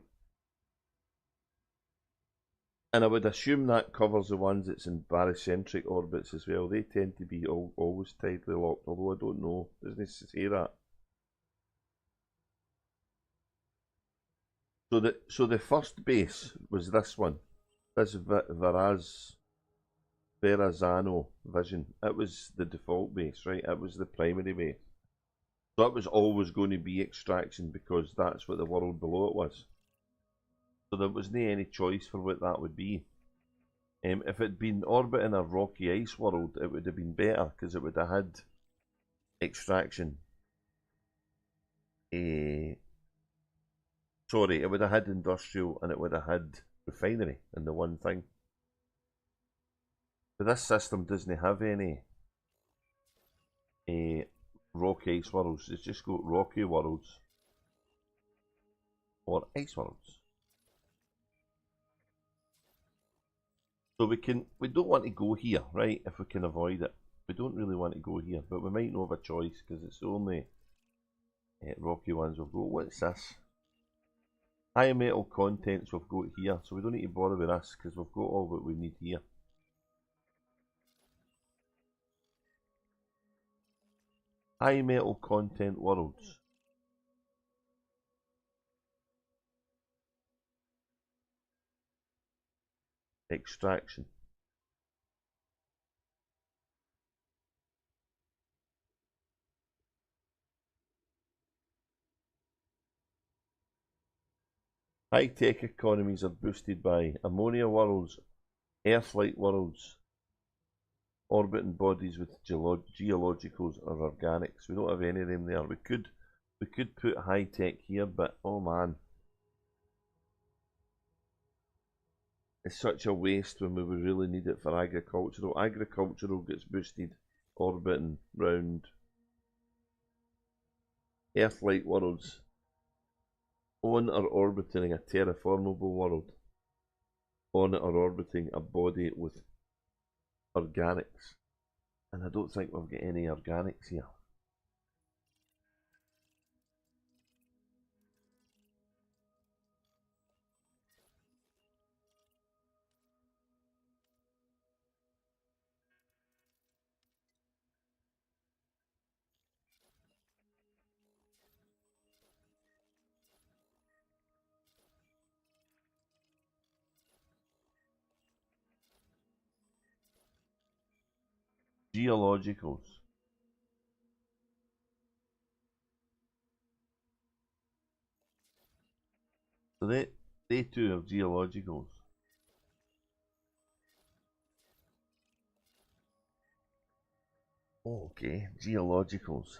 Speaker 1: I would assume that covers the ones that's in barycentric orbits as well. They tend to be always tidally locked, although I don't know. Doesn't it say that? So the first base was this one. This Verrazano Vision. It was the default base, right? It was the primary base. So it was always going to be extraction because that's what the world below it was. So there wasn't any choice for what that would be. If it had been orbiting a rocky ice world, it would have been better because it would have had extraction. Sorry, it would have had industrial and it would have had refinery in the one thing. But this system doesn't have any rock ice worlds. It's just got rocky worlds or ice worlds. So we don't want to go here, right? If we can avoid it, we don't really want to go here, but we might not have a choice because it's the only rocky ones we've got. What's this? High metal contents we've got here, so we don't need to bother with this because we've got all that we need here. High metal content worlds. Extraction. High-tech economies are boosted by ammonia worlds, Earth-like worlds, orbiting bodies with geologicals or organics. We don't have any of them there. We could put high-tech here, but oh man, it's such a waste when we would really need it for agricultural. Agricultural gets boosted, orbiting round Earth-like worlds. On or orbiting a terraformable world, on or orbiting a body with organics. And I don't think we've got any organics here. Geologicals. So they too have geologicals. Okay, geologicals.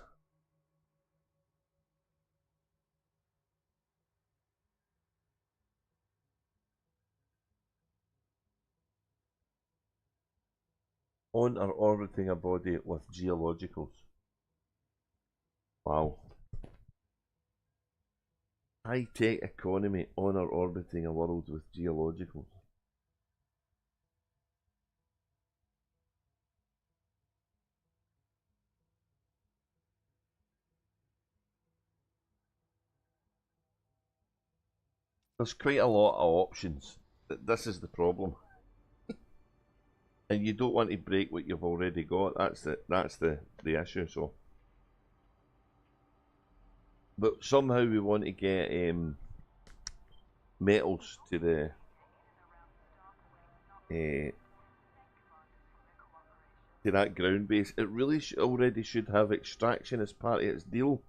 Speaker 1: On or orbiting a body with geologicals. Wow. High-tech economy on or orbiting a world with geologicals. There's quite a lot of options. This is the problem. And you don't want to break what you've already got. That's the issue. So, but somehow we want to get metals to the to that ground base. It really already should have extraction as part of its deal,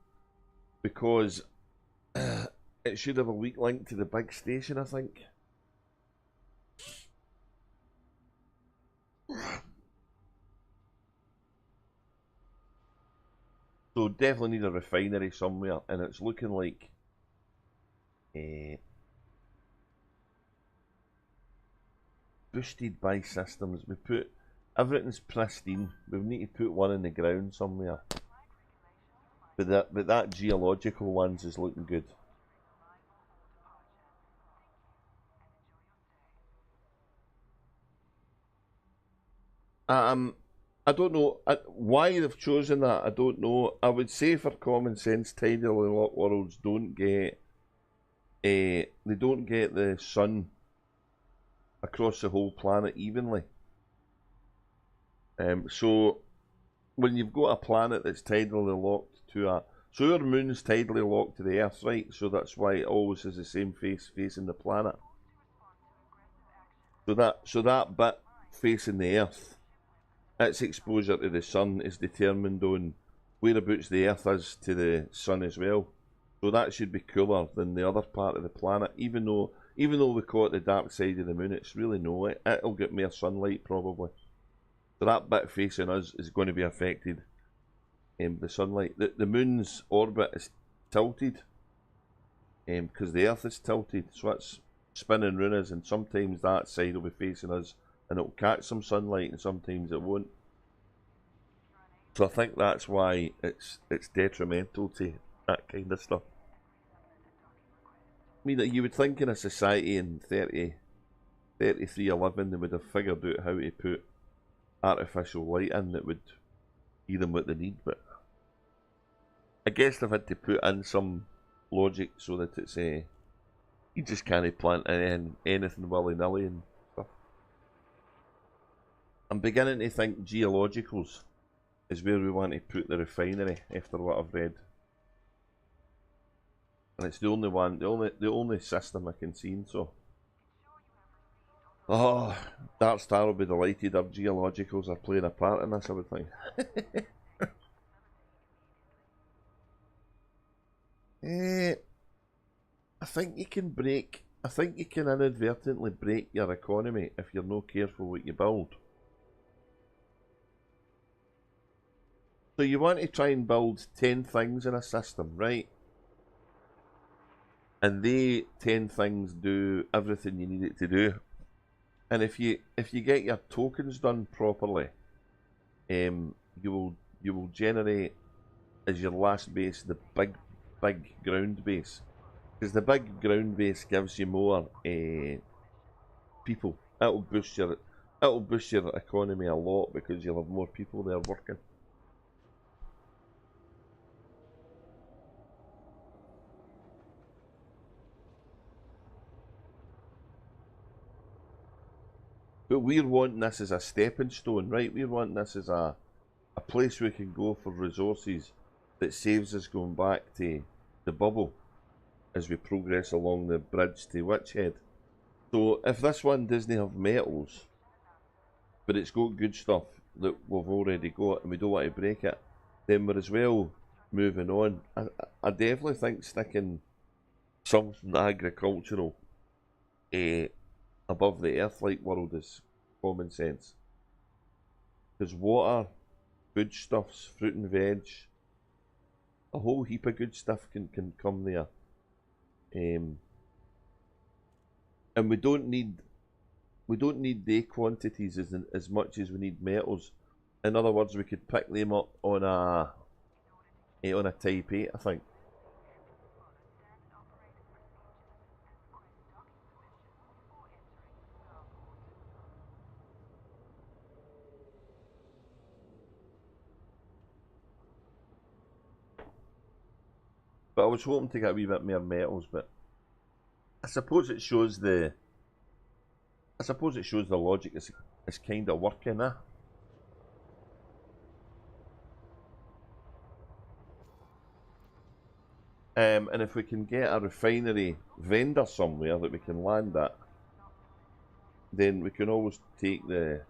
Speaker 1: because it should have a weak link to the big station, I think. So definitely need a refinery somewhere, and it's looking like boosted by systems. We put everything's pristine. We need to put one in the ground somewhere. But that geological ones is looking good. I don't know why they've chosen that. I don't know. I would say for common sense, tidally locked worlds don't get they don't get the sun across the whole planet evenly. So when you've got a planet that's tidally locked to a, so our moon's tidally locked to the Earth, right? So that's why it always has the same face facing the planet. So that bit facing the Earth, its exposure to the sun is determined on whereabouts the Earth is to the sun as well. So that should be cooler than the other part of the planet, even though we call it the dark side of the moon, it's really no. It'll get more sunlight probably. So that bit facing us is going to be affected the sunlight. The moon's orbit is tilted because the Earth is tilted, so it's spinning round us, and sometimes that side will be facing us and it'll catch some sunlight and sometimes it won't. So I think that's why it's detrimental to that kind of stuff. I mean, you would think in a society in 3311 they would have figured out how to put artificial light in that would give them what they need, but I guess they've had to put in some logic so that it's you just can't plant anything willy-nilly and stuff. I'm beginning to think geologicals is where we want to put the refinery after what I've read. And it's the only one, the only system I can see, so. Oh, Dark Star will be delighted our geologicals are playing a part in this, I would think. I think you can inadvertently break your economy if you're not careful what you build. So you want to try and build 10 things in a system, right? And they 10 things do everything you need it to do. And if you get your tokens done properly, you will generate as your last base the big ground base, because the big ground base gives you more people. It'll boost your economy a lot because you'll have more people there working. But we're wanting this as a stepping stone, right? We're wanting this as a place we can go for resources that saves us going back to the bubble as we progress along the bridge to Witchhead. So if this one doesn't have metals, but it's got good stuff that we've already got and we don't want to break it, then we're as well moving on. I definitely think sticking something agricultural above the earth-like world is common sense. Because water, foodstuffs, fruit and veg, a whole heap of good stuff can come there. And we don't need the quantities as much as we need metals. In other words, we could pick them up on a Type 8, I think. But I was hoping to get a wee bit more metals, but I suppose it shows the logic is kind of working, eh? And if we can get a refinery vendor somewhere that we can land at, then we can always take the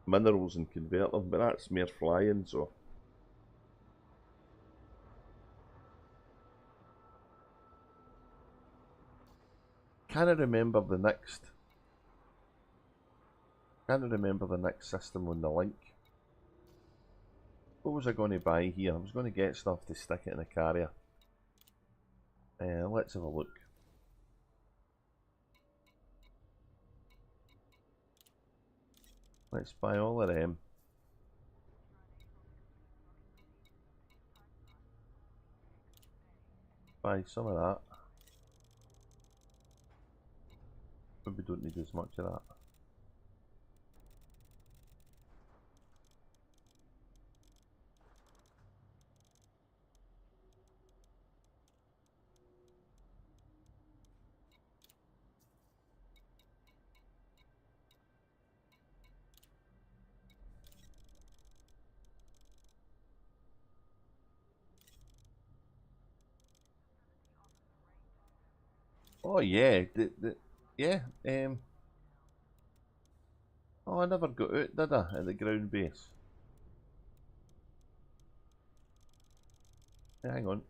Speaker 1: minerals and convert them, but that's mere flying, so. Can't remember the next system on the link. What was I going to buy here? I was going to get stuff to stick it in a carrier. Let's have a look. Let's buy all of them. Buy some of that. But we don't need as much of that. Oh yeah, yeah. Oh, I never got out, did I, at the ground base? Yeah, hang on.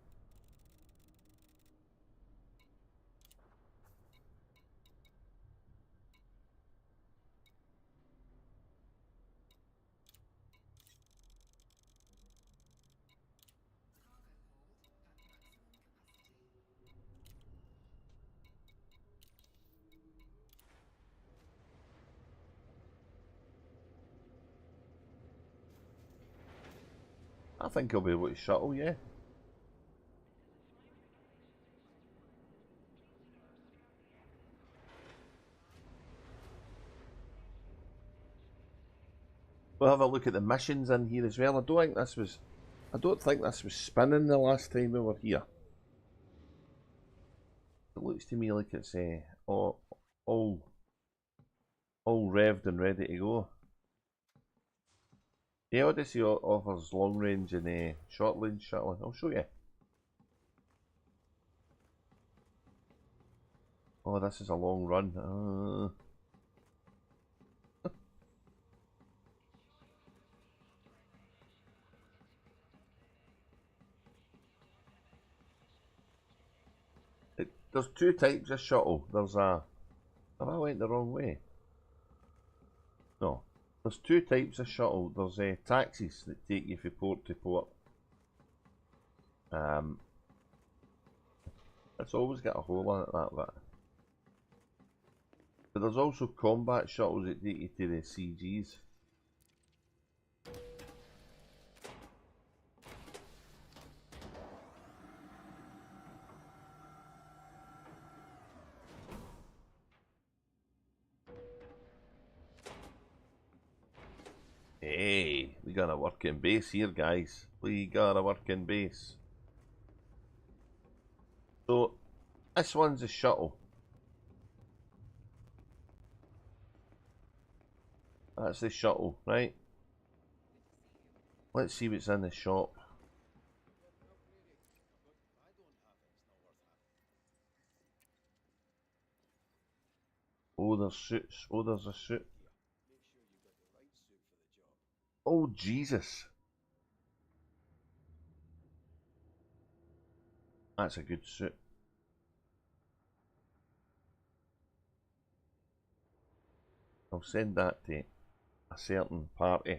Speaker 1: I think I'll be able to shuttle, yeah. We'll have a look at the missions in here as well. I don't think this was spinning the last time we were here. It looks to me like it's all revved and ready to go. The Odyssey offers long range and short range shuttling. I'll show you. Oh, this is a long run. There's two types of shuttle. There's a... Have I went the wrong way? No. There's two types of shuttle. There's taxis that take you from port to port. It's always got a hole in it, that bit. But there's also combat shuttles that take you to the CGs. Hey, we got a working base here, guys. We got a working base. So, this one's a shuttle. That's the shuttle, right? Let's see what's in the shop. Oh, there's suits. Oh, there's a suit. Oh, Jesus. That's a good suit. I'll send that to a certain party.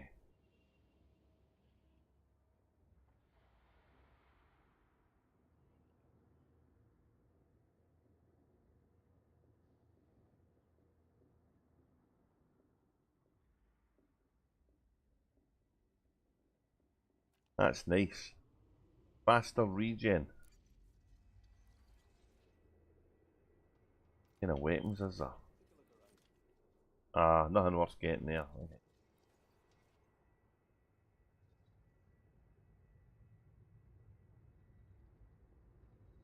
Speaker 1: That's nice. Faster regen. What kind of weapons is there? Ah, nothing worth getting there. Okay.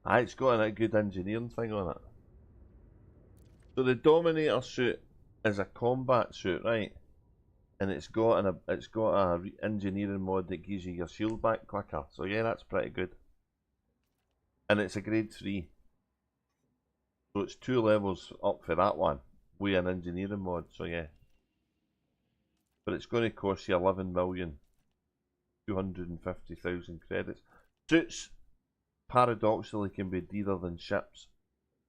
Speaker 1: Ah, it's got a good engineering thing on it. So the Dominator suit is a combat suit, right? And it's got a engineering mod that gives you your shield back quicker. So yeah, that's pretty good. And it's a grade 3. So it's 2 levels up for that one with an engineering mod, so yeah. But it's going to cost you 11,250,000 credits. Suits, paradoxically, can be dearer than ships.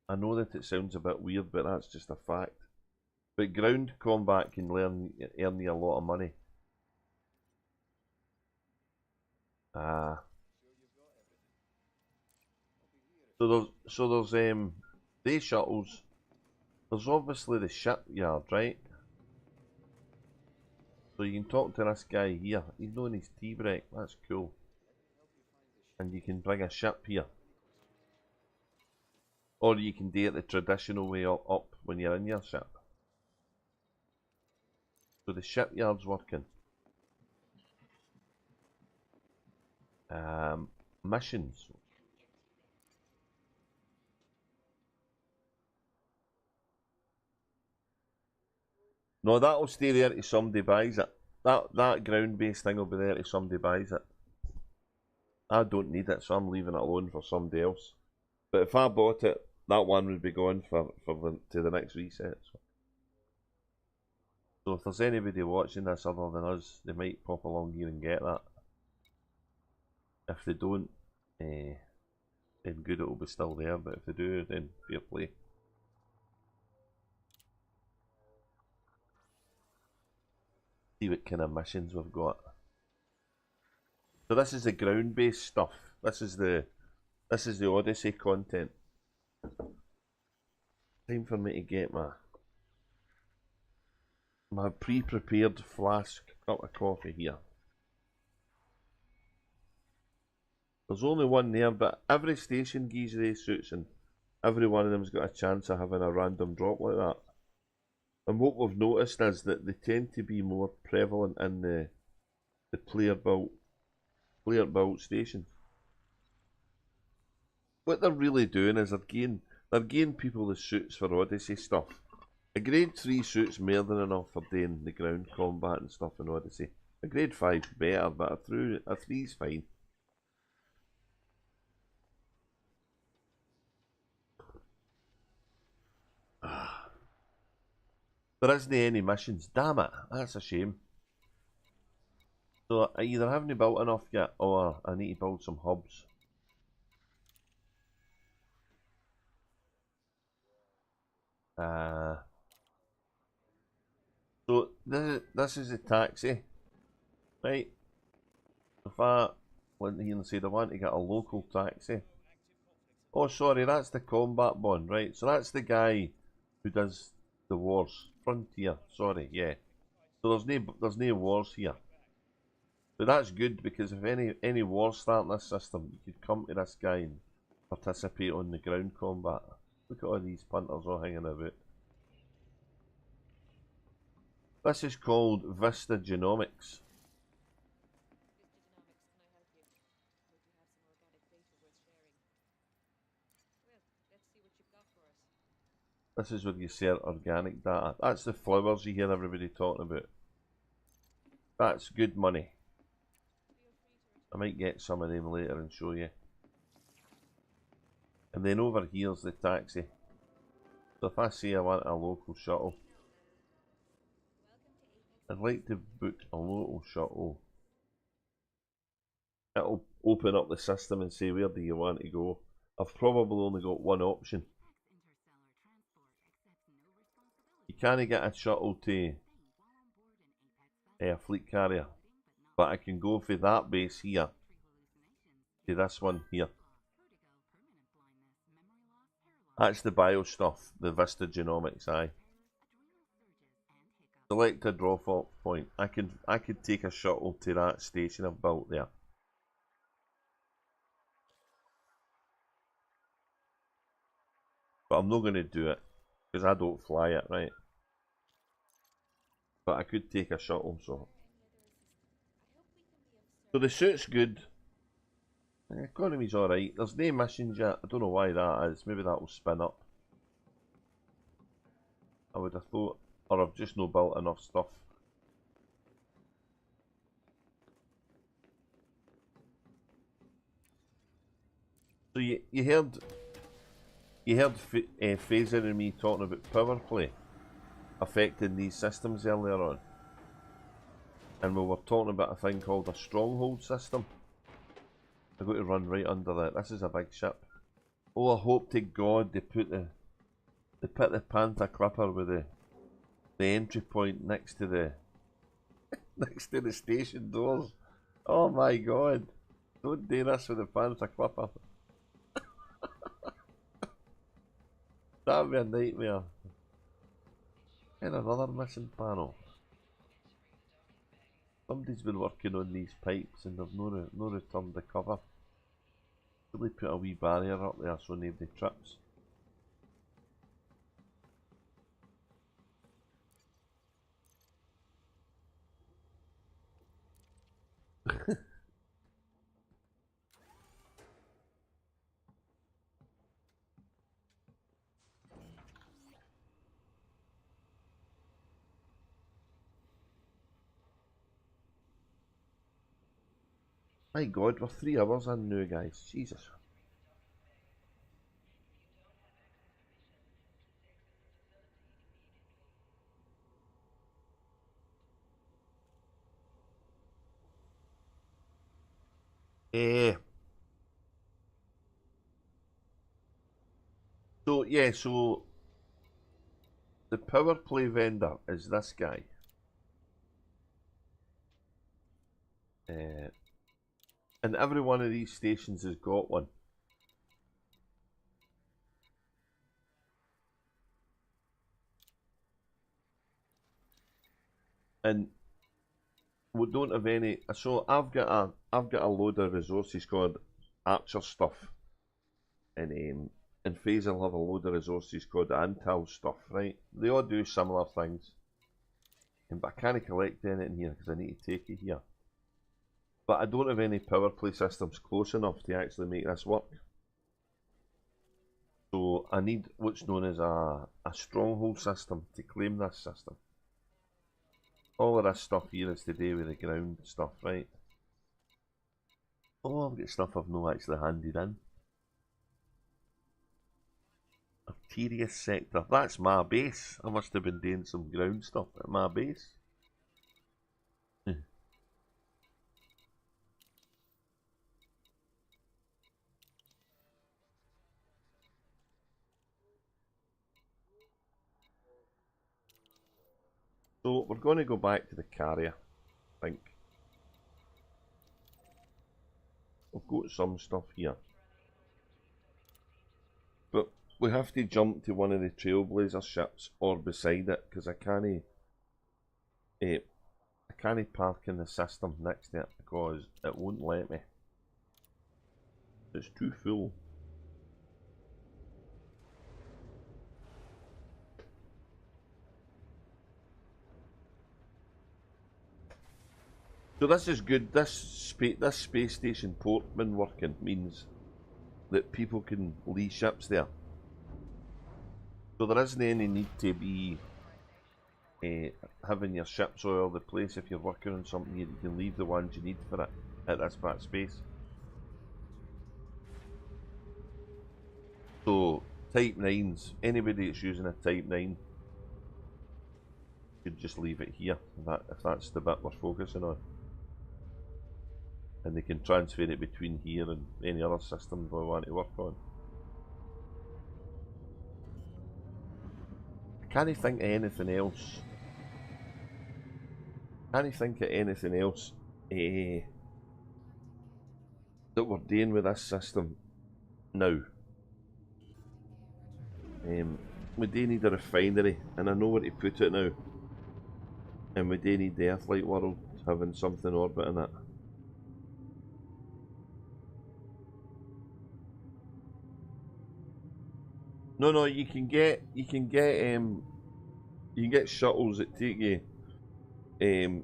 Speaker 1: I know that it sounds a bit weird, but that's just a fact. But ground combat can earn you a lot of money. So there's day shuttles. There's obviously the shipyard, right? So you can talk to this guy here. He's doing his tea break. That's cool. And you can bring a ship here. Or you can do it the traditional way up when you're in your ship. So the shipyard's working. Missions. No, that'll stay there till somebody buys it. That ground-based thing will be there till somebody buys it. I don't need it, so I'm leaving it alone for somebody else. But if I bought it, that one would be going to the next reset. So if there's anybody watching this other than us, they might pop along here and get that. If they don't, then good, it'll be still there. But if they do, then fair play. See what kind of missions we've got. So this is the ground-based stuff. This is the Odyssey content. Time for me to get my pre-prepared flask cup of coffee here. There's only one there, but every station gives these suits, and every one of them's got a chance of having a random drop like that. And what we've noticed is that they tend to be more prevalent in the player built stations. What they're really doing is they're getting people the suits for Odyssey stuff. A grade 3 suit's more than enough for doing the ground combat and stuff in Odyssey. A grade 5's better, but a 3's fine. There isn't any missions. Damn it, that's a shame. So I either haven't built enough yet, or I need to build some hubs. So this is the taxi, right? If I went here and said I want to get a local taxi. Oh, sorry, that's the combat one, right? So that's the guy who does the wars. Frontier, sorry, yeah. So there's no wars here. But that's good, because if any wars start in this system, you could come to this guy and participate on the ground combat. Look at all these punters all hanging about. This is called Vista Genomics. This is where you share organic data. That's the flowers you hear everybody talking about. That's good money. I might get some of them later and show you. And then over here's the taxi. So if I say I want a local shuttle, I'd like to book a local shuttle. It'll open up the system and say, where do you want to go? I've probably only got one option. You can't get a shuttle to a fleet carrier, but I can go for that base here to this one here. That's the bio stuff, the Vista Genomics, aye. Select a drop-off point. I could take a shuttle to that station I've built there. But I'm not going to do it, because I don't fly it, right? But I could take a shuttle, so the suit's good. The economy's alright. There's no missions yet. I don't know why that is. Maybe that will spin up. I would have thought. Or I've just not built enough stuff. So you heard Phaser and me talking about power play affecting these systems earlier on. And we were talking about a thing called a stronghold system. I'm going to run right under that. This is a big ship. Oh, I hope to God they put the Panther Clipper with the entry point next to the station doors. Oh my God! Don't do this with the Panther Clipper. That would be a nightmare. And another missing panel. Somebody's been working on these pipes and they've no returned the cover. Really put a wee barrier up there so nobody trips. My God, we're 3 hours in now, guys. Jesus. So yeah, so the power play vendor is this guy. And every one of these stations has got one. And we don't have any. So I've got a load of resources called Archer stuff, and Phase will have a load of resources called Antal stuff, right? They all do similar things. But I can't collect any in here because I need to take it here. But I don't have any power play systems close enough to actually make this work. So I need what's known as a stronghold system to claim this system. All of this stuff here is to do with the ground stuff, right? Oh, I've got stuff I've not actually handed in. Arterious sector. That's my base. I must have been doing some ground stuff at my base. So we're going to go back to the carrier, I think. We've got some stuff here. But we have to jump to one of the Trailblazer ships or beside it, because I can't park in the system next to it because it won't let me. It's too full. So this is good. This space station port been working means that people can leave ships there. So there isn't any need to be having your ships all over the place. If you're working on something, you can leave the ones you need for it at this part of space. So Type 9s, anybody that's using a Type 9 should just leave it here if that's the bit we're focusing on. And they can transfer it between here and any other systems we want to work on. I can't think of anything else. That we're doing with this system now. We do need a refinery, and I know where to put it now. And we do need the Earthlight world having something orbiting it. No, you can get shuttles that take you a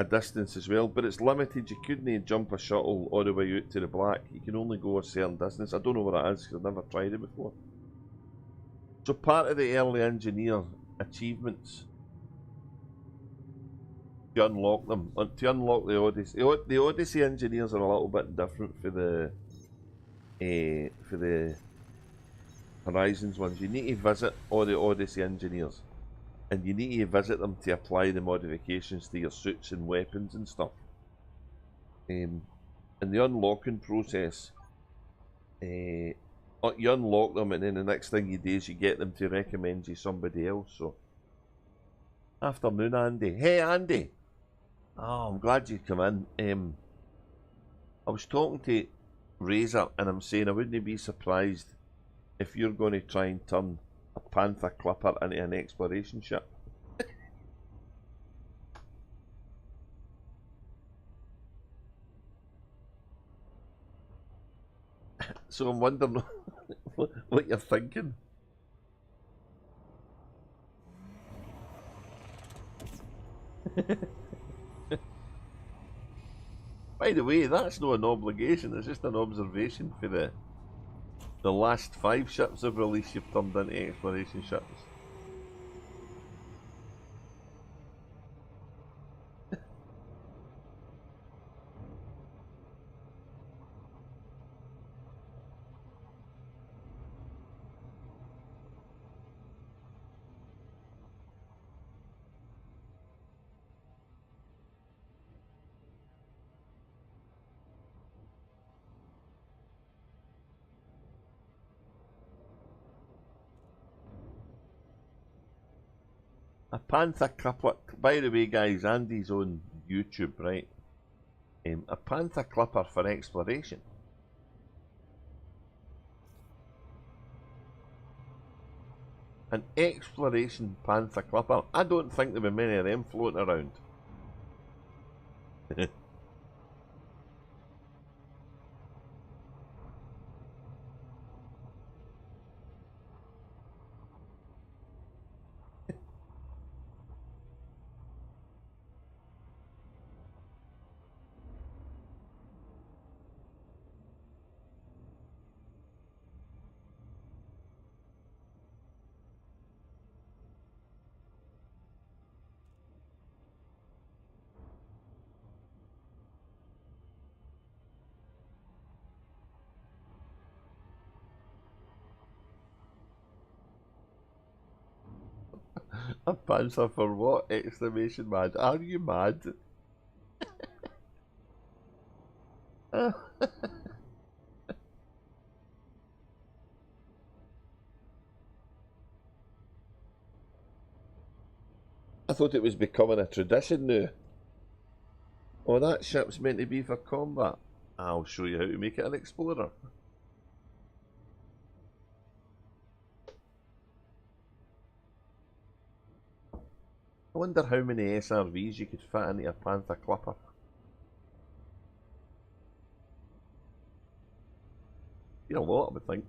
Speaker 1: distance as well, but it's limited. You couldn't jump a shuttle all the way out to the black. You can only go a certain distance. I don't know what it is because I've never tried it before. So part of the early engineer achievements to unlock them, to unlock the Odyssey. The Odyssey engineers are a little bit different for the Horizons ones. You need to visit all the Odyssey engineers, and you need to visit them to apply the modifications to your suits and weapons and stuff. In the unlocking process, you unlock them, and then the next thing you do is you get them to recommend you somebody else. So, afternoon, Andy. Hey, Andy. Oh, I'm glad you come in. I was talking to Razor, and I'm saying I wouldn't be surprised if you're going to try and turn a Panther Clipper into an exploration ship. So I'm wondering what you're thinking. By the way, that's not an obligation, it's just an observation for the last 5 ships I've released you've turned into exploration ships. A Panther Clipper, by the way guys, Andy's on YouTube, right? A Panther Clipper for exploration. An exploration Panther Clipper. I don't think there were many of them floating around. A Panther for what? Exclamation mad. Are you mad? I thought it was becoming a tradition now. Oh, that ship's meant to be for combat. I'll show you how to make it an explorer. I wonder how many SRVs you could fit into a Panther Clipper. A lot, I would think.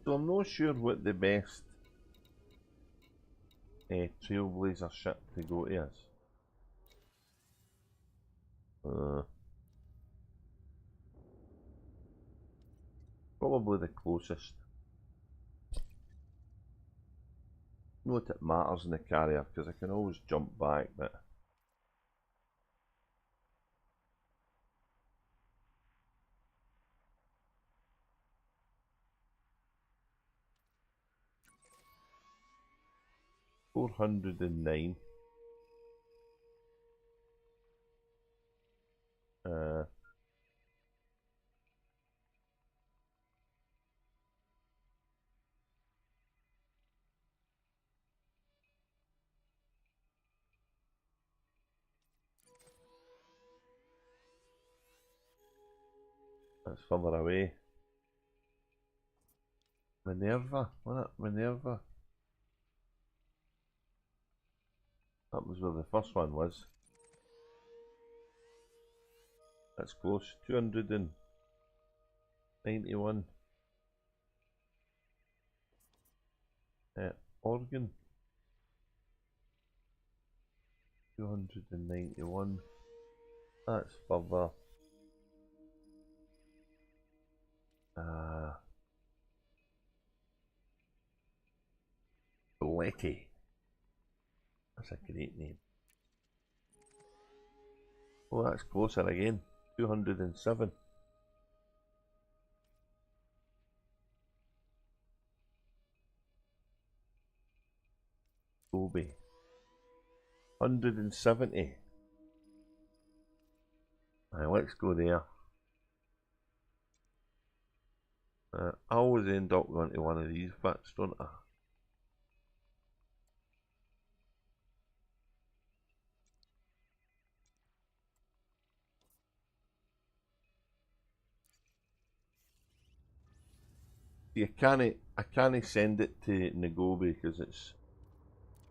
Speaker 1: So I'm not sure what the best Trailblazer ship to go to is. Probably the closest. Not that it matters in the carrier because I can always jump back, but $409. That's further away. Minerva, wasn't it? Minerva. That was where the first one was. That's close. 291. Oregon. 291. That's further. Letty. That's a great name. Oh, that's closer again. 207. Gobi. 170. Right, let's go there. I always end up going to one of these bits, don't I? I can't send it to Nagobi because it's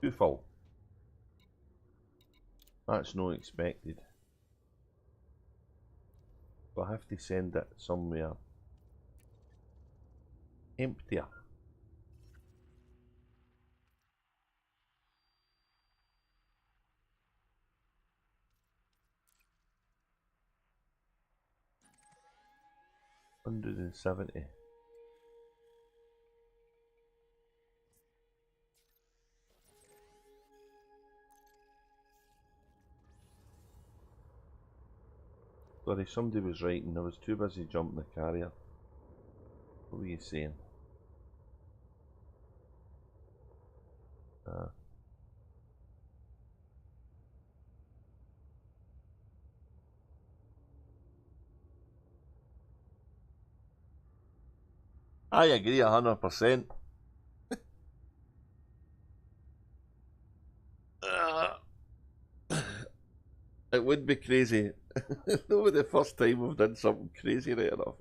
Speaker 1: too full. That's not expected. So I have to send it somewhere emptier. 170. Sorry, somebody was writing. I was too busy jumping the carrier. What were you saying? I agree 100%. It would be crazy. It would be the first time we've done something crazy right enough.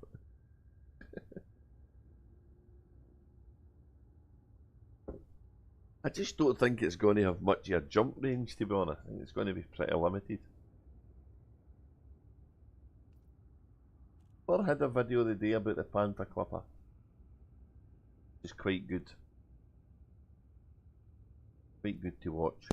Speaker 1: I just don't think it's going to have much of a jump range, to be honest. I think it's going to be pretty limited. I had a video the day about the Panther Clipper. It's quite good. Quite good to watch.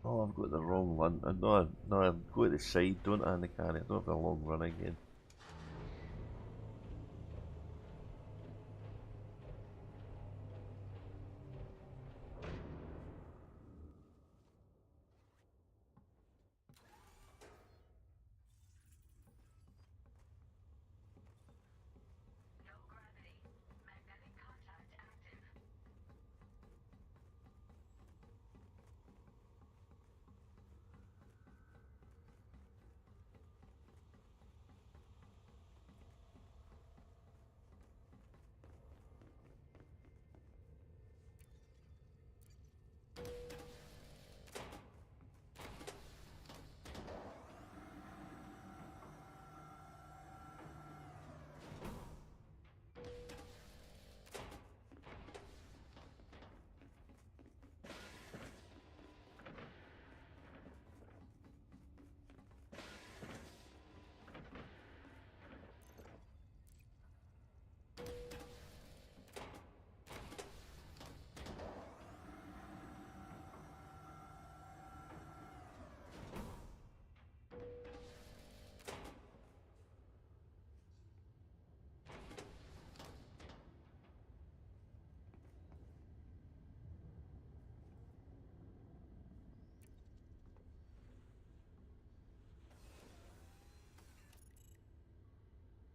Speaker 1: Oh, I've got the wrong one. No, I go to the side, don't I, in the can? I don't have the long run again.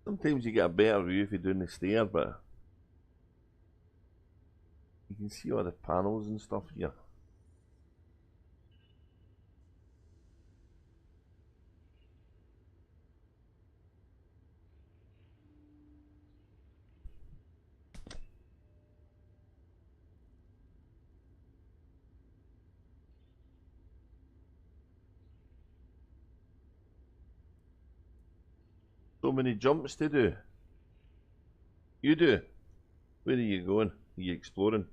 Speaker 1: Sometimes you get a better view if you're doing the stair, but you can see all the panels and stuff here. So many jumps to do. You do? Where are you going? Are you exploring?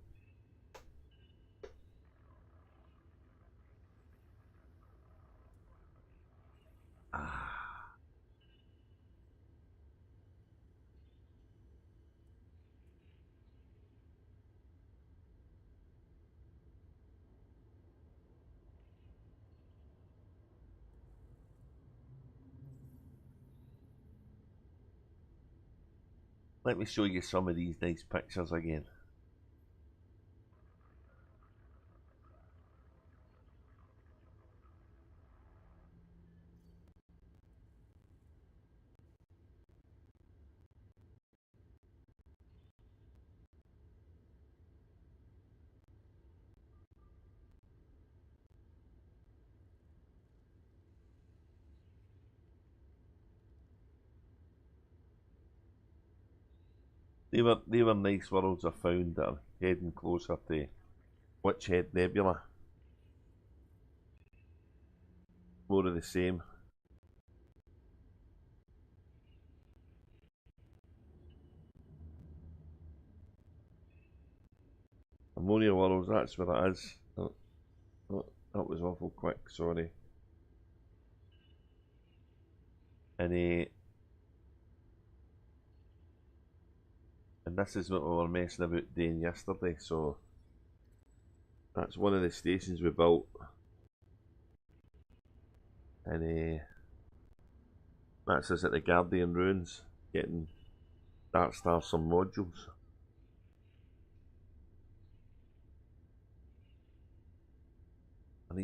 Speaker 1: Let me show you some of these nice pictures again. They were nice worlds I found that are heading closer to Witch Head Nebula. More of the same. Ammonia Worlds, that's where it is. Oh, that was awful quick, sorry. And and this is what we were messing about doing yesterday, so that's one of the stations we built. And that's us at the Guardian Ruins, getting Dark Star some modules. I'll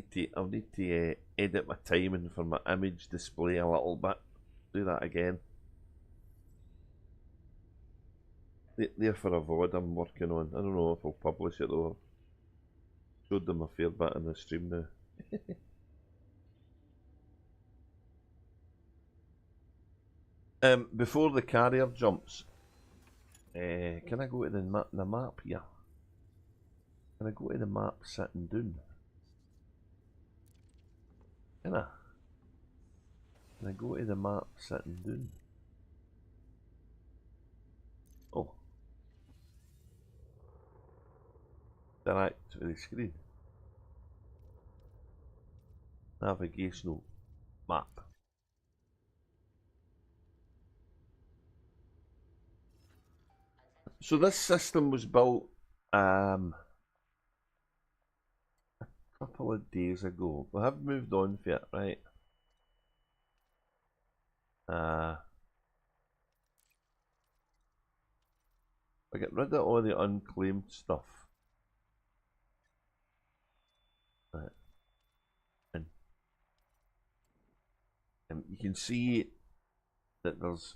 Speaker 1: need to edit my timing for my image display a little bit. Do that again. There for a VOD I'm working on. I don't know if I'll publish it though. I've showed them a fair bit in the stream now. Before the carrier jumps, can I go to the map here? Can I go to the map sitting down? Can I? Can I go to the map sitting down? Oh. Interact with the screen. Navigational map. So this system was built a couple of days ago. We have moved on for it, right? I get rid of all the unclaimed stuff. Right. And you can see that there's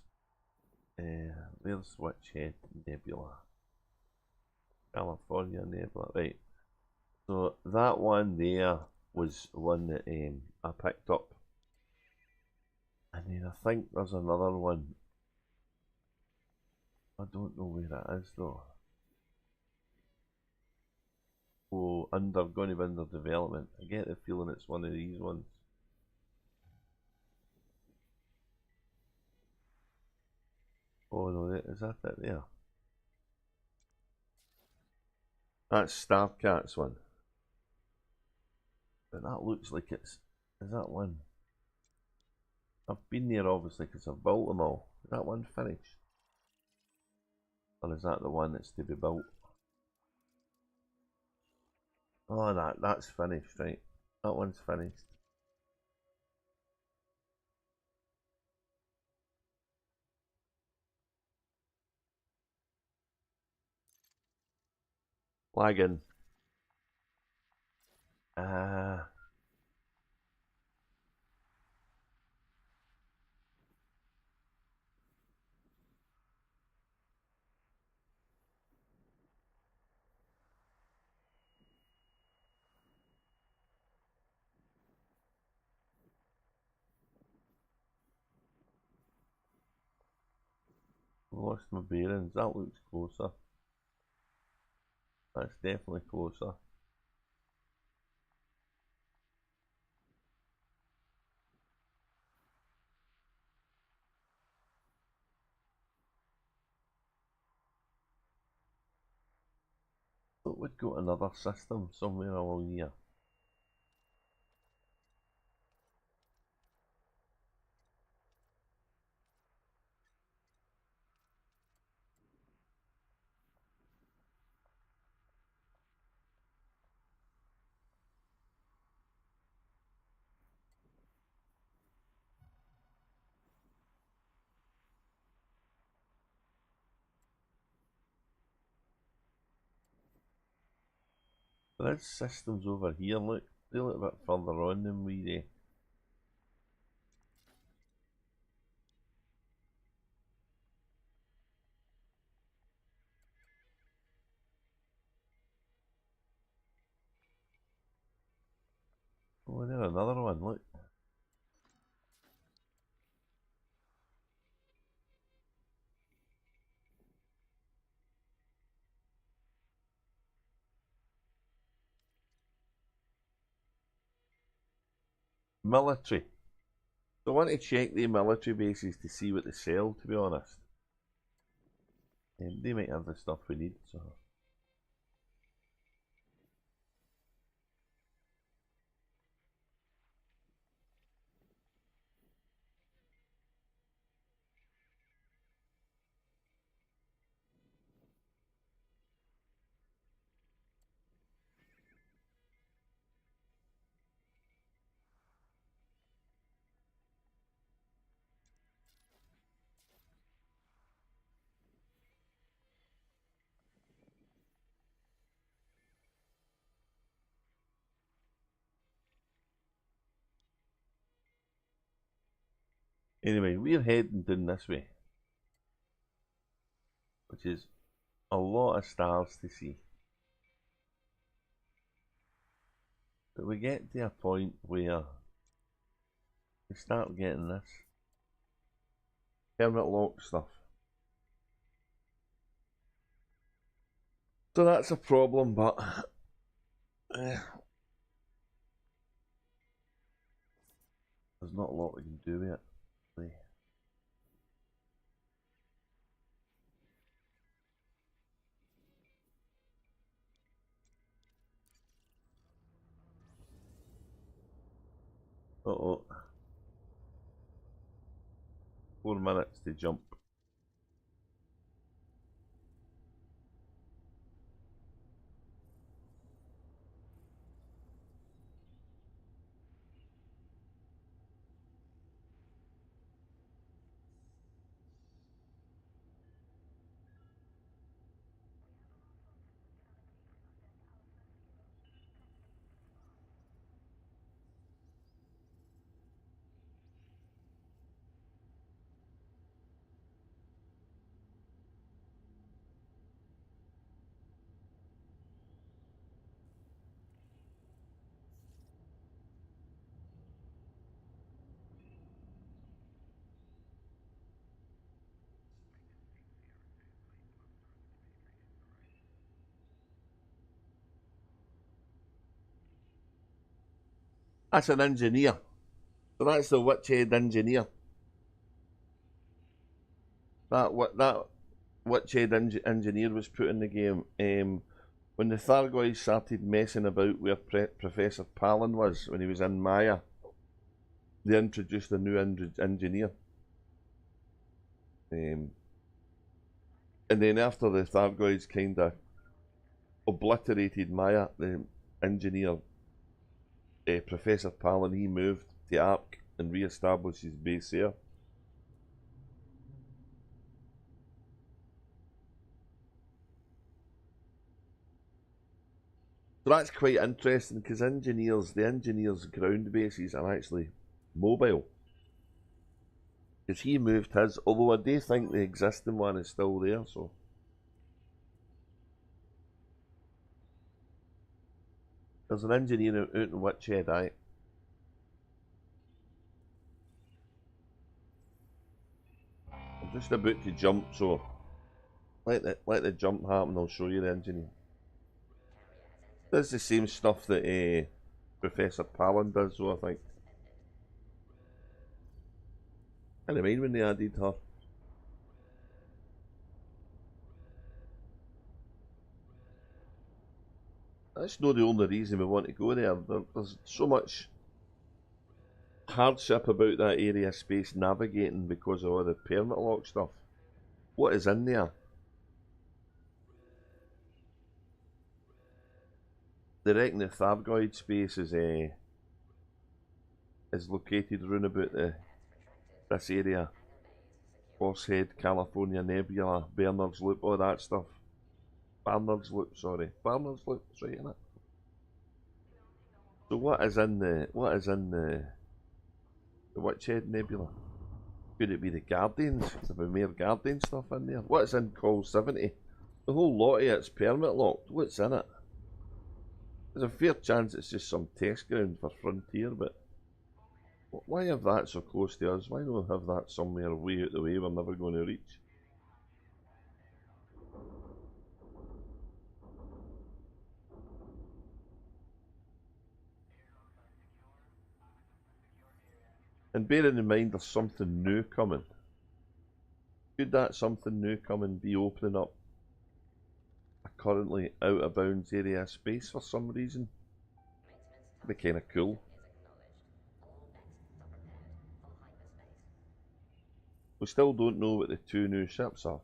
Speaker 1: Switchhead Nebula, California Nebula, right? So that one there was one that I picked up, and then I think there's another one. I don't know where that is though. Oh, going to be under development. I get the feeling it's one of these ones. Oh no, is that it there? That's Starcat's one. But that looks like is that one? I've been there obviously because I've built them all. Is that one finished? Or is that the one that's to be built? Oh, that's finished, right? That one's finished. Lagging. Lost my bearings. That looks closer. That's definitely closer. But we've got another system somewhere along here. There is systems over here, look. They're a little bit further on than we do. Oh, there's another one, look. Military. So I want to check the military bases to see what they sell, to be honest. They might have the stuff we need, so. Anyway, we're heading down this way, which is a lot of stars to see. But we get to a point where we start getting this permit lock stuff. So that's a problem, but there's not a lot we can do with it. Uh-oh. 4 minutes to jump. That's an engineer. So that's the witch-head engineer. That witch-head engineer was put in the game. When the Thargoids started messing about where Professor Palin was when he was in Maya, they introduced a new engineer. And then after the Thargoids kind of obliterated Maya, the engineer, Professor Palin, he moved to Ark and re-established his base there. So that's quite interesting because the engineers' ground bases are actually mobile. Because he moved his, although I do think the existing one is still there, so. There's an engineer out in Witchhead, aye. I'm just about to jump, so let the jump happen, I'll show you the engineer. That's the same stuff that Professor Palin does, so I think. I don't mind when they added her. That's not the only reason we want to go there. There's so much hardship about that area of space navigating because of all the permit lock stuff. What is in there? They reckon the Thargoid space is located around about this area. Horsehead, California Nebula, Bernard's Loop, all that stuff. Barnard's Loop, sorry. Barnard's Loop, that's right, isn't it? So what is in the Witchhead Nebula? Could it be the Guardians? Could there be more Guardian stuff in there? What's in Call 70? The whole lot of it's permit locked. What's in it? There's a fair chance it's just some test ground for Frontier, but why have that so close to us? Why not have that somewhere way out the way we're never going to reach? And bearing in mind there's something new coming. Could that something new coming be opening up a currently out of bounds area of space for some reason? That'd be kind of cool. We still don't know what the 2 new ships are.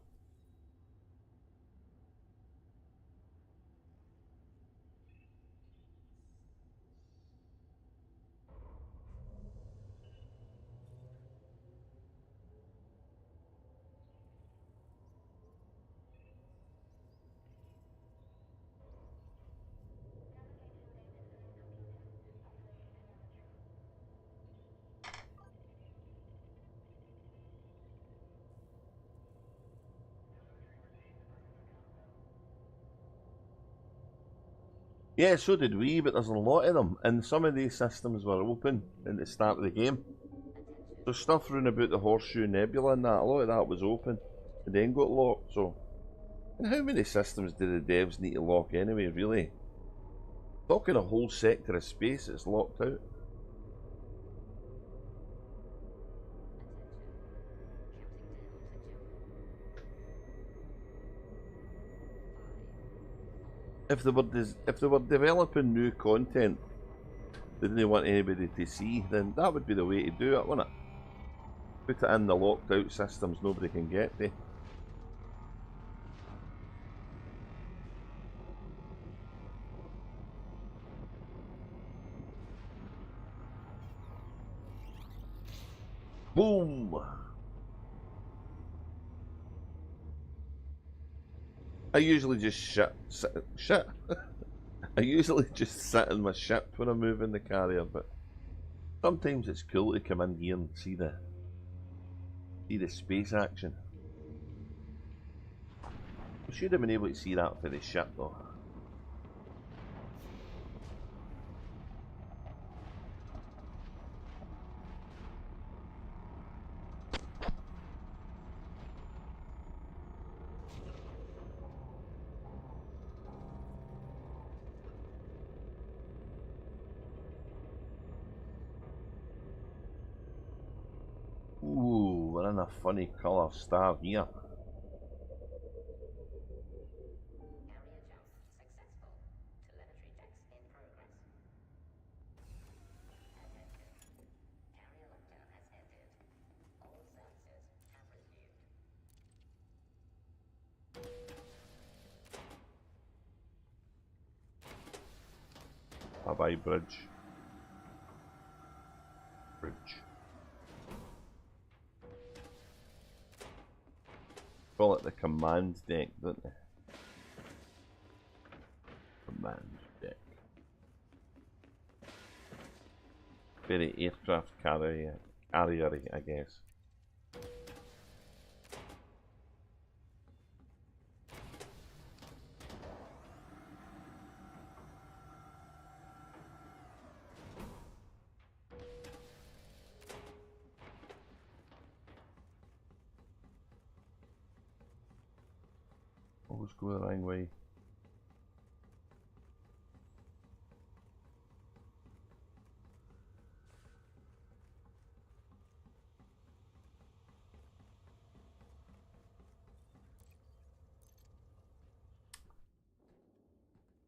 Speaker 1: Yeah, so did we, but there's a lot of them, and some of these systems were open at the start of the game. So stuff round about the Horseshoe Nebula and that, a lot of that was open, and then got locked, so... And how many systems do the devs need to lock anyway, really? Talking a whole sector of space that's locked out. If they were developing new content they didn't want anybody to see, then that would be the way to do it, wouldn't it? Put it in the locked out systems nobody can get to. Boom! I usually just shit. I usually just sit in my ship when I'm moving the carrier, but sometimes it's cool to come in here and see the space action. We should have been able to see that for the ship though. Ooh, we're in a funny colour star here. Bye-bye, bridge. Bridge. Call it the command deck, don't they? Command deck. Very aircraft carrier, I guess. Always go the wrong way.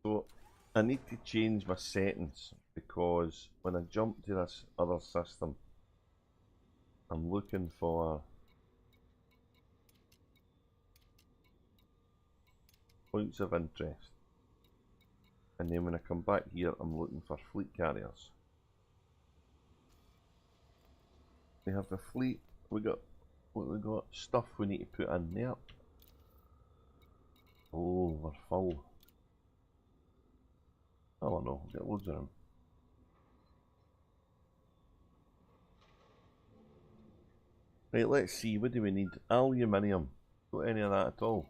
Speaker 1: So I need to change my settings because when I jump to this other system, I'm looking for points of interest. And then when I come back here, I'm looking for fleet carriers. We have the fleet, we got stuff we need to put in there. Oh, we're full. I don't know, we'll get loads of them. Right, let's see, what do we need? Aluminium. Got any of that at all?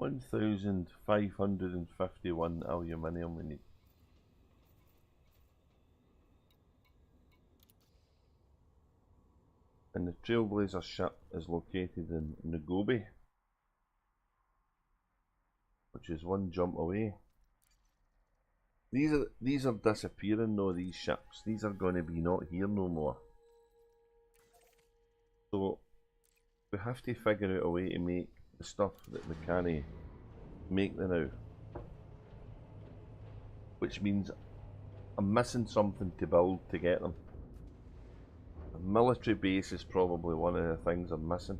Speaker 1: $1,551 aluminium we need. And the Trailblazer ship is located in Nagobi, which is one jump away. These are disappearing though, these ships. These are going to be not here no more. So we have to figure out a way to make the stuff that we can't make now. Which means I'm missing something to build to get them. A military base is probably one of the things I'm missing.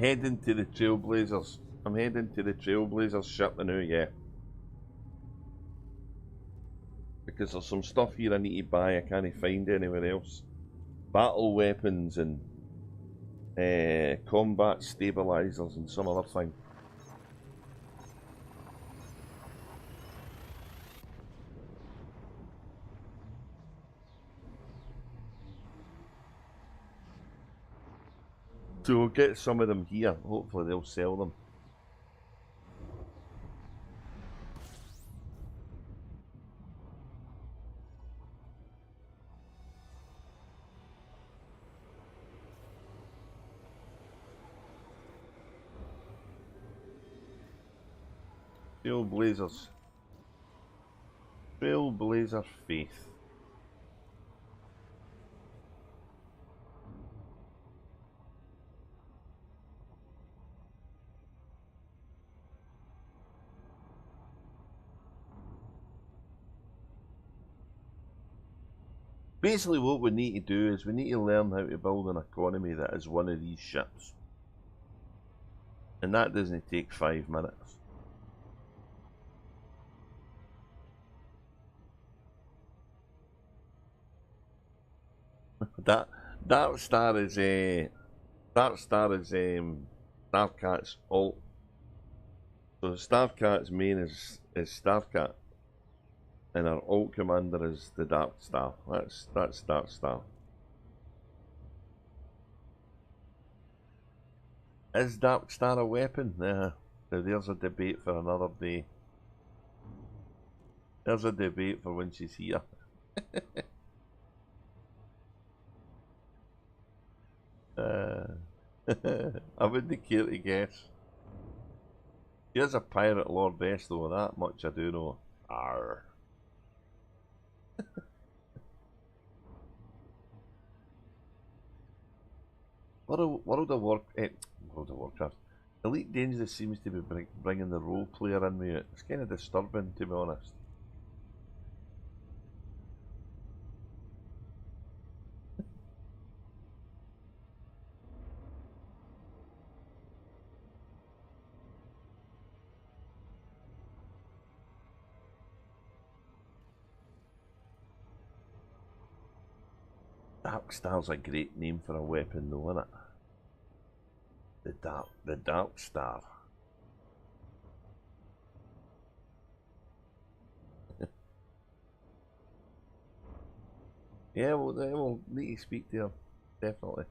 Speaker 1: heading to the Trailblazers. I'm heading to the Trailblazers ship now, yeah. Because there's some stuff here I need to buy I can't find anywhere else. Battle weapons and combat stabilizers and some other thing. So we'll get some of them here. Hopefully they'll sell them. Trailblazers. Trailblazer Faith. Basically what we need to do is we need to learn how to build an economy that is one of these ships. And that doesn't take 5 minutes. Dark Star is Starcat's alt. So Starcat's main is Starcat. And our alt commander is the Dark Star. That's Dark Star. Is Dark Star a weapon? Now there's a debate for another day. There's a debate for when she's here. I wouldn't care to guess. She is a pirate lordess though, that much I do know. Arr. World of Warcraft. Elite Dangerous seems to be bringing the role player in with it. It's kind of disturbing, to be honest. Dark Star's a great name for a weapon though, isn't it? The Dark Star. Yeah, we'll need to speak to her, definitely.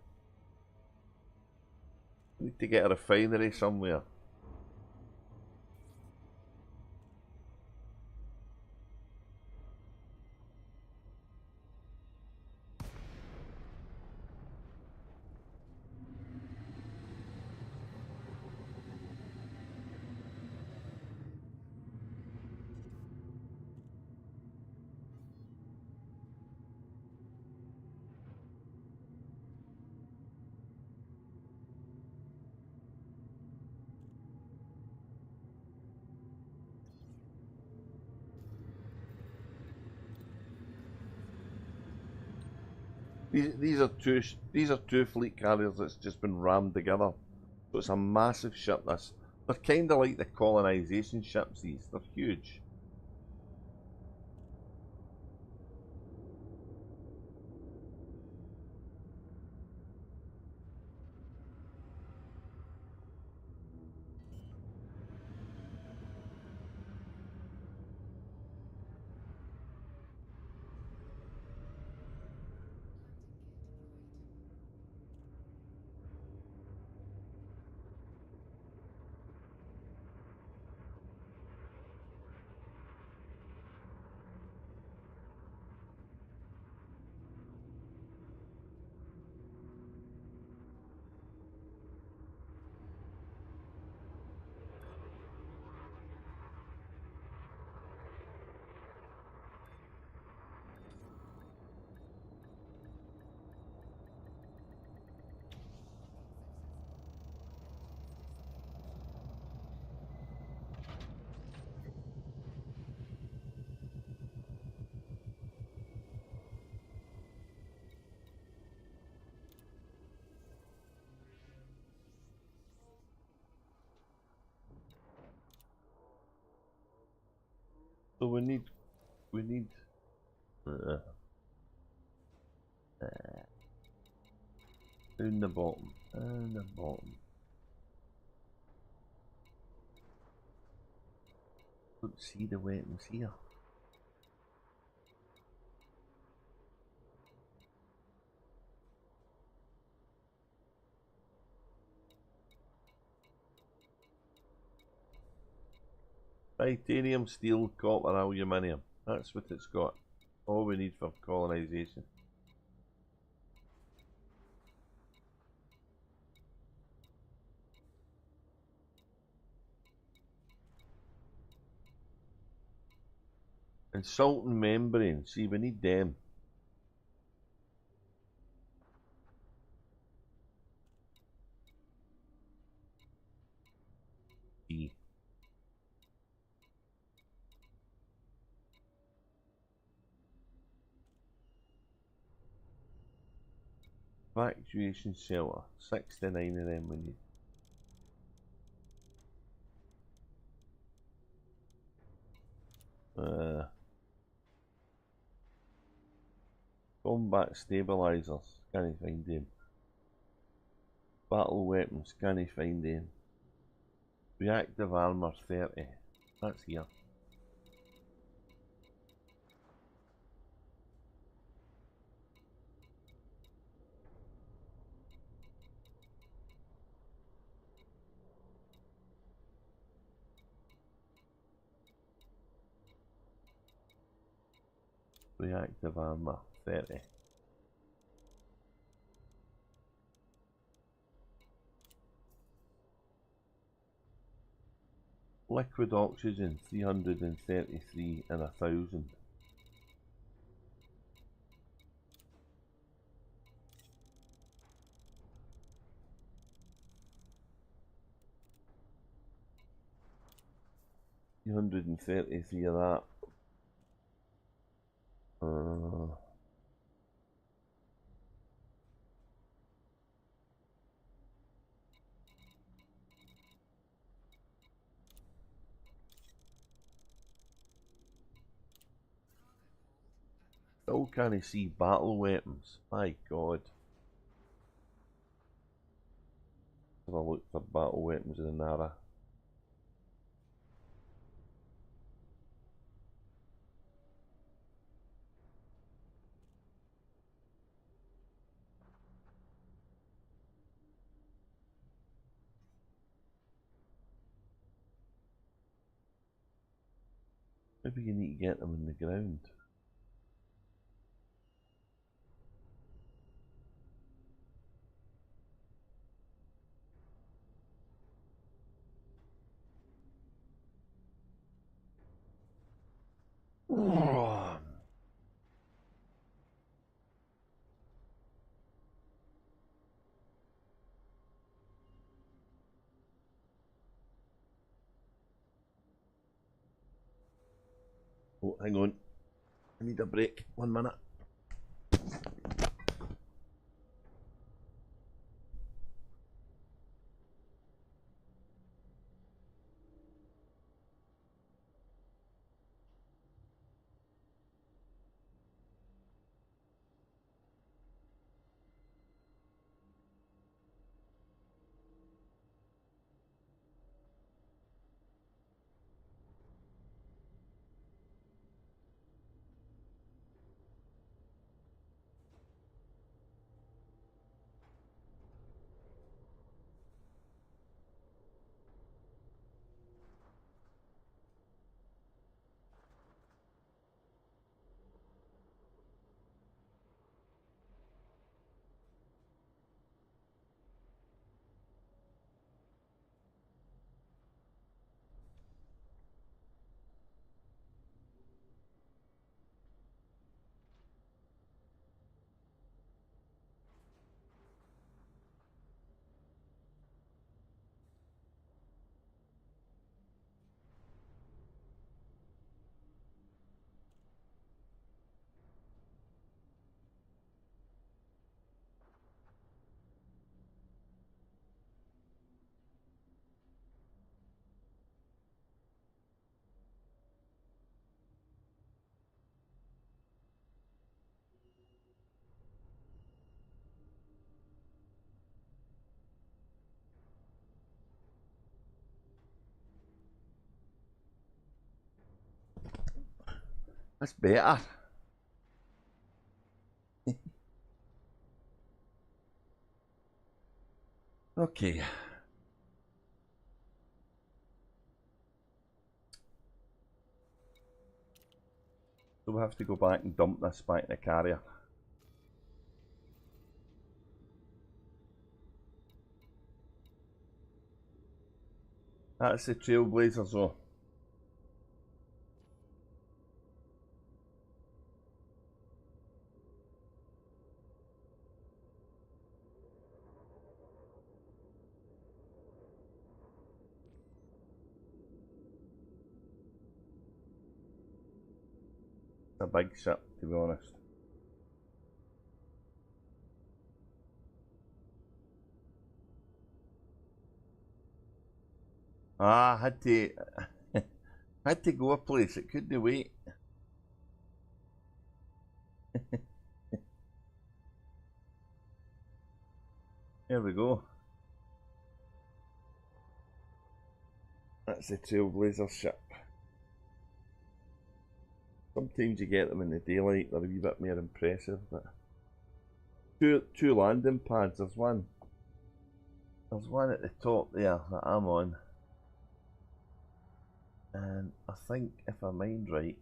Speaker 1: Need to get a refinery somewhere. These are two fleet carriers that's just been rammed together. So it's a massive ship. They're kind of like the colonization ships. They're huge. So we need uh, down the bottom, down the bottom. Don't see the weapons here. Titanium, steel, copper, aluminium. That's what it's got. All we need for colonization. And salt and membrane. See, we need them. E. Evacuation shelter. 69 of them we need. Combat stabilizers. Can't find them. Battle weapons. Can't find them. Reactive armor 30. That's here. Reactive armor 30. Liquid oxygen 333 and 1,000. $333 of that. Still can't see battle weapons. My God. Have a look for battle weapons in the Nara. Maybe you need to get them in the ground. Oh, hang on. I need a break. 1 minute. That's better. Okay. So we have to go back and dump this back in the carrier. That's the Trailblazers though. It's a big ship, to be honest. Ah, I had to had to go a place, it couldn't wait. There we go. That's the Trailblazer ship. Sometimes you get them in the daylight, they're a wee bit more impressive, but two landing pads, there's one at the top there that I'm on. And I think if I mind right,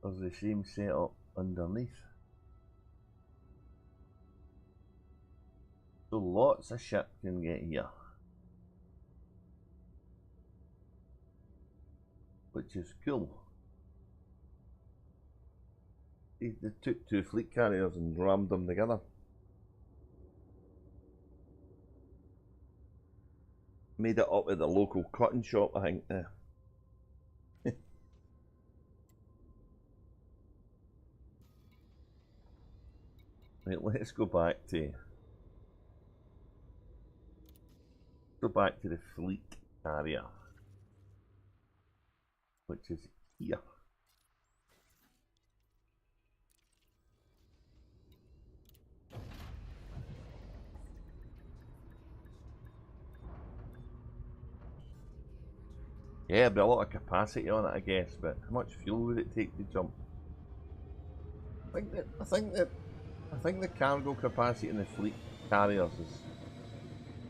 Speaker 1: there's the same setup underneath. So lots of ship can get here. Which is cool. They took two fleet carriers and rammed them together. Made it up at the local cotton shop, I think. Right, let's go back to the fleet carrier, which is here. Yeah, there'd be a lot of capacity on it, I guess, but how much fuel would it take to jump? I think the cargo capacity in the fleet carriers is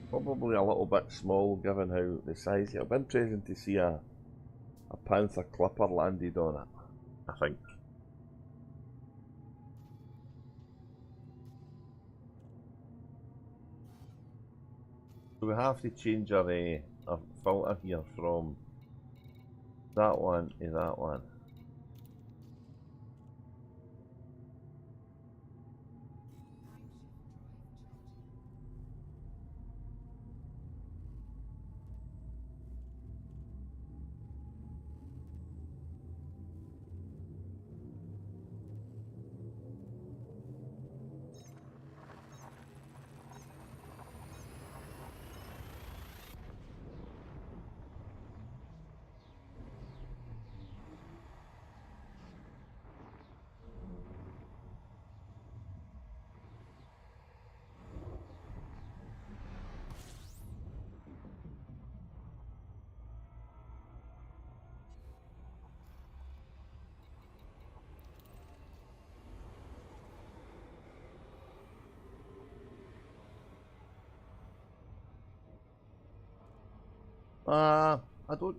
Speaker 1: probably a little bit small given how the size. It'll be interesting to see a Panther Clipper landed on it, I think. So we have to change our filter here from that one to that one.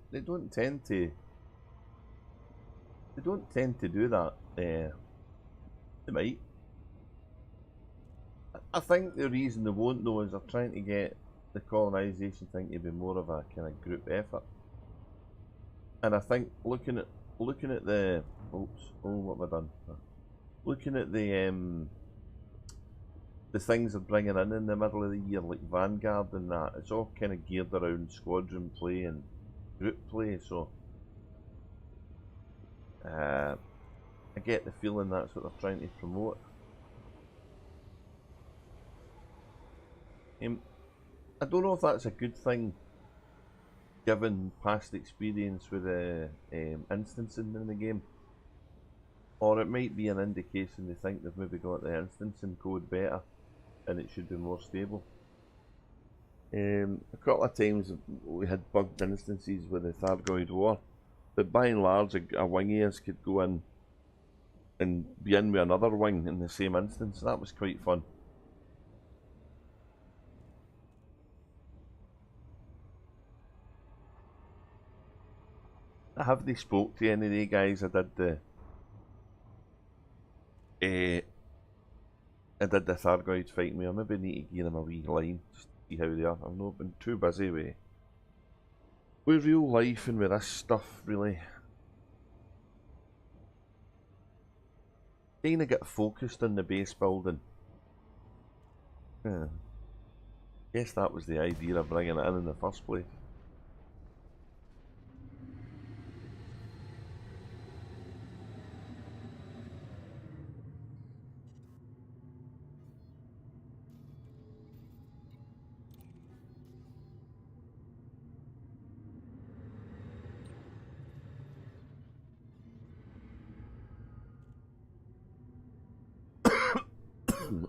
Speaker 1: They don't tend to do that. They might. I think the reason they won't though is they're trying to get the colonisation thing to be more of a kind of group effort. And I think looking at the what have I done? Looking at the things they're bringing in the middle of the year, like Vanguard and that, it's all kind of geared around squadron play and group play. So I get the feeling that's what they're trying to promote. I don't know if that's a good thing, given past experience with the instancing in the game, or it might be an indication they think they've maybe got the instancing code better and it should be more stable. A couple of times we had bugged instances with the Thargoid War, But by and large, a wing ears could go in and be in with another wing in the same instance. That was quite fun. Have they spoke to any of the guys? I did the Thargoid fight me. I maybe need to give them a wee line just to see how they are. I've not been too busy with real life and with this stuff really. Kind of get focused on the base building. Yeah. Guess that was the idea of bringing it in the first place.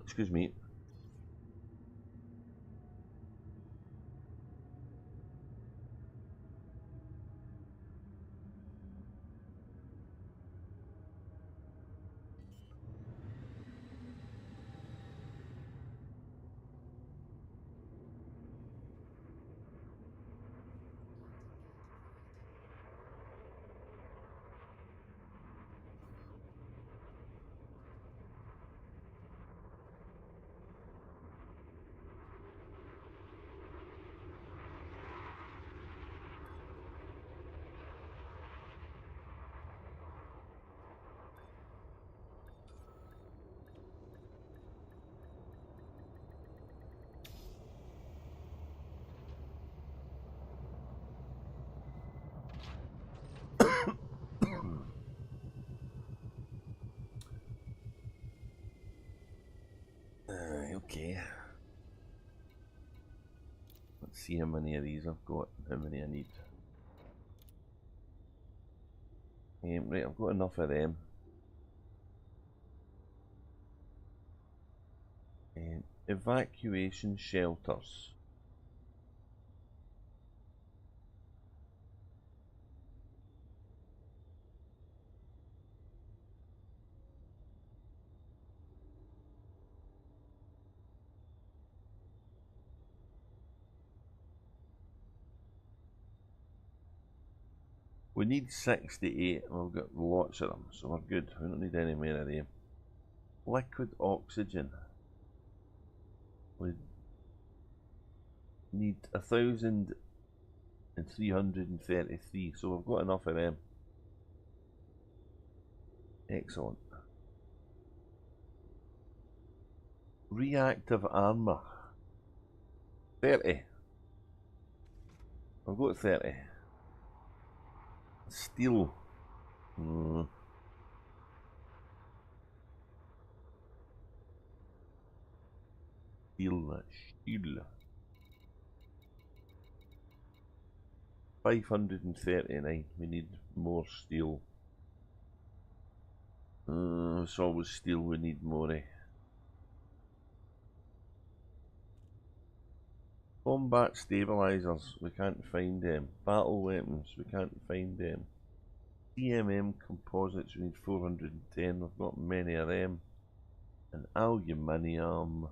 Speaker 1: Excuse me. Okay. Let's see how many of these I've got and how many I need. Right, I've got enough of them. Evacuation shelters. We need 68, we've got lots of them, so we're good. We don't need any more of them. Liquid oxygen. We need 1,333, so we've got enough of them. Excellent. Reactive armour. 30. I've got 30. Steel. Steel. 539. We need more steel. It's always steel we need more of. Combat stabilizers, we can't find them. Battle weapons, we can't find them. CMM composites, we need 410. We've got many of them. And aluminium.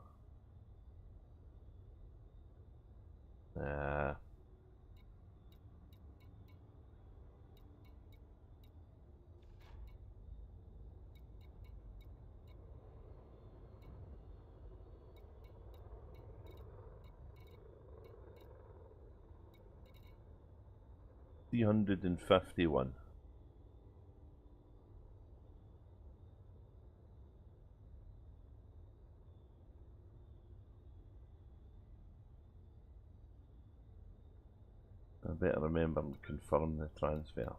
Speaker 1: 351. I better remember and confirm the transfer.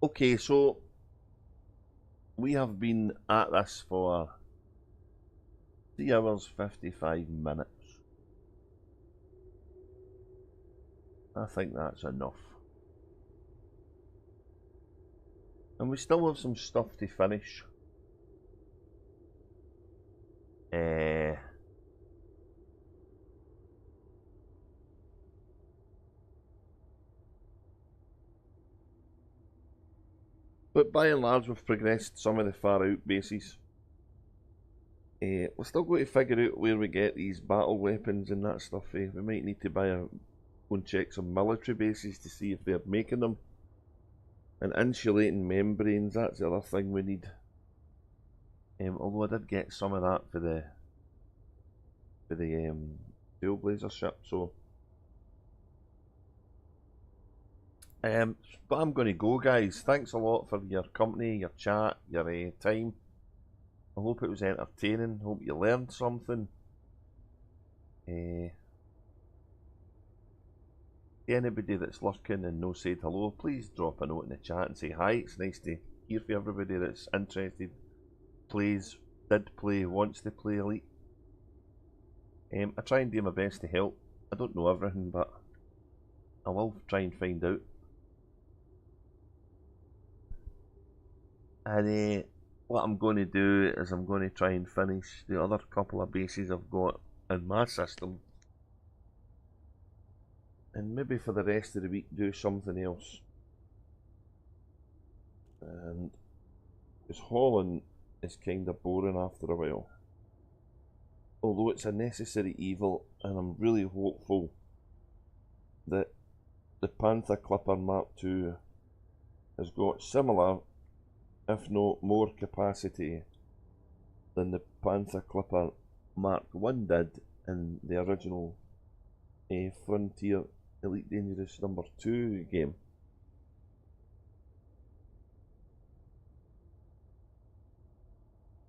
Speaker 1: Okay, so We have been at this for 3 hours 55 minutes. I think that's enough. And we still have some stuff to finish. But by and large, we've progressed some of the far out bases. We're still going to figure out where we get these battle weapons and that stuff. We might need to go and check some military bases to see if they're making them. And insulating membranes, that's the other thing we need. Although I did get some of that for the Trailblazer ship, so but I'm going to go, guys. Thanks a lot for your company, your chat, your time. I hope it was entertaining. Hope you learned something. Anybody that's lurking and no said hello, please drop a note in the chat and say hi. It's nice to hear from everybody that's interested, plays, did play, wants to play Elite. I try and do my best to help. I don't know everything, but I will try and find out. And what I'm going to do is I'm going to try and finish the other couple of bases I've got in my system. And maybe for the rest of the week do something else. And because hauling is kind of boring after a while. Although it's a necessary evil, and I'm really hopeful that the Panther Clipper Mk has got similar, if not more capacity than the Panther Clipper Mk did in the original Frontier Elite Dangerous #2 game.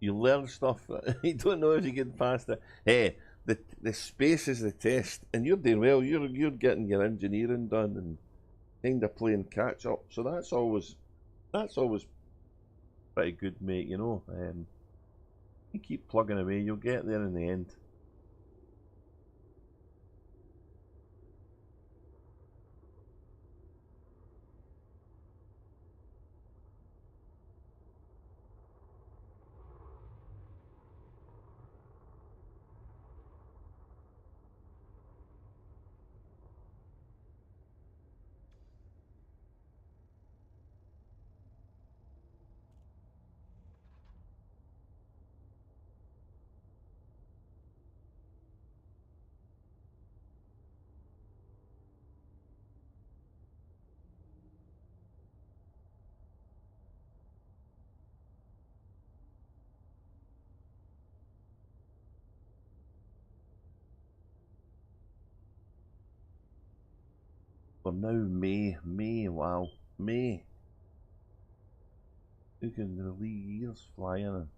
Speaker 1: You learn stuff. You don't know if you get past it. Hey, the space is the test, and you're doing well. You're getting your engineering done and kind of playing catch up. So that's always pretty good, mate. You know, you keep plugging away, you'll get there in the end. We're now May, wow, May. Who can the years flying?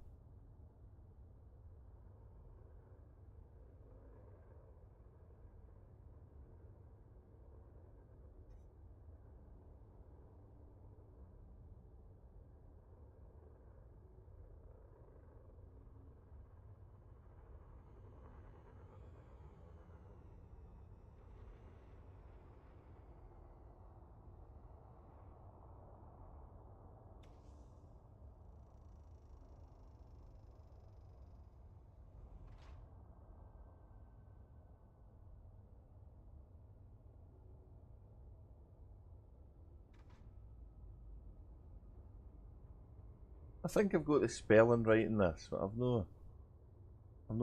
Speaker 1: I think I've got the spelling right in this, but I've no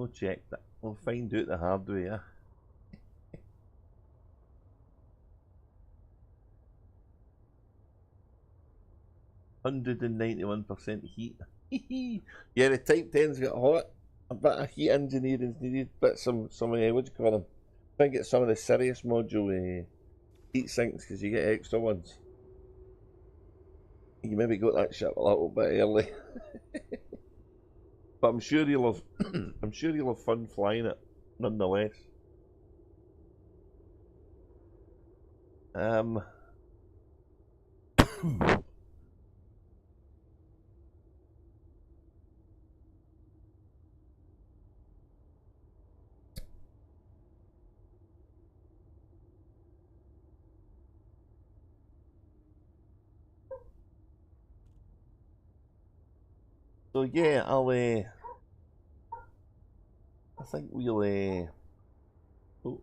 Speaker 1: checked it. We'll find out the hard way, yeah. 191% heat. Yeah, the Type 10's got hot. A bit of heat engineering's needed. But some what do you call them? Try and get some of the Sirius module heat sinks because you get extra ones. You maybe got that shit a little bit early. But I'm sure you'll have I'm sure you'll have fun flying it nonetheless. So yeah, I think we'll oh,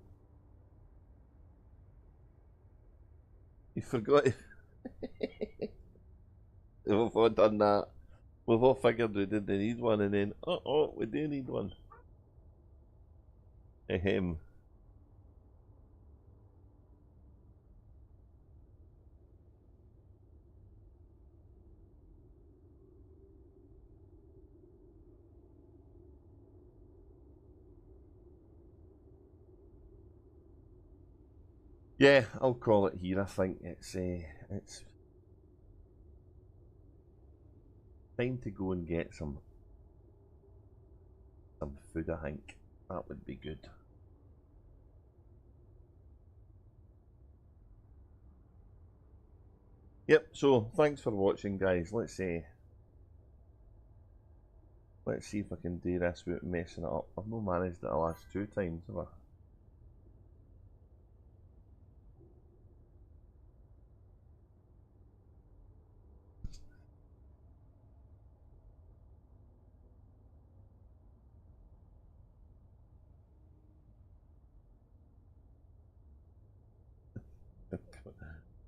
Speaker 1: you forgot. We've all done that. We've all figured we didn't need one, and then oh, we do need one. Ahem. Yeah, I'll call it here. I think it's time to go and get some food. I think that would be good. Yep. So thanks for watching, guys. Let's see if I can do this without messing it up. I've not managed it the last 2 times, have I?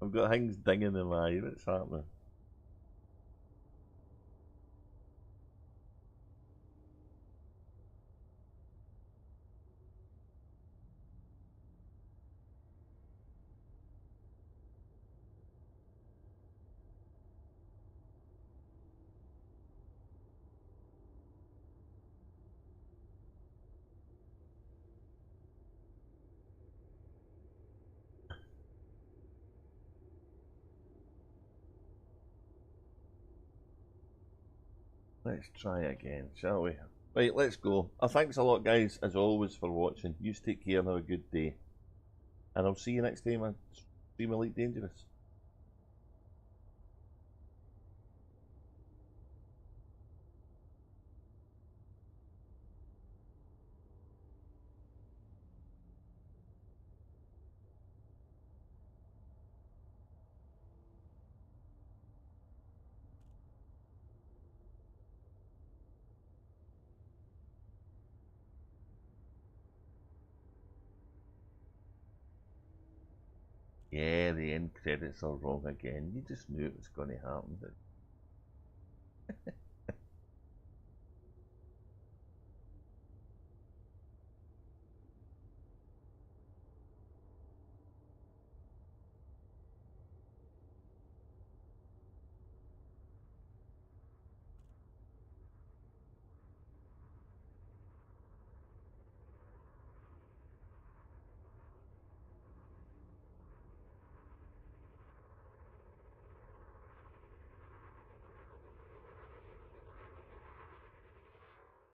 Speaker 1: I've got things dinging in my eye. What's happening? Let's try again, shall we? Right, let's go. Thanks a lot, guys, as always, for watching. You take care and have a good day. And I'll see you next time on Stream Elite Dangerous. Yeah, the end credits are wrong again. You just knew it was going to happen.